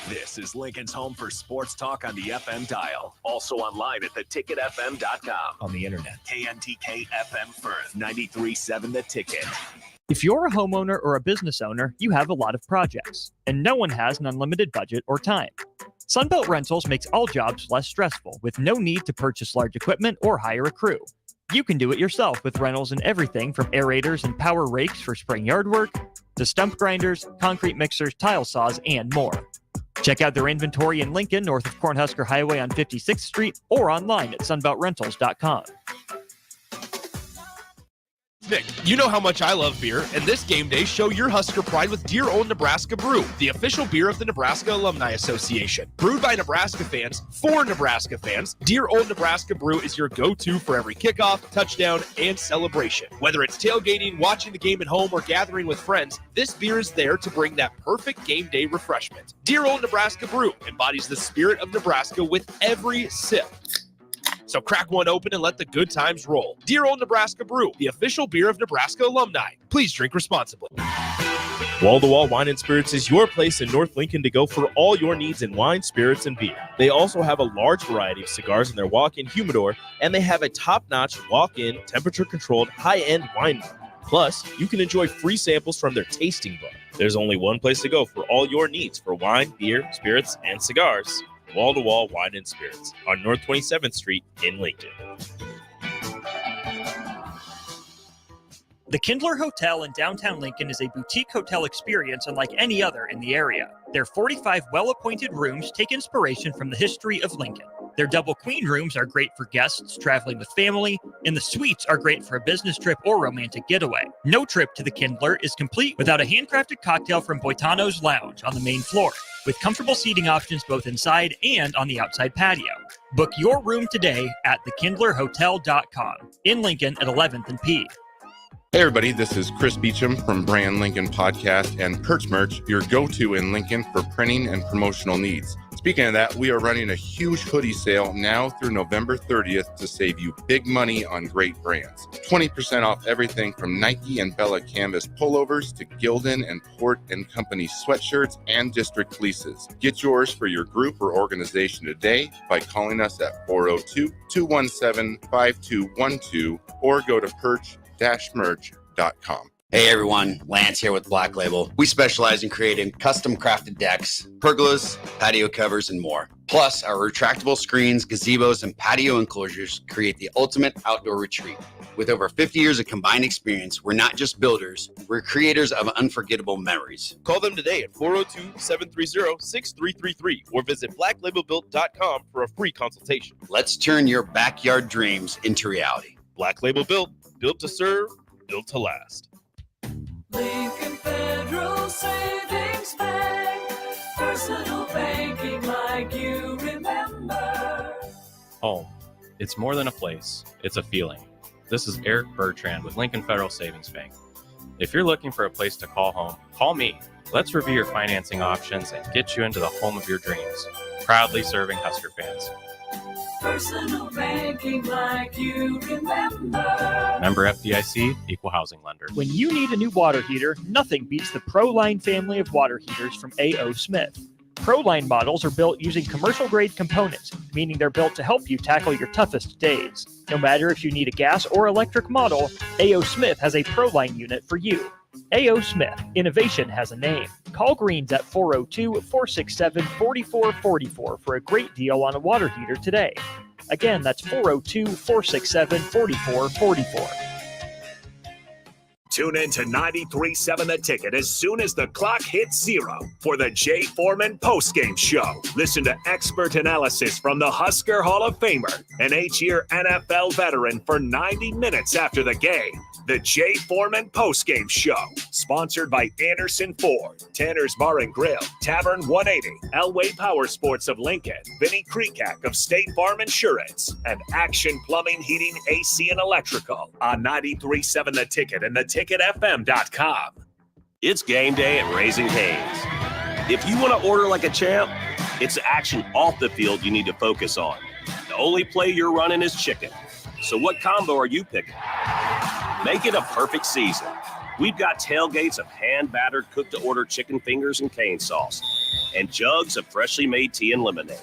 This is Lincoln's home for sports talk on the FM dial. Also online at theticketfm.com. On the internet. KNTK FM Firth, 93.7 The Ticket. If you're a homeowner or a business owner, you have a lot of projects, and no one has an unlimited budget or time. Sunbelt Rentals makes all jobs less stressful with no need to purchase large equipment or hire a crew. You can do it yourself with rentals and everything from aerators and power rakes for spring yard work to stump grinders, concrete mixers, tile saws, and more. Check out their inventory in Lincoln, north of Cornhusker Highway on 56th Street, or online at sunbeltrentals.com. Nick, you know how much I love beer, and this game day, show your Husker pride with Dear Old Nebraska Brew, the official beer of the Nebraska Alumni Association. Brewed by Nebraska fans, for Nebraska fans, Dear Old Nebraska Brew is your go-to for every kickoff, touchdown, and celebration. Whether it's tailgating, watching the game at home, or gathering with friends, this beer is there to bring that perfect game day refreshment. Dear Old Nebraska Brew embodies the spirit of Nebraska with every sip. So crack one open and let the good times roll. Dear Old Nebraska Brew, the official beer of Nebraska alumni. Please drink responsibly. Wall to Wall Wine and Spirits is your place in North Lincoln to go for all your needs in wine, spirits, and beer. They also have a large variety of cigars in their walk-in humidor, and they have a top-notch walk-in, temperature-controlled, high-end wine bar. Plus, you can enjoy free samples from their tasting book. There's only one place to go for all your needs for wine, beer, spirits, and cigars. Wall to Wall Wine and Spirits on North 27th Street in Lincoln. The Kindler Hotel in downtown Lincoln is a boutique hotel experience unlike any other in the area. Their 45 well-appointed rooms take inspiration from the history of Lincoln. Their double queen rooms are great for guests traveling with family, and the suites are great for a business trip or romantic getaway. No trip to the Kindler is complete without a handcrafted cocktail from Boitano's Lounge on the main floor, with comfortable seating options both inside and on the outside patio. Book your room today at thekindlerhotel.com in Lincoln at 11th and P. Hey everybody, this is Chris Beecham from Brand Lincoln Podcast and Perch Merch, your go-to in Lincoln for printing and promotional needs. Speaking of that, we are running a huge hoodie sale now through November 30th to save you big money on great brands. 20% off everything from Nike and Bella Canvas pullovers to Gildan and Port & Company sweatshirts and district fleeces. Get yours for your group or organization today by calling us at 402-217-5212 or go to perch-merch.com. Hey everyone, Lance here with Black Label. We specialize in creating custom crafted decks, pergolas, patio covers, and more. Plus, our retractable screens, gazebos, and patio enclosures create the ultimate outdoor retreat. With over 50 years of combined experience, we're not just builders, we're creators of unforgettable memories. Call them today at 402-730-6333 or visit blacklabelbuilt.com for a free consultation. Let's turn your backyard dreams into reality. Black Label Built, built to serve, built to last. Lincoln Federal Savings Bank, personal banking like you remember. Home. It's more than a place, it's a feeling. This is Eric Bertrand with Lincoln Federal Savings Bank. If you're looking for a place to call home, call me. Let's review your financing options and get you into the home of your dreams. Proudly serving Husker fans. Personal banking like you remember. Member FDIC, Equal Housing Lender. When you need a new water heater, nothing beats the ProLine family of water heaters from A.O. Smith. ProLine models are built using commercial-grade components, meaning they're built to help you tackle your toughest days. No matter if you need a gas or electric model, A.O. Smith has a ProLine unit for you. A.O. Smith, innovation has a name. Call Greens at 402-467-4444 for a great deal on a water heater today. Again, that's 402-467-4444. Tune in to 93.7 The Ticket as soon as the clock hits zero for the Jay Foreman postgame show. Listen to expert analysis from the Husker Hall of Famer, an 8-year NFL veteran for 90 minutes after the game. The Jay Foreman postgame show, sponsored by Anderson Ford, Tanner's Bar and Grill, Tavern 180, Elway Power Sports of Lincoln, Vinnie Kreekak of State Farm Insurance, and Action Plumbing, Heating, AC, and Electrical on 93.7 The Ticket and theticketfm.com. It's game day at Raising Cane's. If you want to order like a champ, it's action off the field you need to focus on. The only play you're running is chicken. So what combo are you picking? Make it a perfect season. We've got tailgates of hand-battered, cooked-to-order chicken fingers and cane sauce, and jugs of freshly made tea and lemonade.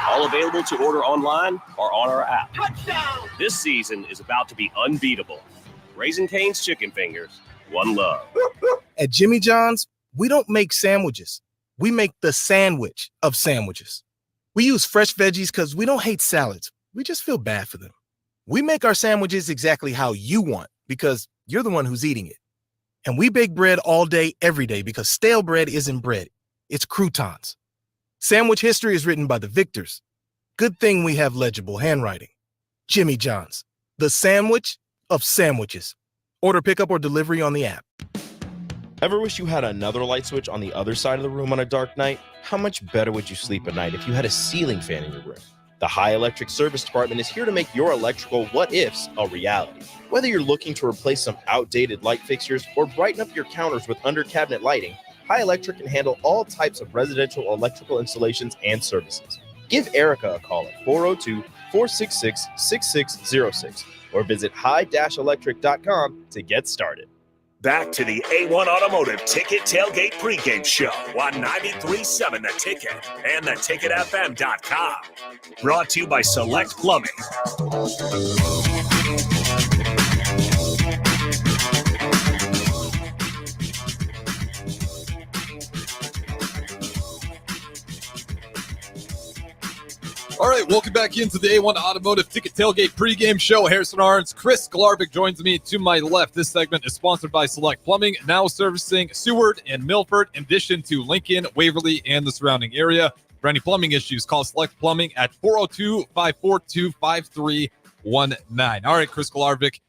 All available to order online or on our app. Touchdown! This season is about to be unbeatable. Raising Cane's Chicken Fingers, one love. At Jimmy John's, we don't make sandwiches. We make the sandwich of sandwiches. We use fresh veggies because we don't hate salads. We just feel bad for them. We make our sandwiches exactly how you want because you're the one who's eating it. And we bake bread all day, every day because stale bread isn't bread. It's croutons. Sandwich history is written by the victors. Good thing we have legible handwriting. Jimmy John's, the sandwich of sandwiches. Order pickup or delivery on the app. Ever wish you had another light switch on the other side of the room on a dark night? How much better would you sleep at night if you had a ceiling fan in your room? The High Electric Service Department is here to make your electrical what-ifs a reality. Whether you're looking to replace some outdated light fixtures or brighten up your counters with under-cabinet lighting, High Electric can handle all types of residential electrical installations and services. Give Erica a call at 402-466-6606 or visit high-electric.com to get started. Back to the A1 Automotive Ticket Tailgate Pregame Show on 93.7 The Ticket and theticketfm.com. Brought to you by Select Plumbing. All right, welcome back into the A1 Automotive Ticket Tailgate Pregame Show. Harrison Arns, Chris Galarvik joins me to my left. This segment is sponsored by Select Plumbing, now servicing Seward and Milford, in addition to Lincoln, Waverly, and the surrounding area. For any plumbing issues, call Select Plumbing at 402-542-5319. All right, Chris Galarvik,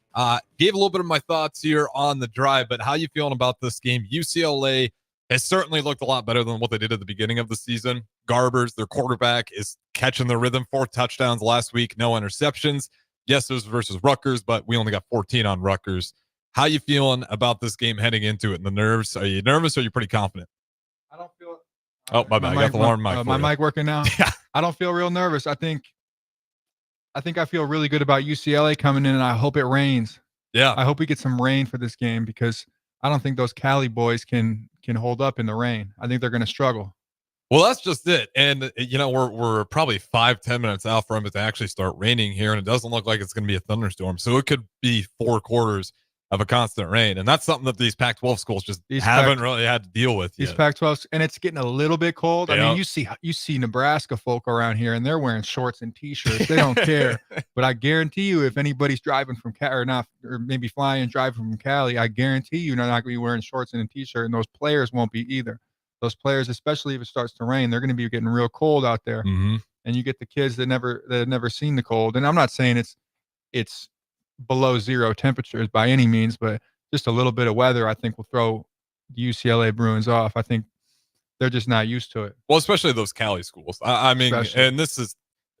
gave a little bit of my thoughts here on the drive, but how you feeling about this game? UCLA has certainly looked a lot better than what they did at the beginning of the season. Garbers, their quarterback, is catching the rhythm. 4 touchdowns last week, no interceptions. Yes, it was versus Rutgers, but we only got 14 on Rutgers. How you feeling about this game heading into it and the nerves? Are you nervous or are you pretty confident? I don't feel. Oh, my bad. I got the alarm mic. My mic working now. Yeah. I don't feel real nervous. I think I feel really good about UCLA coming in, and I hope it rains. Yeah. I hope we get some rain for this game because I don't think those Cali boys can hold up in the rain. I think they're going to struggle. Well, that's just it. And, we're probably 5-10 minutes out from it to actually start raining here, and it doesn't look like it's going to be a thunderstorm. So it could be 4 quarters of a constant rain. And that's something that these Pac-12 schools just haven't really had to deal with These yet. Pac-12s, and it's getting a little bit cold. Yep. I mean, you see Nebraska folk around here, and they're wearing shorts and T-shirts. They don't care. But I guarantee you, if anybody's driving from Cali or maybe flying and driving from Cali, I guarantee you they're not going to be wearing shorts and a T-shirt, and those players won't be either. Those players, especially if it starts to rain, they're going to be getting real cold out there. Mm-hmm. And you get the kids that have never seen the cold. And I'm not saying it's below 0 temperatures by any means, but just a little bit of weather, I think, will throw the UCLA Bruins off. I think they're just not used to it. Well, especially those Cali schools. I mean, and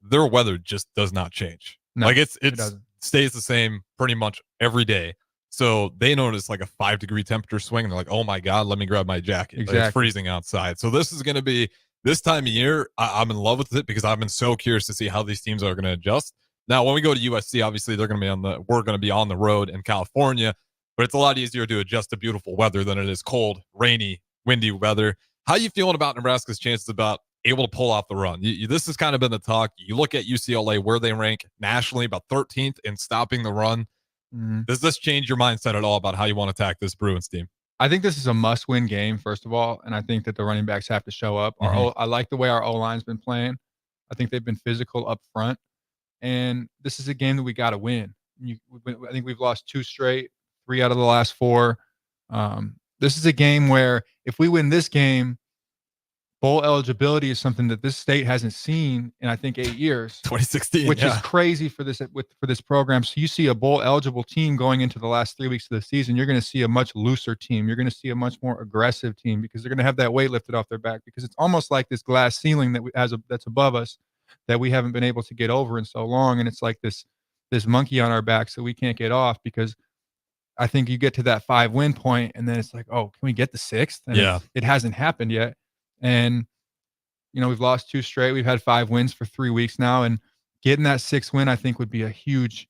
their weather just does not change. No, like it doesn't. stays the same pretty much every day. So they notice like a 5-degree temperature swing, and they're like, "Oh my God, let me grab my jacket." Exactly. Like, it's freezing outside. So this is going to be this time of year. I'm in love with it because I've been so curious to see how these teams are going to adjust. Now, when we go to USC, obviously we're going to be on the road in California, but it's a lot easier to adjust to beautiful weather than it is cold, rainy, windy weather. How are you feeling about Nebraska's chances about able to pull off the run? This has kind of been the talk. You look at UCLA, where they rank nationally, about 13th in stopping the run. Mm-hmm. Does this change your mindset at all about how you want to attack this Bruins team? I think this is a must-win game, first of all, and I think that the running backs have to show up. I like the way our O-line's been playing. I think they've been physical up front, and this is a game that we got to win. I think we've lost 2 straight, 3 out of the last 4. This is a game where if we win this game, bowl eligibility is something that this state hasn't seen in, I think, 8 years. 2016, which is crazy for this program. So you see a bowl eligible team going into the last 3 weeks of the season. You're going to see a much looser team. You're going to see a much more aggressive team because they're going to have that weight lifted off their back, because it's almost like this glass ceiling that's above us that we haven't been able to get over in so long. And it's like this monkey on our backs that we can't get off, because I think you get to that 5-win point and then it's like, oh, can we get the 6th? And it hasn't happened yet. And, we've lost 2 straight. We've had 5 wins for 3 weeks now, and getting that 6th win, I think, would be a huge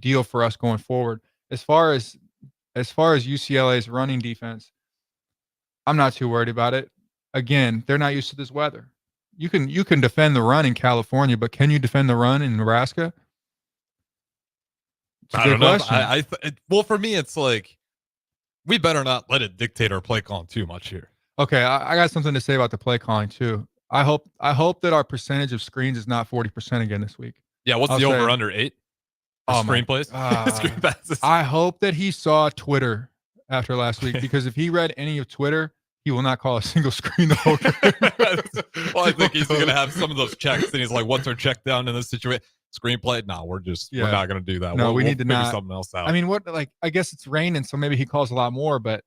deal for us going forward. As far as UCLA's running defense, I'm not too worried about it. Again, they're not used to this weather. You can defend the run in California, but can you defend the run in Nebraska? I don't know. Well, for me, it's like, we better not let it dictate our play calling too much here. Okay, I got something to say about the play calling too. I hope that our percentage of screens is not 40% again this week. Yeah, what's the over under 8? Screen plays? Screen passes. I hope that he saw Twitter after last week, because if he read any of Twitter, he will not call a single screen the whole game. Well, I think he's going to have some of those checks, and he's like, "What's our check down in this situation?" Screenplay? No, we're not going to do that. No, we need to figure not something else out. I mean, I guess it's raining, so maybe he calls a lot more, but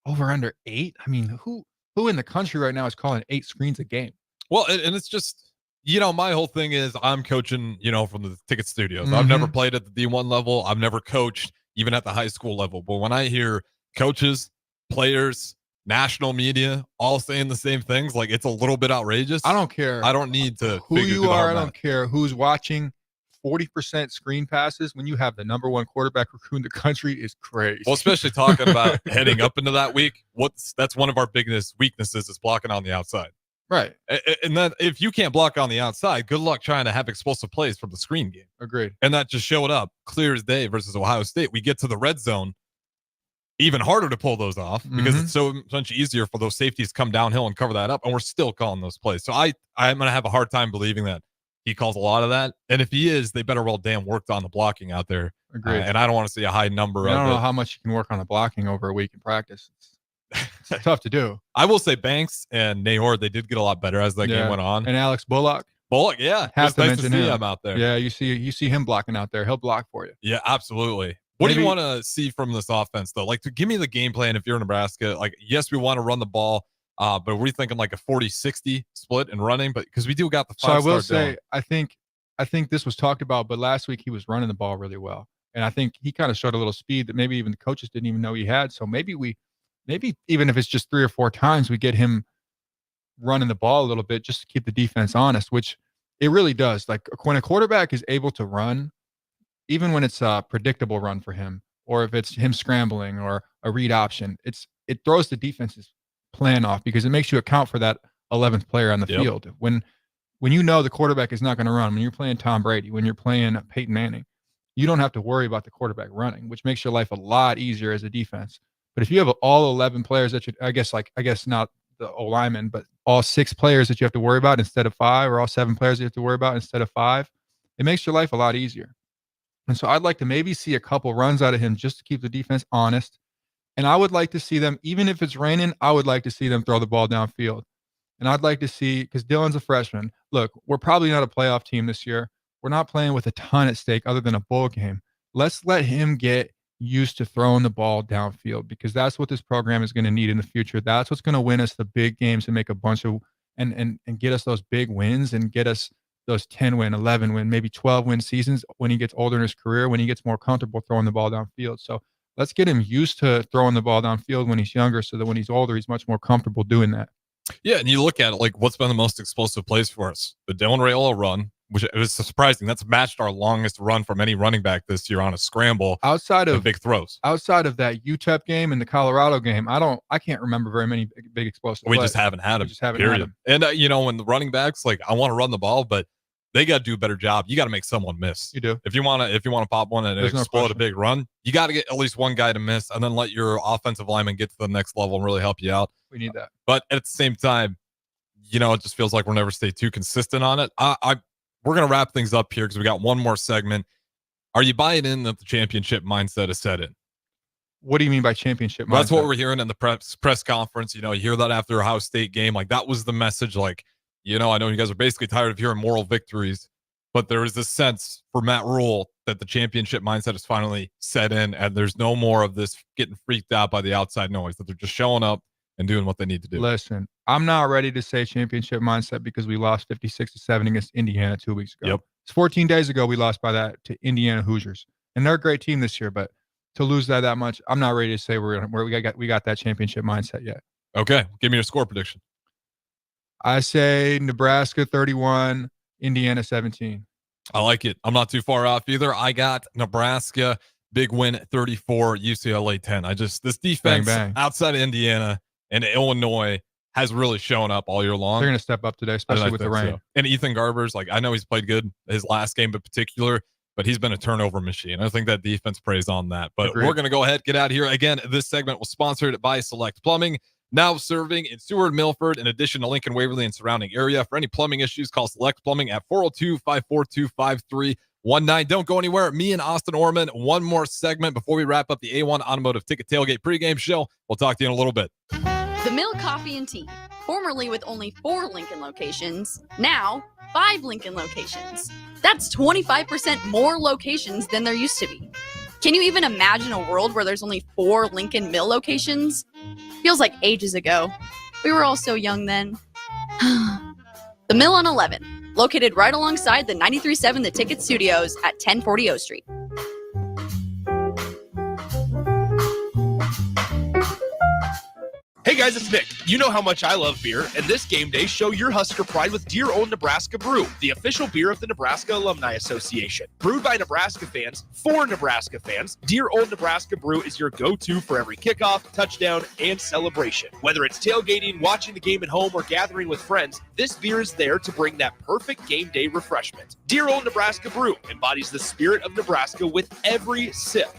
over under 8. I mean, who in the country right now is calling 8 screens a game? Well, and it's just, my whole thing is I'm coaching, from the ticket studios. I've never played at the D1 level. I've never coached even at the high school level. But when I hear coaches, players, national media all saying the same things, like, it's a little bit outrageous. I don't care. I don't need to who you are. I don't care who's watching. 40% screen passes when you have the number 1 quarterback recruit in the country is crazy. Well, especially talking about heading up into that week. That's one of our biggest weaknesses is blocking on the outside. Right. And that if you can't block on the outside, good luck trying to have explosive plays from the screen game. Agreed. And that just showed up clear as day versus Ohio State. We get to the red zone, even harder to pull those off because it's so much easier for those safeties to come downhill and cover that up, and we're still calling those plays. So I'm going to have a hard time believing that he calls a lot of that. And if he is, they better well damn worked on the blocking out there. Agreed. And I don't want to see a high number of it. I don't know how much you can work on the blocking over a week in practice. It's tough to do. I will say Banks and Nayor, they did get a lot better as that game went on. And Alex Bullock, yeah. Have to nice mention to see him out there. Yeah, you see him blocking out there. He'll block for you. Yeah, absolutely. What do you want to see from this offense, though? Like, to give me the game plan if you're Nebraska. Like, yes, we want to run the ball, but we're thinking like a 40-60 split in running. But because we do got the 5-star. So I will say, I think this was talked about, but last week he was running the ball really well. And I think he kind of showed a little speed that maybe even the coaches didn't even know he had. So maybe even if it's just 3 or 4 times, we get him running the ball a little bit just to keep the defense honest, which it really does. Like when a quarterback is able to run, even when it's a predictable run for him, or if it's him scrambling or a read option, it throws the defense's plan off because it makes you account for that 11th player on the field. When you know the quarterback is not going to run, when you're playing Tom Brady, when you're playing Peyton Manning, you don't have to worry about the quarterback running, which makes your life a lot easier as a defense. But if you have all 11 players that I guess not the O-linemen, but all 6 players that you have to worry about instead of 5, or all 7 players you have to worry about instead of 5, it makes your life a lot easier. And so I'd like to maybe see a couple runs out of him just to keep the defense honest. And I would like to see them, even if it's raining, I would like to see them throw the ball downfield. And I'd like to see, because Dylan's a freshman. Look, we're probably not a playoff team this year. We're not playing with a ton at stake other than a bowl game. Let's let him get used to throwing the ball downfield, because that's what this program is going to need in the future. That's what's going to win us the big games and make a bunch of and get us those big wins and get us those 10-win, 11-win, maybe 12-win seasons when he gets older in his career, when he gets more comfortable throwing the ball downfield. So let's get him used to throwing the ball downfield when he's younger, so that when he's older, he's much more comfortable doing that. Yeah, and you look at it, like what's been the most explosive plays for us? The Dylan Raiola run, which it was surprising. That's matched our longest run from any running back this year on a scramble. Outside of big throws, outside of that UTEP game and the Colorado game, I can't remember very many big explosive plays. We just haven't had them. We just haven't had them. And when the running backs, like, I want to run the ball, but they got to do a better job. You got to make someone miss. You do. If you want to pop one and explode a big run, you got to get at least one guy to miss, and then let your offensive lineman get to the next level and really help you out. We need that. But at the same time, it just feels like we'll never stay too consistent on it. We're going to wrap things up here because we got one more segment. Are you buying in that the championship mindset is set in? What do you mean by championship mindset? That's what we're hearing in the press conference. You hear that after Ohio State game. Like, that was the message. Like, I know you guys are basically tired of hearing moral victories, but there is this sense for Matt Rule that the championship mindset is finally set in, and there's no more of this getting freaked out by the outside noise, that they're just showing up and doing what they need to do. Listen, I'm not ready to say championship mindset because we lost 56-7 against Indiana 2 weeks ago. Yep. It's 14 days ago we lost by that to Indiana Hoosiers, and they're a great team this year. But to lose that much, I'm not ready to say we got that championship mindset yet. Okay, give me your score prediction. I say Nebraska 31, Indiana 17. I like it. I'm not too far off either. I got Nebraska big win 34, UCLA 10. This defense bang. Outside of Indiana and Illinois has really shown up all year long. They're going to step up today, especially with the rain. So. And Ethan Garber's, I know he's played good his last game in particular, but he's been a turnover machine. I think that defense plays on that. But We're going to go ahead, get out of here. Again, this segment was sponsored by Select Plumbing, now serving in Seward, Milford, in addition to Lincoln, Waverly, and surrounding area. For any plumbing issues, call Select Plumbing at 402-542-5319. Don't go anywhere. Me and Austin Orman, one more segment before we wrap up the A1 Automotive Ticket Tailgate pregame show. We'll talk to you in a little bit. The Mill Coffee and Tea, formerly with only 4 Lincoln locations, now 5 Lincoln locations. That's 25% more locations than there used to be. Can you even imagine a world where there's only 4 Lincoln Mill locations? Feels like ages ago. We were all so young then. The Mill on 11, located right alongside the 93.7 The Ticket Studios at 1040 O Street. Hey guys, it's Nick. You know how much I love beer, and this game day, show your Husker pride with Deer-owned Nebraska Brew, the official beer of the Nebraska Alumni Association. Brewed by Nebraska fans, for Nebraska fans, Deer-owned Nebraska Brew is your go-to for every kickoff, touchdown, and celebration. Whether it's tailgating, watching the game at home, or gathering with friends, this beer is there to bring that perfect game day refreshment. Deer-owned Nebraska Brew embodies the spirit of Nebraska with every sip.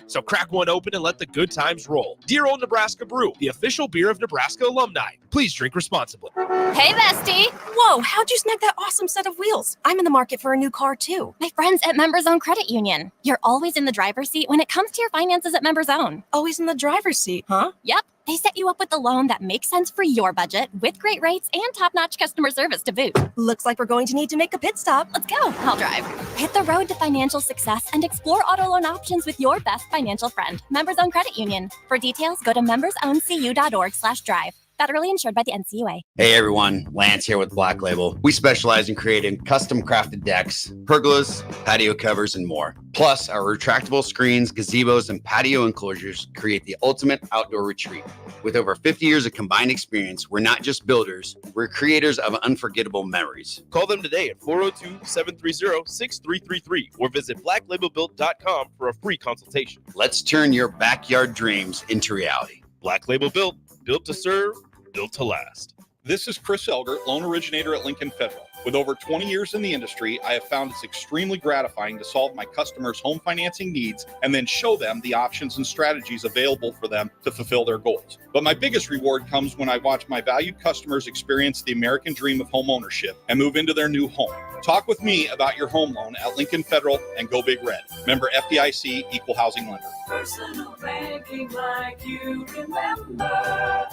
So crack one open and let the good times roll. Deer-owned Nebraska Brew, the official beer of Nebraska alumni. Please drink responsibly. Hey, bestie. Whoa, how'd you snag that awesome set of wheels? I'm in the market for a new car, too. My friends at Members Own Credit Union. You're always in the driver's seat when it comes to your finances at Members Own. Always in the driver's seat, huh? Yep. They set you up with the loan that makes sense for your budget with great rates and top-notch customer service to boot. Looks like we're going to need to make a pit stop. Let's go. I'll drive. Hit the road to financial success and explore auto loan options with your best financial friend, Members Own Credit Union. For details, go to membersowncu.org/drive. Federally insured by the NCUA. Hey everyone, Lance here with Black Label. We specialize in creating custom crafted decks, pergolas, patio covers, and more. Plus, our retractable screens, gazebos, and patio enclosures create the ultimate outdoor retreat. With over 50 years of combined experience, we're not just builders, we're creators of unforgettable memories. Call them today at 402-730-6333 or visit blacklabelbuilt.com for a free consultation. Let's turn your backyard dreams into reality. Black Label Built, built to serve, built to last. This is Chris Elgert, loan originator at Lincoln Federal. With over 20 years in the industry, I have found it's extremely gratifying to solve my customers' home financing needs and then show them the options and strategies available for them to fulfill their goals. But my biggest reward comes when I watch my valued customers experience the American dream of home ownership and move into their new home. Talk with me about your home loan at Lincoln Federal and Go Big Red. Member FDIC, Equal Housing Lender. Personal banking like you remember.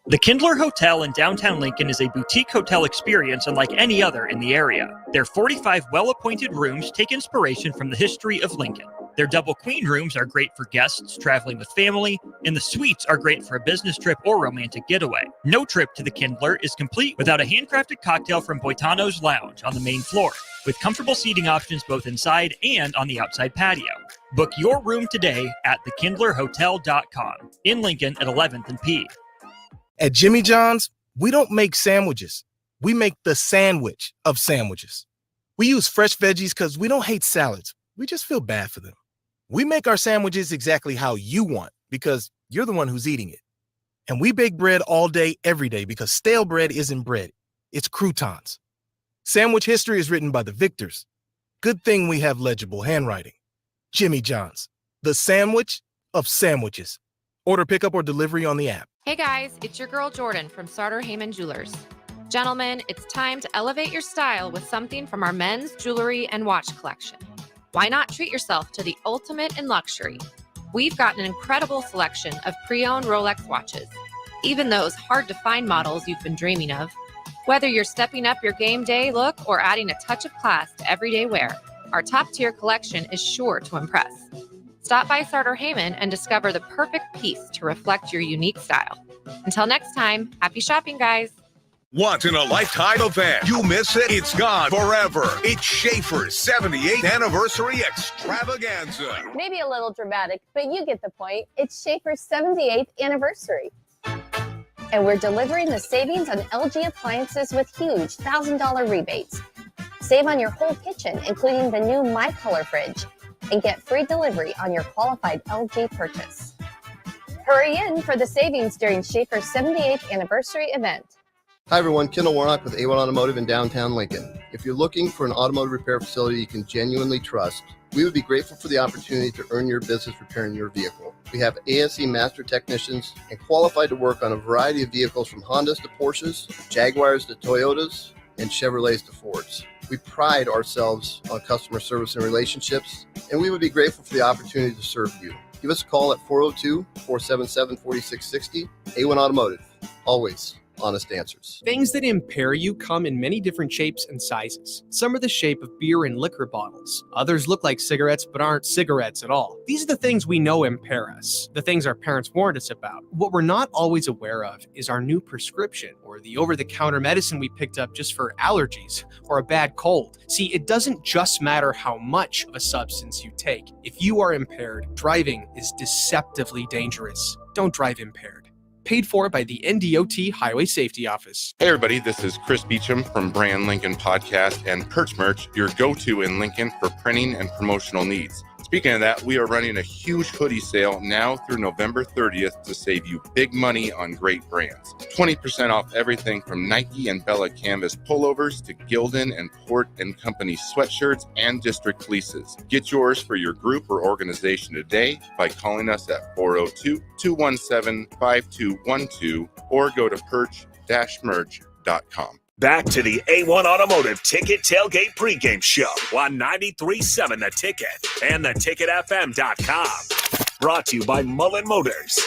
The Kindler Hotel in downtown Lincoln is a boutique hotel experience unlike any other in the area. Their 45 well-appointed rooms take inspiration from the history of Lincoln. Their double queen rooms are great for guests traveling with family, and the suites are great for a business trip or romantic getaway. No trip to the Kindler is complete without a handcrafted cocktail from Boitano's Lounge on the main floor, with comfortable seating options both inside and on the outside patio. Book your room today at thekindlerhotel.com in Lincoln at 11th and P. At Jimmy John's, we don't make sandwiches. We make the sandwich of sandwiches. We use fresh veggies because we don't hate salads. We just feel bad for them. We make our sandwiches exactly how you want because you're the one who's eating it. And we bake bread all day, every day because stale bread isn't bread. It's croutons. Sandwich history is written by the victors. Good thing we have legible handwriting. Jimmy John's, the sandwich of sandwiches. Order pickup or delivery on the app. Hey guys, it's your girl Jordan from Sartor Heyman Jewelers. Gentlemen, it's time to elevate your style with something from our men's jewelry and watch collection. Why not treat yourself to the ultimate in luxury? We've got an incredible selection of pre-owned Rolex watches, even those hard-to-find models you've been dreaming of. Whether you're stepping up your game day look or adding a touch of class to everyday wear, our top-tier collection is sure to impress. Stop by Sartor Heyman and discover the perfect piece to reflect your unique style. Until next time, happy shopping, guys. Once in a lifetime event. You miss it, it's gone forever. It's Schaefer's 78th anniversary extravaganza. Maybe a little dramatic, but you get the point. It's Schaefer's 78th anniversary. And we're delivering the savings on LG appliances with huge $1,000 rebates. Save on your whole kitchen, including the new My Color fridge, and get free delivery on your qualified LG purchase. Hurry in for the savings during Schaefer's 78th anniversary event. Hi everyone, Kendall Warnock with A1 Automotive in downtown Lincoln. If you're looking for an automotive repair facility you can genuinely trust, we would be grateful for the opportunity to earn your business repairing your vehicle. We have ASE master technicians and qualified to work on a variety of vehicles from Hondas to Porsches, Jaguars to Toyotas, and Chevrolets to Fords. We pride ourselves on customer service and relationships, and we would be grateful for the opportunity to serve you. Give us a call at 402-477-4660. A1 Automotive, always honest answers. Things that impair you come in many different shapes and sizes. Some are the shape of beer and liquor bottles. Others look like cigarettes but aren't cigarettes at all. These are the things we know impair us, the things our parents warned us about. What we're not always aware of is our new prescription or the over-the-counter medicine we picked up just for allergies or a bad cold. See, it doesn't just matter how much of a substance you take. If you are impaired, driving is deceptively dangerous. Don't drive impaired. Paid for by the NDOT Highway Safety Office. Hey everybody, this is Chris Beecham from Brand Lincoln Podcast and Perch Merch, your go-to in Lincoln for printing and promotional needs. Speaking of that, we are running a huge hoodie sale now through November 30th to save you big money on great brands. 20% off everything from Nike and Bella Canvas pullovers to Gildan and Port & Company sweatshirts and district fleeces. Get yours for your group or organization today by calling us at 402-217-5212 or go to perch-merch.com. Back to the A1 Automotive Ticket Tailgate Pregame Show on 93.7 The Ticket and theticketfm.com. Brought to you by Mullen Motors.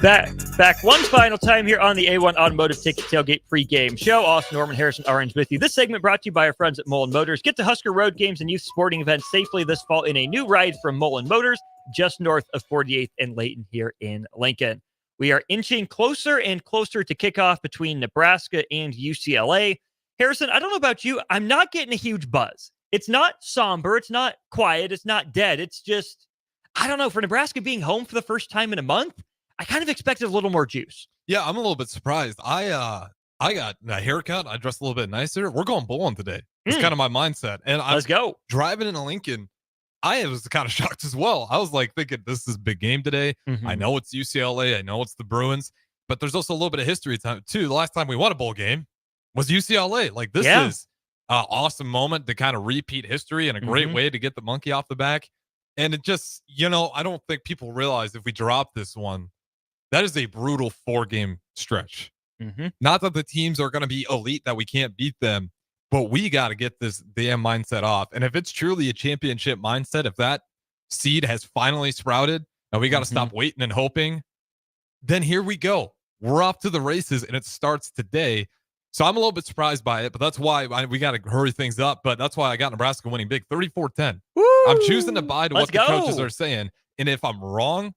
Back one final time here on the A1 Automotive Ticket Tailgate Pregame Show. Austin, Norman, Harrison, Orange with you. This segment brought to you by our friends at Mullen Motors. Get to Husker Road games and youth sporting events safely this fall in a new ride from Mullen Motors. just north of 48th and Layton here in Lincoln. We are inching closer and closer to kickoff between Nebraska and UCLA. Harrison, I don't know about you. I'm not getting a huge buzz. It's not somber. It's not quiet. It's not dead. It's just, I don't know. For Nebraska being home for the first time in a month, I kind of expected a little more juice. Yeah, I'm a little bit surprised. I got a haircut. I dressed a little bit nicer. We're going bowling today. It's kind of my mindset. And let's go. Driving into Lincoln, I was kind of shocked as well. I was like thinking, this is a big game today. I know it's UCLA. I know it's the Bruins. But there's also a little bit of history time, too. The last time we won a bowl game was UCLA. Like, this is an awesome moment to kind of repeat history and a great way to get the monkey off the back. And it just, I don't think people realize if we drop this one, that is a brutal 4-game stretch. Not that the teams are going to be elite, that we can't beat them, but we got to get this damn mindset off. And if it's truly a championship mindset, if that seed has finally sprouted and we got to stop waiting and hoping, then here we go. We're off to the races and it starts today. So I'm a little bit surprised by it, but that's why we got to hurry things up. But that's why I got Nebraska winning big, 34-10. I'm choosing to buy to what the coaches are saying. And if I'm wrong,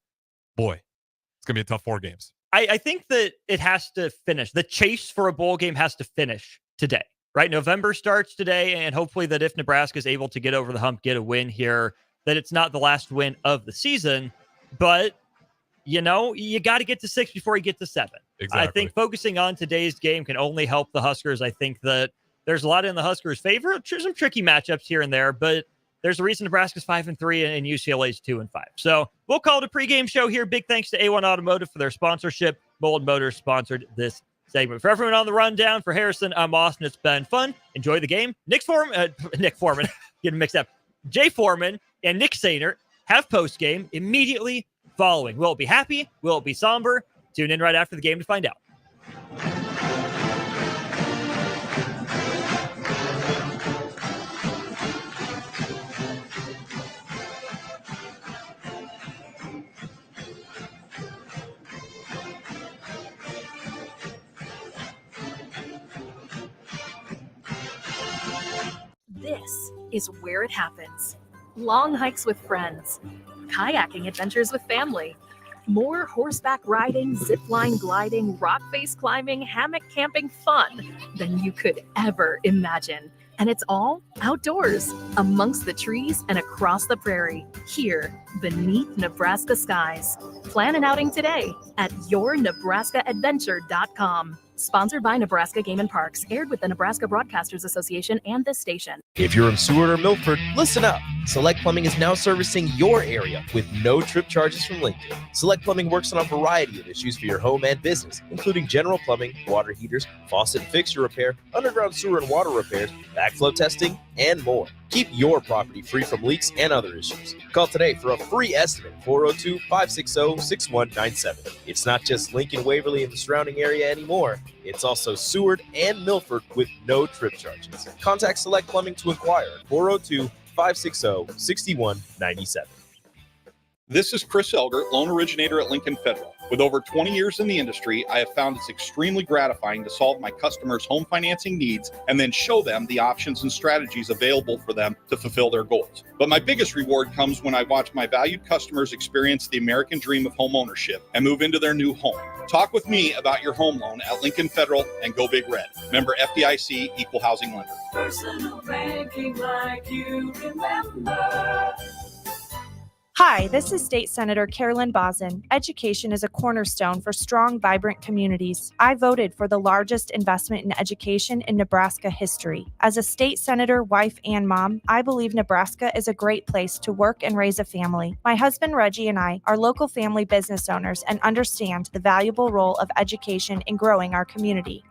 boy, it's going to be a tough 4 games. I think that it has to finish. The chase for a bowl game has to finish today, right? November starts today, and hopefully that if Nebraska is able to get over the hump, get a win here, that it's not the last win of the season. But, you got to get to 6 before you get to 7. Exactly. I think focusing on today's game can only help the Huskers. I think that there's a lot in the Huskers' favor. There's some tricky matchups here and there, but there's a reason Nebraska's 5-3 and UCLA's 2-5. So we'll call it a pregame show here. Big thanks to A1 Automotive for their sponsorship. Mold Motors sponsored this segment. For everyone on the rundown, for Harrison, I'm Austin. It's been fun. Enjoy the game. Nick Foreman, getting mixed up. Jay Foreman and Nick Sainer have post-game immediately following. Will it be happy? Will it be somber? Tune in right after the game to find out. This is where it happens. Long hikes with friends, kayaking adventures with family, more horseback riding, zipline gliding, rock face climbing, hammock camping fun than you could ever imagine. And it's all outdoors, amongst the trees and across the prairie, here beneath Nebraska skies. Plan an outing today at yournebraskaadventure.com. Sponsored by Nebraska Game and Parks, aired with the Nebraska Broadcasters Association and this station. If you're in Seward or Milford, listen up. Select Plumbing is now servicing your area with no trip charges from Lincoln. Select Plumbing works on a variety of issues for your home and business, including general plumbing, water heaters, faucet and fixture repair, underground sewer and water repairs, backflow testing, and more. Keep your property free from leaks and other issues. Call today for a free estimate, 402-560-6197. It's not just Lincoln, Waverly, and the surrounding area anymore. It's also Seward and Milford with no trip charges. Contact Select Plumbing to inquire at 402-560-6197. This is Chris Elgert, loan originator at Lincoln Federal. With over 20 years in the industry, I have found it's extremely gratifying to solve my customers' home financing needs and then show them the options and strategies available for them to fulfill their goals. But my biggest reward comes when I watch my valued customers experience the American dream of home ownership and move into their new home. Talk with me about your home loan at Lincoln Federal and Go Big Red. Member FDIC, Equal Housing Lender. Personal banking like you remember. Hi, this is State Senator Carolyn Bosson. Education is a cornerstone for strong, vibrant communities. I voted for the largest investment in education in Nebraska history. As a state senator, wife, and mom, I believe Nebraska is a great place to work and raise a family. My husband Reggie and I are local family business owners and understand the valuable role of education in growing our community.